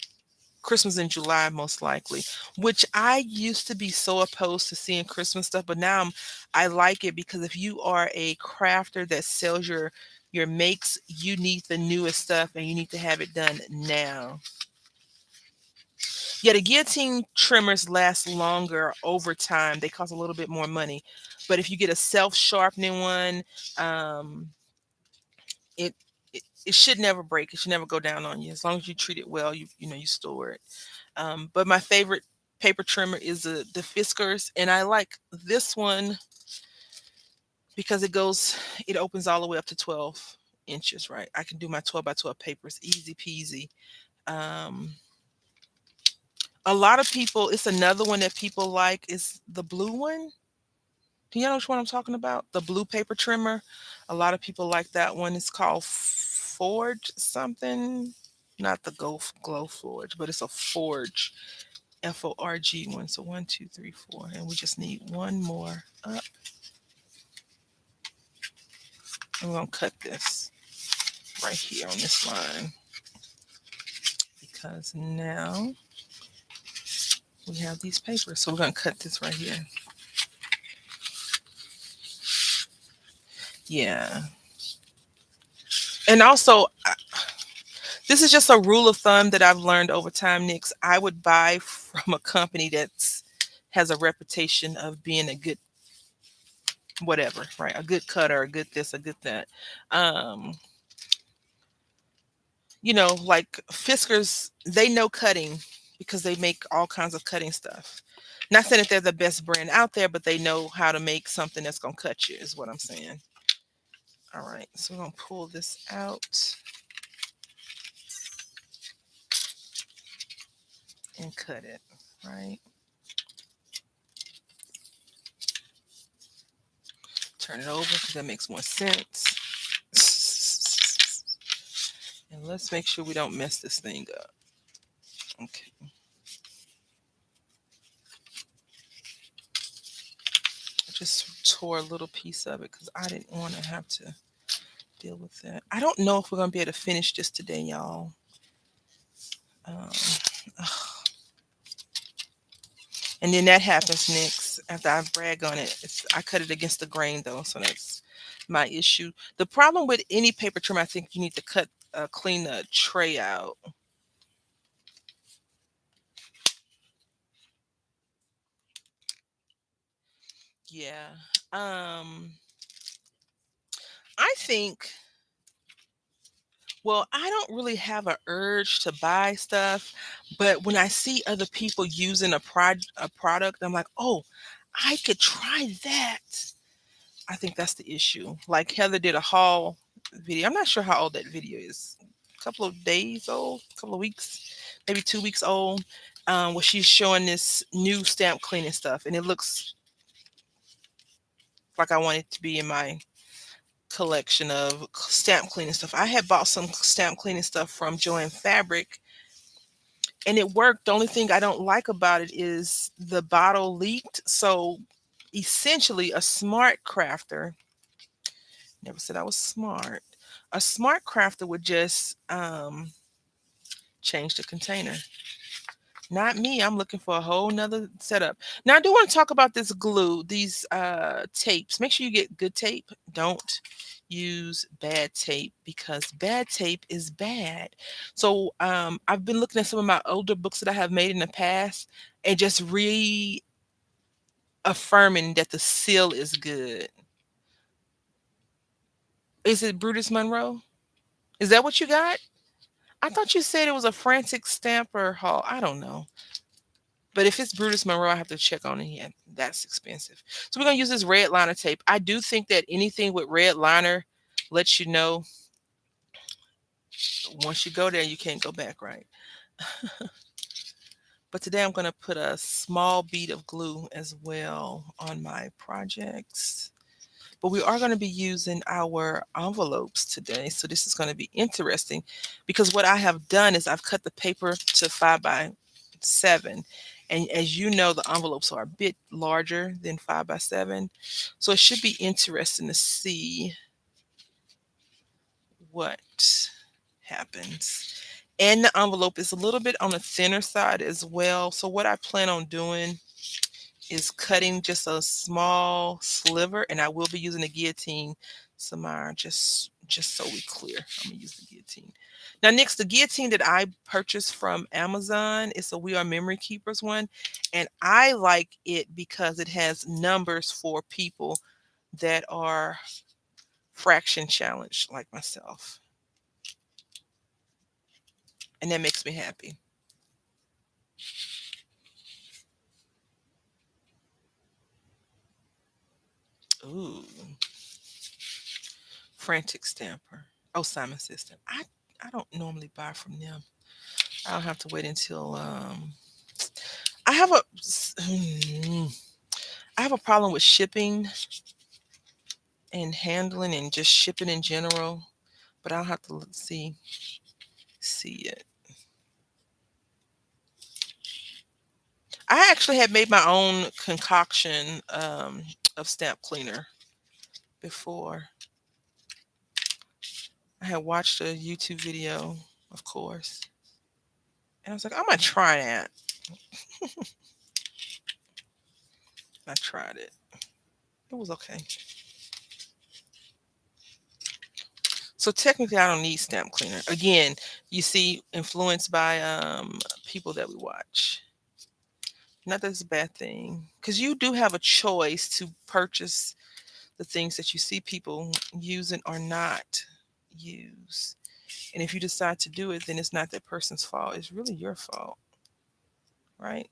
in July most likely, which I used to be so opposed to seeing Christmas stuff, but now I like it because if you are a crafter that sells your makes, you need the newest stuff and you need to have it done now. Yeah, the guillotine trimmers last longer over time. They cost a little bit more money, but if you get a self-sharpening one, um, it should never break. It should never go down on you as long as you treat it well. You store it. But my favorite paper trimmer is the Fiskars, and I like this one because it opens all the way up to 12 inches. Right, I can do my 12 by 12 papers easy peasy. Um, a lot of people, it's another one that people like is the blue one. Do you know which one I'm talking about? The blue paper trimmer. A lot of people like that one. It's called Forge something. Not the Glow Forge, but it's a Forge. FORG one. So one, two, three, four. And we just need one more up. And we're going to cut this right here on this line. Because now we have these papers. So we're going to cut this right here. Yeah. And also, this is just a rule of thumb that I've learned over time, Nix. I would buy from a company that's has a reputation of being a good whatever, right? A good cutter, a good this, a good that. Um, like Fiskars, they know cutting because they make all kinds of cutting stuff. Not saying that they're the best brand out there, but they know how to make something that's gonna cut you, is what I'm saying. All right, so we're gonna pull this out and cut it, right? Turn it over because that makes more sense. And let's make sure we don't mess this thing up. Okay. I just tore a little piece of it because I didn't want to have to deal with that. I don't know if we're going to be able to finish this today, y'all. Um, and then that happens next after I brag on it. I cut it against the grain though, so that's my issue. The problem with any paper trim, I think you need to clean the tray out. Yeah. Um, I think. Well, I don't really have a urge to buy stuff, but when I see other people using a product, I'm like, oh, I could try that. I think that's the issue. Like Heather did a haul video. I'm not sure how old that video is. A couple of days old, a couple of weeks, maybe 2 weeks old. Where she's showing this new stamp cleaning stuff, and it looks like I want it to be in my collection of stamp cleaning stuff. I had bought some stamp cleaning stuff from Joann Fabric, and it worked. The only thing I don't like about it is the bottle leaked. So essentially, a smart crafter, never said I was smart, a smart crafter would just change the container. Not me. I'm looking for a whole nother setup. Now I do want to talk about this glue, these tapes. Make sure you get good tape. Don't use bad tape because bad tape is bad. So I've been looking at some of my older books that I have made in the past and just reaffirming that the seal is good. Is it Brutus Monroe? Is that what you got? I thought you said it was a Frantic Stamper haul. I don't know. But if it's Brutus Monroe, I have to check on it. Yeah, that's expensive. So we're gonna use this red liner tape. I do think that anything with red liner lets you know once you go there, you can't go back, right? But today I'm gonna put a small bead of glue as well on my projects. But we are going to be using our envelopes today. So this is going to be interesting because what I have done is I've cut the paper to 5 by 7. And as you know, the envelopes are a bit larger than 5 by 7. So it should be interesting to see what happens. And the envelope is a little bit on the thinner side as well. So what I plan on doing is cutting just a small sliver, and I will be using the guillotine, Samara, just so we clear. I'm gonna use the guillotine. Now, next, the guillotine that I purchased from Amazon is a We Are Memory Keepers one, and I like it because it has numbers for people that are fraction challenged like myself, and that makes me happy. Ooh, Frantic Stamper. Oh, Simon System. I don't normally buy from them. I'll have to wait until I have a I have a problem with shipping and handling and just shipping in general, but I'll have to see it. I actually had made my own concoction of stamp cleaner before. I had watched a YouTube video, of course, and I was like, I'm gonna try that. I tried it. It was okay. So technically, I don't need stamp cleaner. Again, you see, influenced by people that we watch. Not that it's a bad thing, because you do have a choice to purchase the things that you see people using or not use. And if you decide to do it, then it's not that person's fault. It's really your fault, right?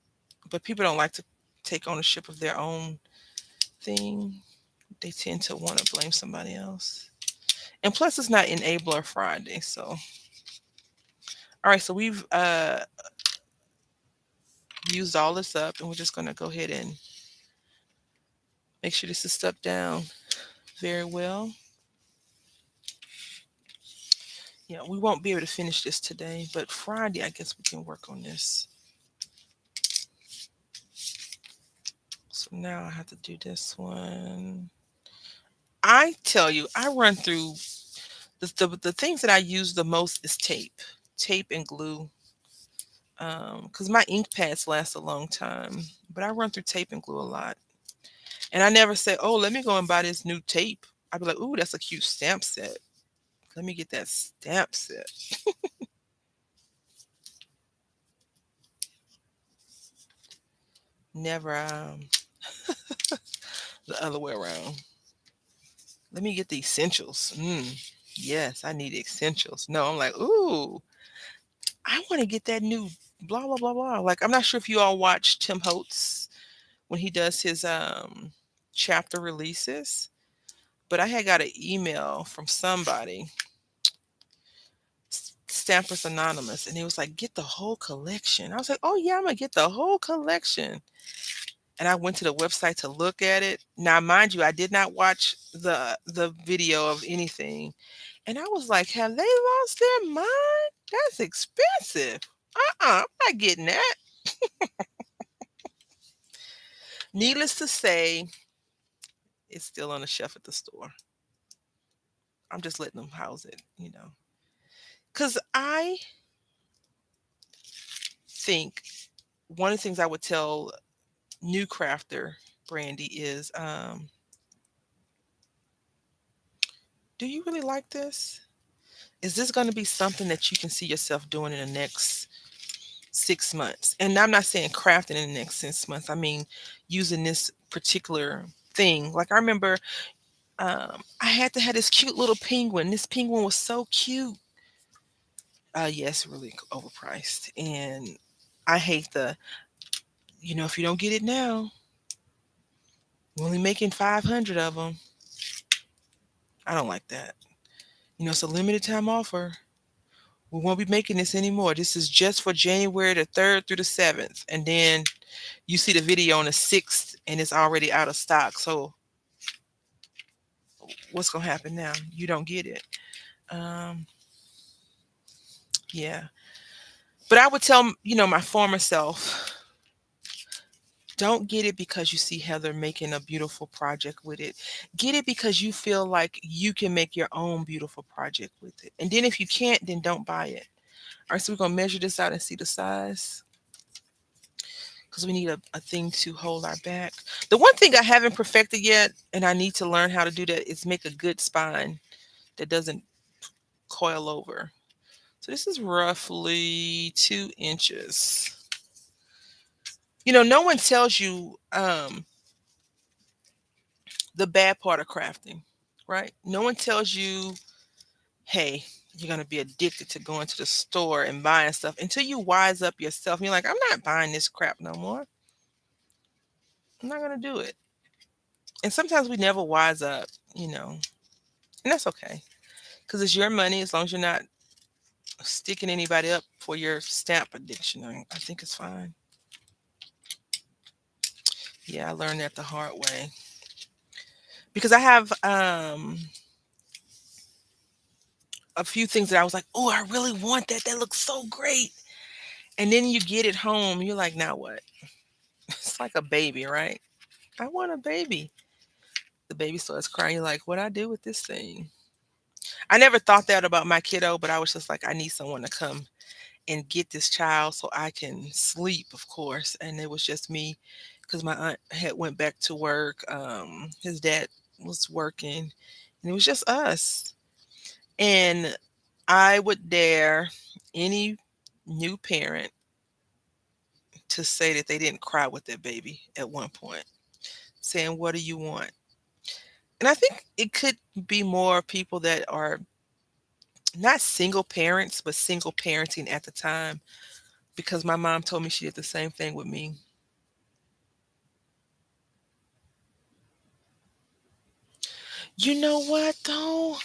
But people don't like to take ownership of their own thing. They tend to want to blame somebody else. And plus it's not enabler Friday. So all right, so we've used all this up, and we're just going to go ahead and make sure this is stuck down very well. Yeah, we won't be able to finish this today, but Friday, I guess we can work on this. So now I have to do this one. I tell you, I run through the things that I use the most is tape and glue. Because my ink pads last a long time, but I run through tape and glue a lot. And I never say, oh, let me go and buy this new tape. I'd be like, ooh, that's a cute stamp set. Let me get that stamp set. Never the other way around. Let me get the essentials. Yes, I need essentials. No, I'm like, ooh, I want to get that new blah blah blah blah. Like I'm not sure if you all watch Tim Holtz when he does his chapter releases, but I had got an email from somebody, Stampers Anonymous, and he was like, get the whole collection. I was like, oh yeah, I'm gonna get the whole collection. And I went to the website to look at it. Now, mind you, I did not watch the video of anything. And I was like, have they lost their mind? That's expensive. I'm not getting that. Needless to say, it's still on the shelf at the store. I'm just letting them house it. Because I think one of the things I would tell new crafter Brandy is, do you really like this? Is this going to be something that you can see yourself doing in the next 6 months? And I'm not saying crafting in the next 6 months. I mean using this particular thing. Like I remember, I had to have this cute little penguin. This penguin was so cute. Yes, really overpriced. And I hate if you don't get it now, we're only making 500 of them. I don't like that. It's a limited time offer. We won't be making this anymore. This is just for January the 3rd through the 7th. And then you see the video on the 6th and it's already out of stock. So what's going to happen now? You don't get it. Um, yeah. But I would tell, my former self, don't get it because you see Heather making a beautiful project with it. Get it because you feel like you can make your own beautiful project with it. And then if you can't, then don't buy it. All right, so we're going to measure this out and see the size because we need a thing to hold our back. The one thing I haven't perfected yet, and I need to learn how to do that, is make a good spine that doesn't coil over. So this is roughly 2 inches. No one tells you the bad part of crafting, right? No one tells you, hey, you're going to be addicted to going to the store and buying stuff until you wise up yourself. And you're like, I'm not buying this crap no more. I'm not going to do it. And sometimes we never wise up, and that's okay because it's your money as long as you're not sticking anybody up for your stamp addiction. I think it's fine. Yeah, I learned that the hard way because I have a few things that I was like, oh, I really want that. That looks so great. And then you get it home, you're like, now what? It's like a baby, right? I want a baby. The baby starts crying. You're like, what I do with this thing? I never thought that about my kiddo, but I was just like, I need someone to come and get this child so I can sleep, of course. And it was just me because my aunt had went back to work. His dad was working, and it was just us. And I would dare any new parent to say that they didn't cry with their baby at one point, saying, what do you want? And I think it could be more people that are not single parents, but single parenting at the time, because my mom told me she did the same thing with me. You know what, though?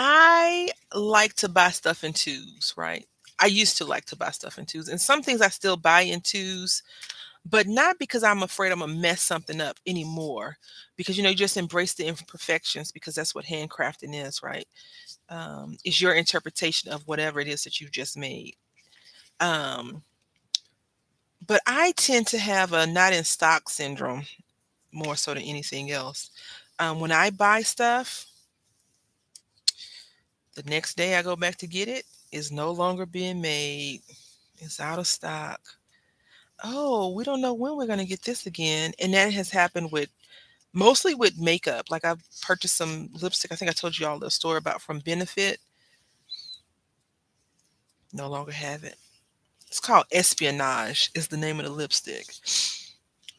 I like to buy stuff in twos, right? I used to like to buy stuff in twos, and some things I still buy in twos, but not because I'm afraid I'm gonna mess something up anymore. Because you just embrace the imperfections because that's what handcrafting is, right? Is your interpretation of whatever it is that you've just made. Um, but I tend to have a not in stock syndrome more so than anything else. When I buy stuff, the next day I go back to get it, is no longer being made. It's out of stock. Oh, we don't know when we're going to get this again. And that has happened with mostly with makeup. Like I've purchased some lipstick. I think I told you all the story about from Benefit. No longer have it. It's called Espionage, is the name of the lipstick.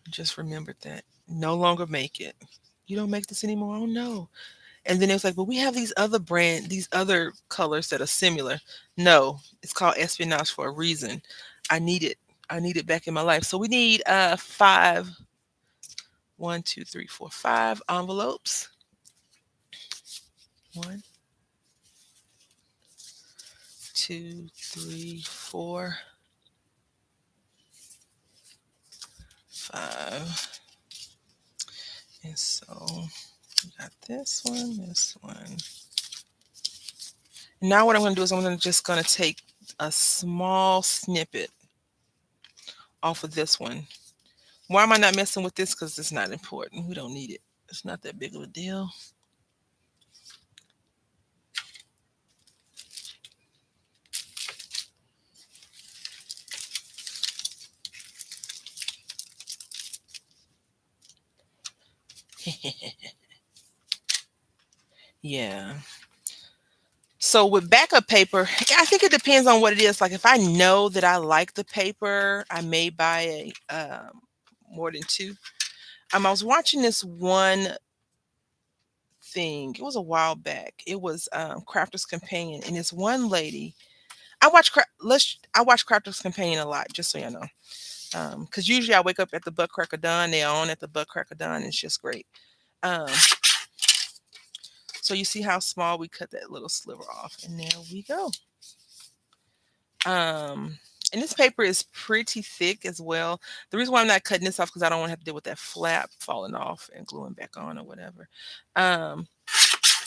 Just remembered that. No longer make it. You don't make this anymore? Oh no. And then it was like, well, we have these other colors that are similar. No, it's called Espionage for a reason. I need it. I need it back in my life. So we need five, 5 envelopes. One, two, three, four, five. And so we got this one, this one. Now what I'm gonna do is just gonna take a small snippet off of this one. Why am I not messing with this? Because it's not important. We don't need it. It's not that big of a deal. Yeah. So with backup paper, I think it depends on what it is. Like if I know that I like the paper, I may buy more than two. I was watching this one thing. It was a while back. It was Crafter's Companion, and this one lady. I watch Crafter's Companion a lot, just so you know. Because usually I wake up at the butt crack of dawn. They're on at the butt crack of dawn. It's just great. Um, so you see how small we cut that little sliver off, and there we go. Um, and this paper is pretty thick as well. The reason why I'm not cutting this off because I don't want to have to deal with that flap falling off and gluing back on or whatever. Um,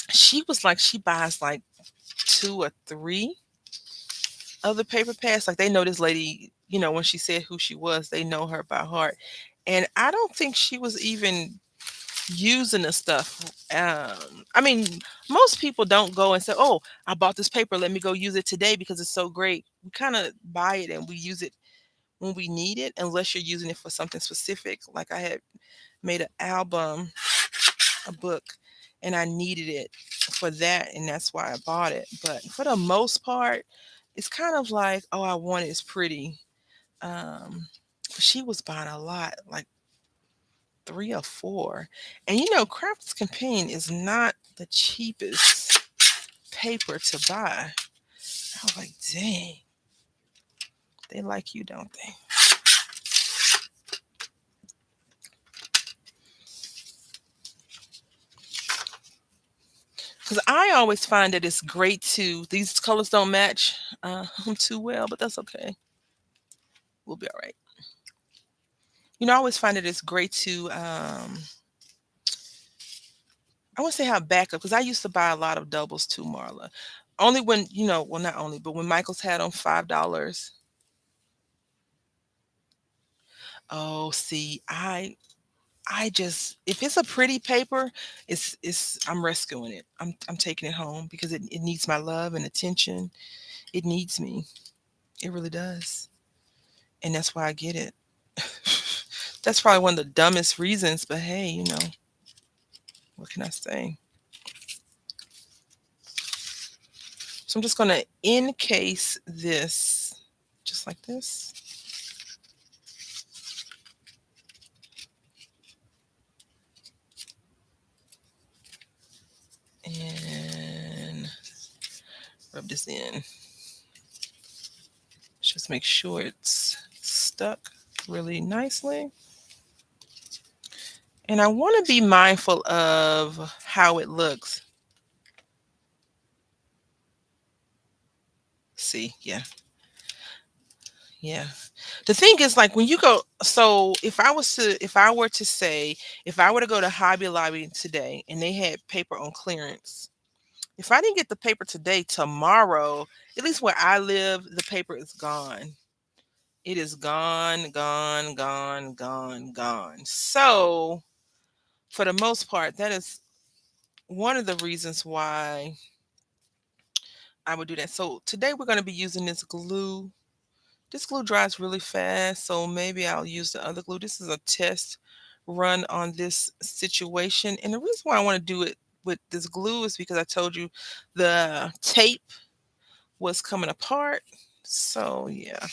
she was like, she buys like two or three of the paper pads. Like they know this lady, when she said who she was, they know her by heart. And I don't think she was even using the stuff. I mean, most people don't go and say, "Oh, I bought this paper. Let me go use it today because it's so great." We kind of buy it and we use it when we need it, unless you're using it for something specific. Like I had made an album, a book, and I needed it for that, and that's why I bought it. But for the most part, it's kind of like, "Oh, I want it. It's pretty." Um, she was buying a lot, like three or four. And Crafts Companion is not the cheapest paper to buy. I was like, dang, they like you, don't they? Because I always find that it's great these colors don't match too well, but that's okay. We'll be all right. I always find that it's great I want to say have backup because I used to buy a lot of doubles too, Marla. Only when, well, not only, but when Michael's had on $5. Oh, see, I just if it's a pretty paper, it's I'm rescuing it. I'm taking it home because it needs my love and attention. It needs me. It really does. And that's why I get it. That's probably one of the dumbest reasons, but hey, what can I say? So I'm just gonna encase this just like this. And rub this in. Just make sure it's stuck really nicely. And I want to be mindful of how it looks. See, yeah, yeah. The thing is, like when you go, so if I were to say, if I were to go to Hobby Lobby today and they had paper on clearance, if I didn't get the paper today, tomorrow, at least where I live, the paper is gone. It is gone, gone, gone, gone, gone. So, for the most part, that is one of the reasons why I would do that. So, today we're going to be using this glue. This glue dries really fast, so maybe I'll use the other glue. This is a test run on this situation. And the reason why I want to do it with this glue is because I told you the tape was coming apart. So, yeah.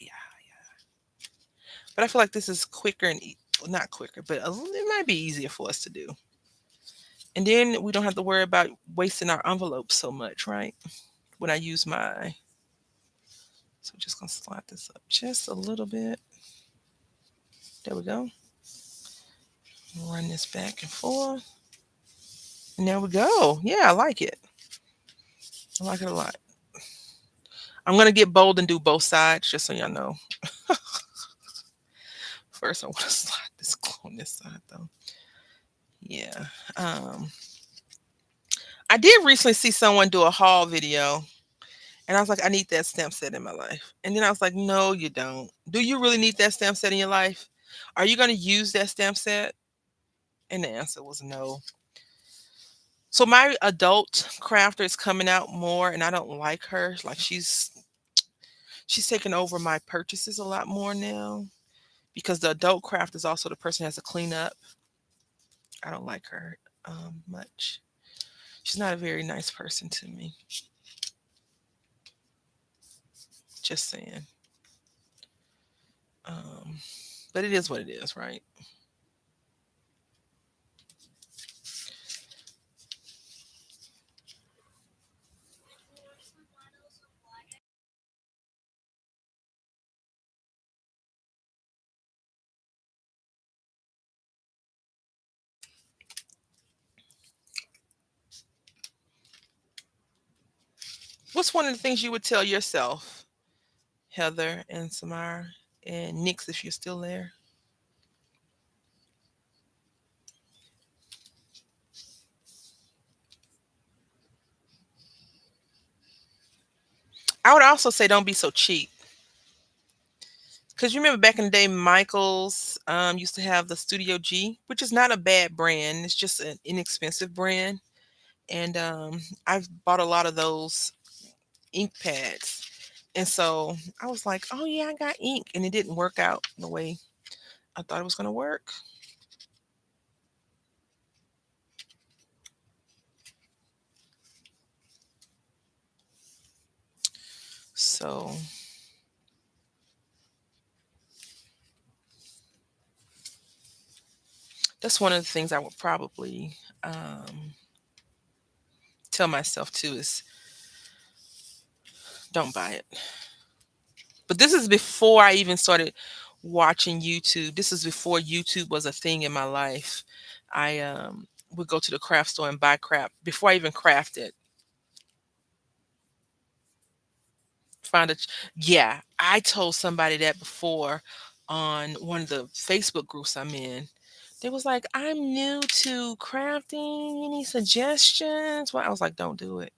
Yeah. But I feel like this is quicker and well, not quicker, but it might be easier for us to do. And then we don't have to worry about wasting our envelopes so much, right? When I use my, so just gonna slide this up just a little bit. There we go. Run this back and forth. And there we go. Yeah, I like it. I like it a lot. I'm gonna get bold and do both sides, just so y'all know. First, I want to slide this glue on this side though. Yeah. Um, I did recently see someone do a haul video. And I was like, I need that stamp set in my life. And then I was like, no, you don't. Do you really need that stamp set in your life? Are you going to use that stamp set? And the answer was no. So my adult crafter is coming out more, and I don't like her. Like she's taking over my purchases a lot more now because the adult craft is also the person who has to clean up. I don't like her much. She's not a very nice person to me. Just saying. Um, but it is what it is, right? What's one of the things you would tell yourself, Heather and Samara and Nix, if you're still there? I would also say don't be so cheap. Because you remember back in the day, Michaels used to have the Studio G, which is not a bad brand. It's just an inexpensive brand. And I've bought a lot of those ink pads. And so I was like, oh, yeah, I got ink. And it didn't work out the way I thought it was going to work. So that's one of the things I would probably tell myself too is don't buy it. But this is before I even started watching YouTube. This is before YouTube was a thing in my life. I would go to the craft store and buy crap before I even crafted. Find a yeah, I told somebody that before on one of the Facebook groups I'm in. They was like, "I'm new to crafting. Any suggestions?" Well, I was like, "Don't do it."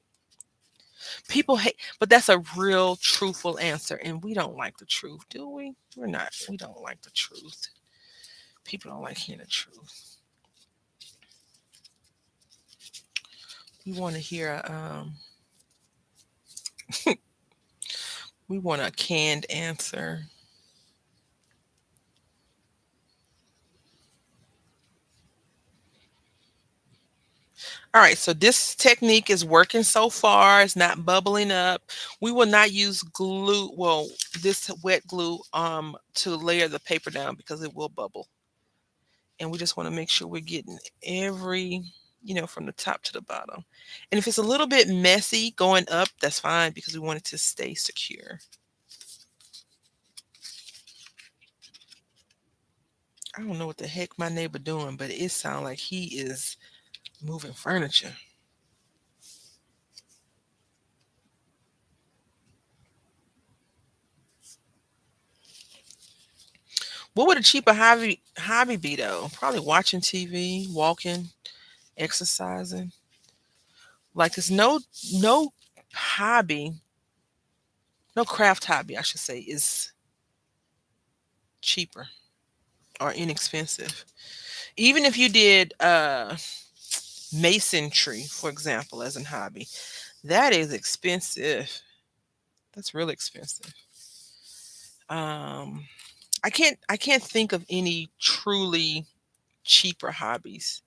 People hate, but that's a real truthful answer, and we don't like the truth, do we? We're not. We don't like the truth. People don't like hearing the truth. We want to hear. We want a canned answer. All right, so this technique is working so far. It's not bubbling up. We will not use glue, well, this wet glue to layer the paper down because it will bubble. And we just want to make sure we're getting every, from the top to the bottom. And if it's a little bit messy going up, that's fine because we want it to stay secure. I don't know what the heck my neighbor doing, but it sounds like he is moving furniture. What would a cheaper hobby be though? Probably watching TV, walking, exercising. Like there's no hobby, no craft hobby, I should say, is cheaper or inexpensive. Even if you did masonry, for example, as a hobby, that is expensive. That's really expensive. Um, I can't think of any truly cheaper hobbies.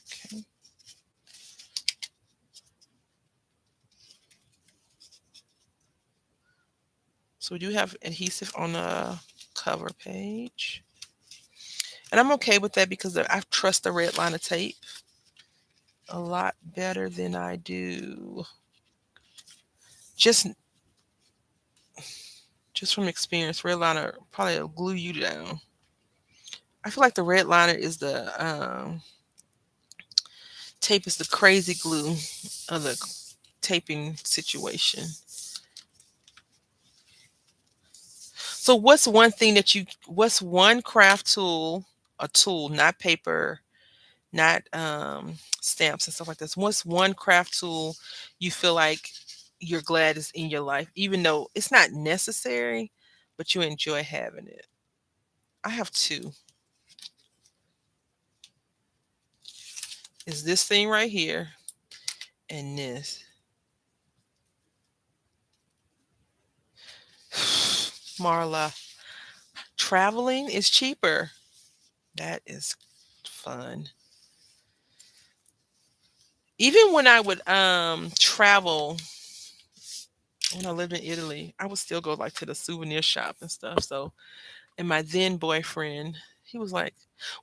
Okay. So we do have adhesive on the cover page. And I'm okay with that because I trust the red line of tape a lot better than I do just just from experience. Red liner probably will glue you down. I feel like the red liner is the tape is the crazy glue of the taping situation. So what's one craft tool, a tool, not paper, not stamps and stuff like this. What's one craft tool you feel like you're glad is in your life, even though it's not necessary, but you enjoy having it? I have two. Is this thing right here and this. Marla, traveling is cheaper. That is fun. Even when I would travel when I lived in Italy, I would still go like to the souvenir shop and stuff. So, and my then boyfriend, he was like,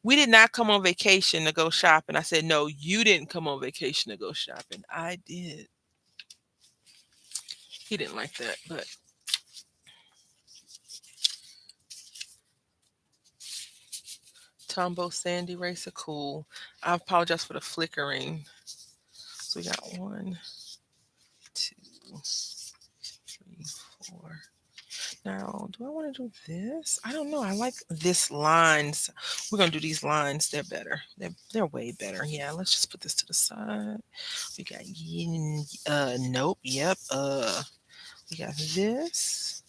"We did not come on vacation to go shopping." I said, "No, you didn't come on vacation to go shopping. I did." He didn't like that, but Tombow Sandy Racer, cool. I apologize for the flickering. So we got one, two, three, four. Now, do I want to do this? I don't know. I like this lines. We're gonna do these lines. They're better. They're way better. Yeah. Let's just put this to the side. We got yin. Nope. Yep. We got this.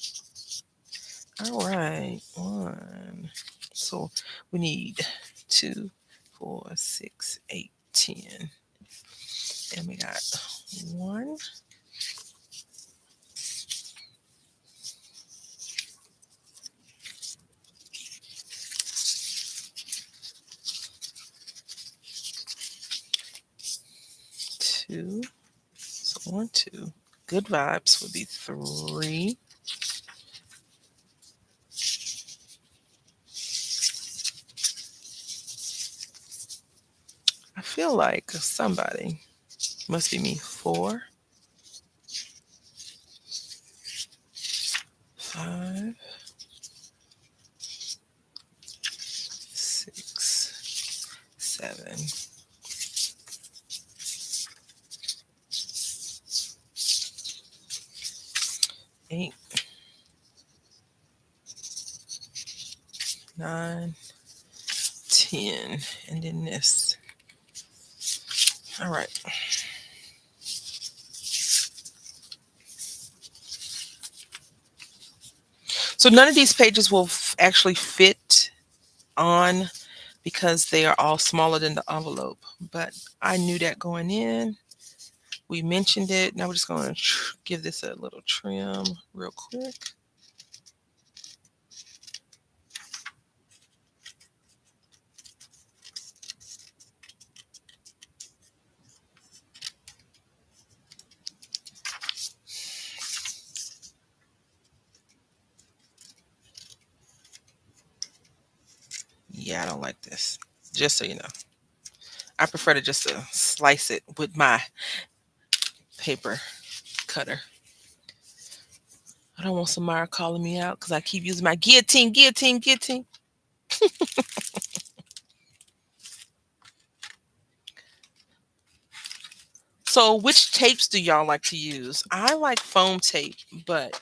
All right. One. So we need two, four, six, eight, 10. And we got one, two. So one, two. Good vibes would be three. I feel like somebody must be me. Four, five, six, seven, 8, 9, 10, and then this. All right. So none of these pages will actually fit on because they are all smaller than the envelope. But I knew that going in. We mentioned it. Now we're just going to give this a little trim real quick. Yeah, I don't like this. Just so you know, I prefer to just slice it with my paper cutter. I don't want Samara calling me out because I keep using my guillotine, guillotine, guillotine. So, which tapes do y'all like to use? I like foam tape, but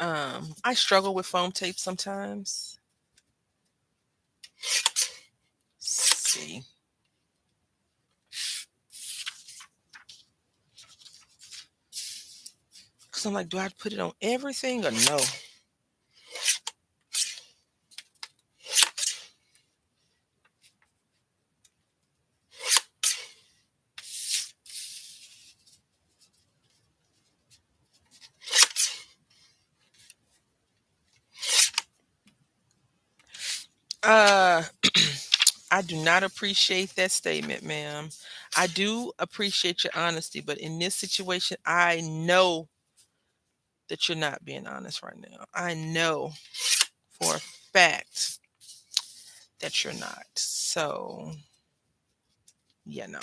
I struggle with foam tape sometimes. See, because I'm like, do I have to put it on everything or no? Uh, I do not appreciate that statement, ma'am. I do appreciate your honesty, but in this situation, I know that you're not being honest right now. I know for a fact that you're not. So, yeah, no.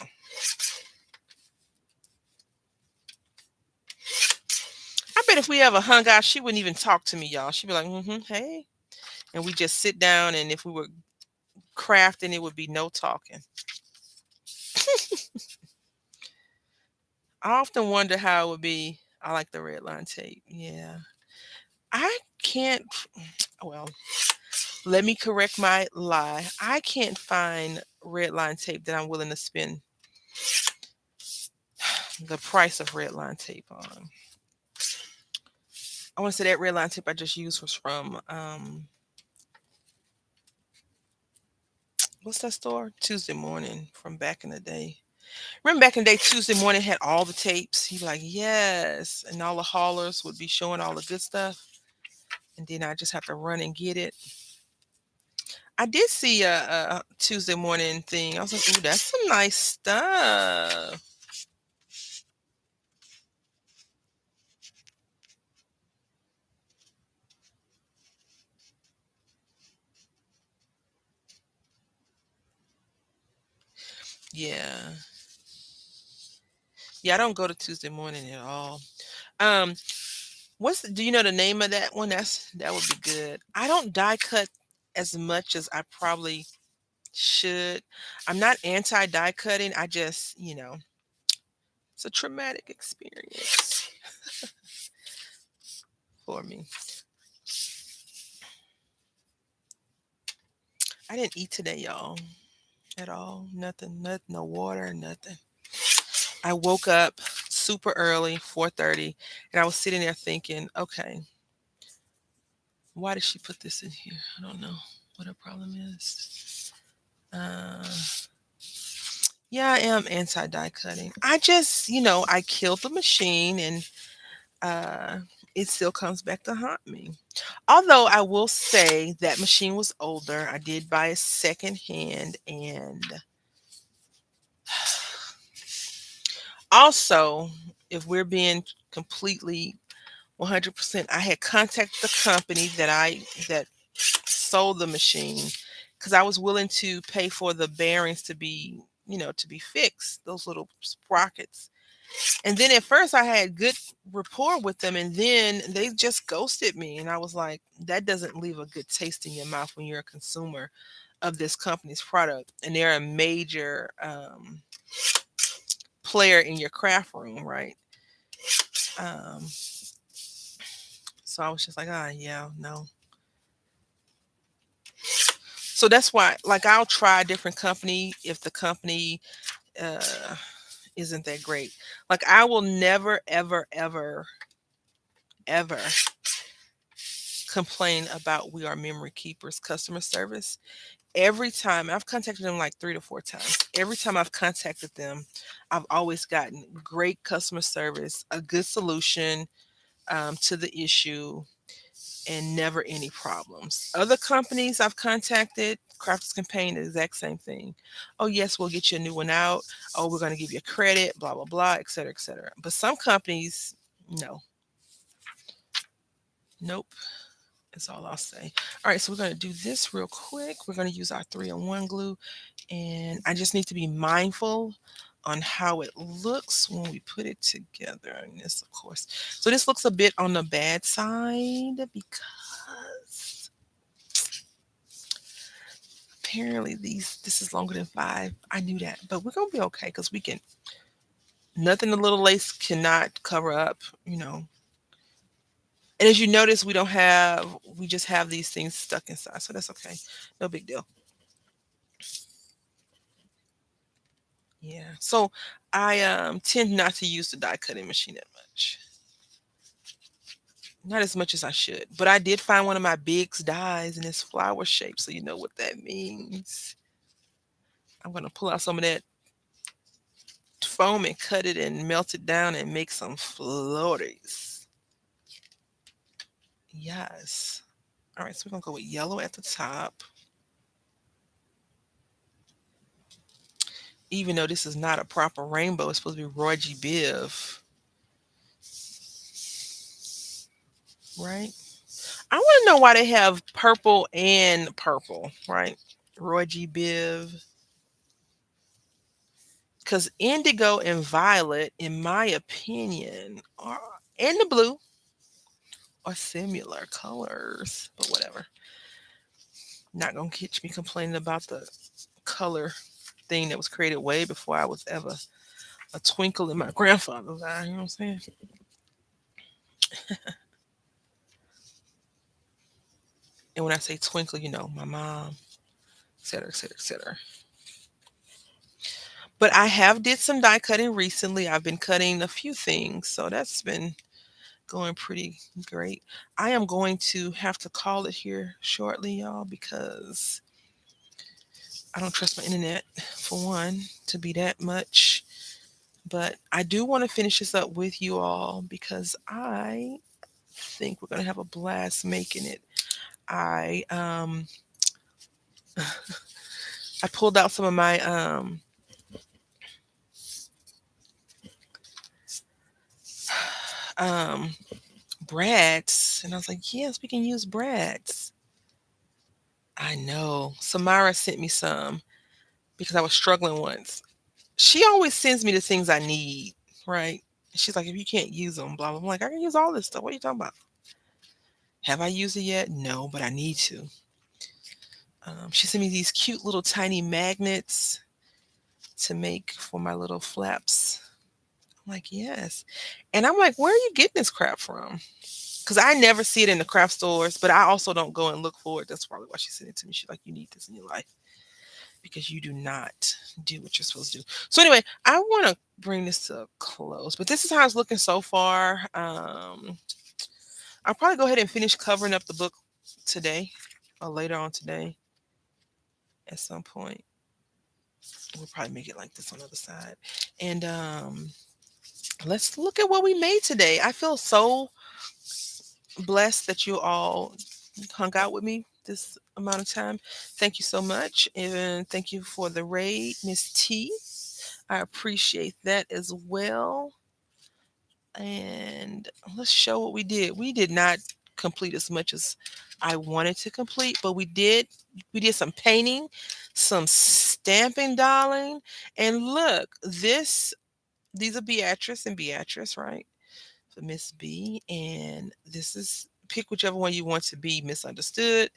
I bet if we ever hung out, she wouldn't even talk to me, y'all. She'd be like, hey. And we just sit down, and if we were crafting, it would be no talking. I often wonder how it would be. I like the red line tape. Yeah. I can't, well, let me correct my lie. I can't find red line tape that I'm willing to spend the price of red line tape on. I want to say that red line tape I just used was from what's that store? Tuesday Morning from back in the day. Remember back in the day, Tuesday Morning had all the tapes. You'd be like, yes, and all the haulers would be showing all the good stuff, and then I just have to run and get it. I did see a Tuesday Morning thing. I was like, ooh, that's some nice stuff. Yeah. Yeah, I don't go to Tuesday Morning at all. Um, do you know the name of that one? That would be good. I don't die cut as much as I probably should. I'm not anti die cutting. I just, it's a traumatic experience for me. I didn't eat today, y'all, at all. Nothing, no water, nothing. I woke up super early, 4:30, and I was sitting there thinking, okay, why did she put this in here? I don't know what her problem is. Uh, yeah, I am anti die cutting. I just, I killed the machine, and uh, it still comes back to haunt me. Although I will say that machine was older. I did buy a second hand, and also, if we're being completely 100%, I had contacted the company that sold the machine because I was willing to pay for the bearings to be fixed, those little sprockets. And then at first I had good rapport with them, and then they just ghosted me, and I was like, that doesn't leave a good taste in your mouth when you're a consumer of this company's product, and they're a major player in your craft room, right? Um, so I was just like, ah, yeah, no. So that's why, like, I'll try a different company if the company uh, isn't that great. Like, I will never, ever, ever, ever complain about We Are Memory Keepers customer service. Every time I've contacted them like 3 to 4 times. Every time I've contacted them, I've always gotten great customer service, a good solution to the issue, and never any problems. Other companies I've contacted, Crafters Campaign, the exact same thing. Oh, yes, we'll get you a new one out. Oh, we're going to give you credit, blah, blah, blah, et cetera, et cetera. But some companies, no, nope. That's all I'll say. All right, so we're going to do this real quick. We're going to use our 3-in-1 glue, and I just need to be mindful on how it looks when we put it together. And this, of course, so this looks a bit on the bad side because apparently this is longer than 5. I knew that, but we're gonna be okay because we can. Nothing the little lace cannot cover up, you know. And as you notice, we just have these things stuck inside, so that's okay. No big deal. Yeah. So I tend not to use the die cutting machine that much. Not as much as I should. But I did find one of my bigs dies in this flower shape, so you know what that means. I'm gonna pull out some of that foam and cut it and melt it down and make some floaties. Yes. All right, so we're gonna go with yellow at the top. Even though this is not a proper rainbow, it's supposed to be Roy G. Biv, right? I want to know why they have purple and purple, right? Roy G. Biv. Because indigo and violet, in my opinion, are, and the blue are similar colors, but whatever. Not gonna catch me complaining about the color thing that was created way before I was ever a twinkle in my grandfather's eye. You know what I'm saying? And when I say twinkle, you know, my mom, et cetera, et cetera, et cetera. But I have did some die cutting recently. I've been cutting a few things, so that's been going pretty great. I am going to have to call it here shortly, y'all, because I don't trust my internet for one to be that much. But I do want to finish this up with you all because I think we're gonna have a blast making it. I I pulled out some of my um brads and I was like, yes, we can use brads. I know. Samara sent me some because I was struggling once. She always sends me the things I need, right? She's like, if you can't use them, blah blah. I'm like, I can use all this stuff. What are you talking about? Have I used it yet? No, but I need to. She sent me these cute little tiny magnets to make for my little flaps. I'm like, yes. And I'm like, where are you getting this crap from? Because I never see it in the craft stores, but I also don't go and look for it. That's probably why she sent it to me. She's like, you need this in your life because you do not do what you're supposed to do. So anyway, I want to bring this to a close, but this is how it's looking so far. I'll probably go ahead and finish covering up the book today or later on today at some point. We'll probably make it like this on the other side. And let's look at what we made today. I feel so blessed that you all hung out with me this amount of time. Thank you so much. And thank you for the raid, Miss T. I appreciate that as well. And let's show what we did. We did not complete as much as I wanted to complete, but we did some painting, some stamping, darling. And look, these are Beatrice and Beatrice, right? For Miss B. And this is pick whichever one you want to be misunderstood.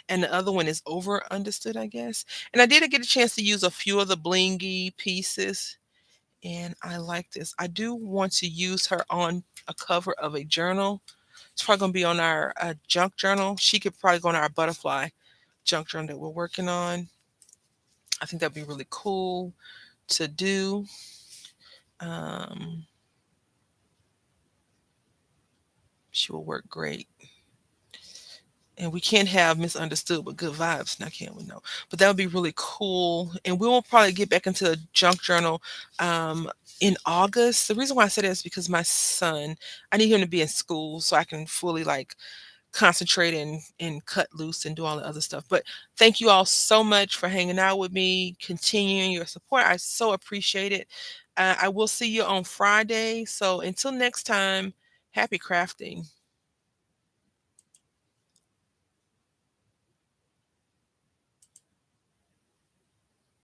And the other one is over understood, I guess. And I did get a chance to use a few of the blingy pieces. And I like this. I do want to use her on a cover of a journal. It's probably going to be on our junk journal. She could probably go on our butterfly junk journal that we're working on. I think that'd be really cool to do. Um, she will work great. And we can't have misunderstood with good vibes now, can we? No, but that would be really cool. And we will probably get back into the junk journal in August. The reason why I said that is because my son, I need him to be in school so I can fully like concentrate and cut loose and do all the other stuff. But thank you all so much for hanging out with me, continuing your support. I so appreciate it. I will see you on Friday. So until next time, happy crafting.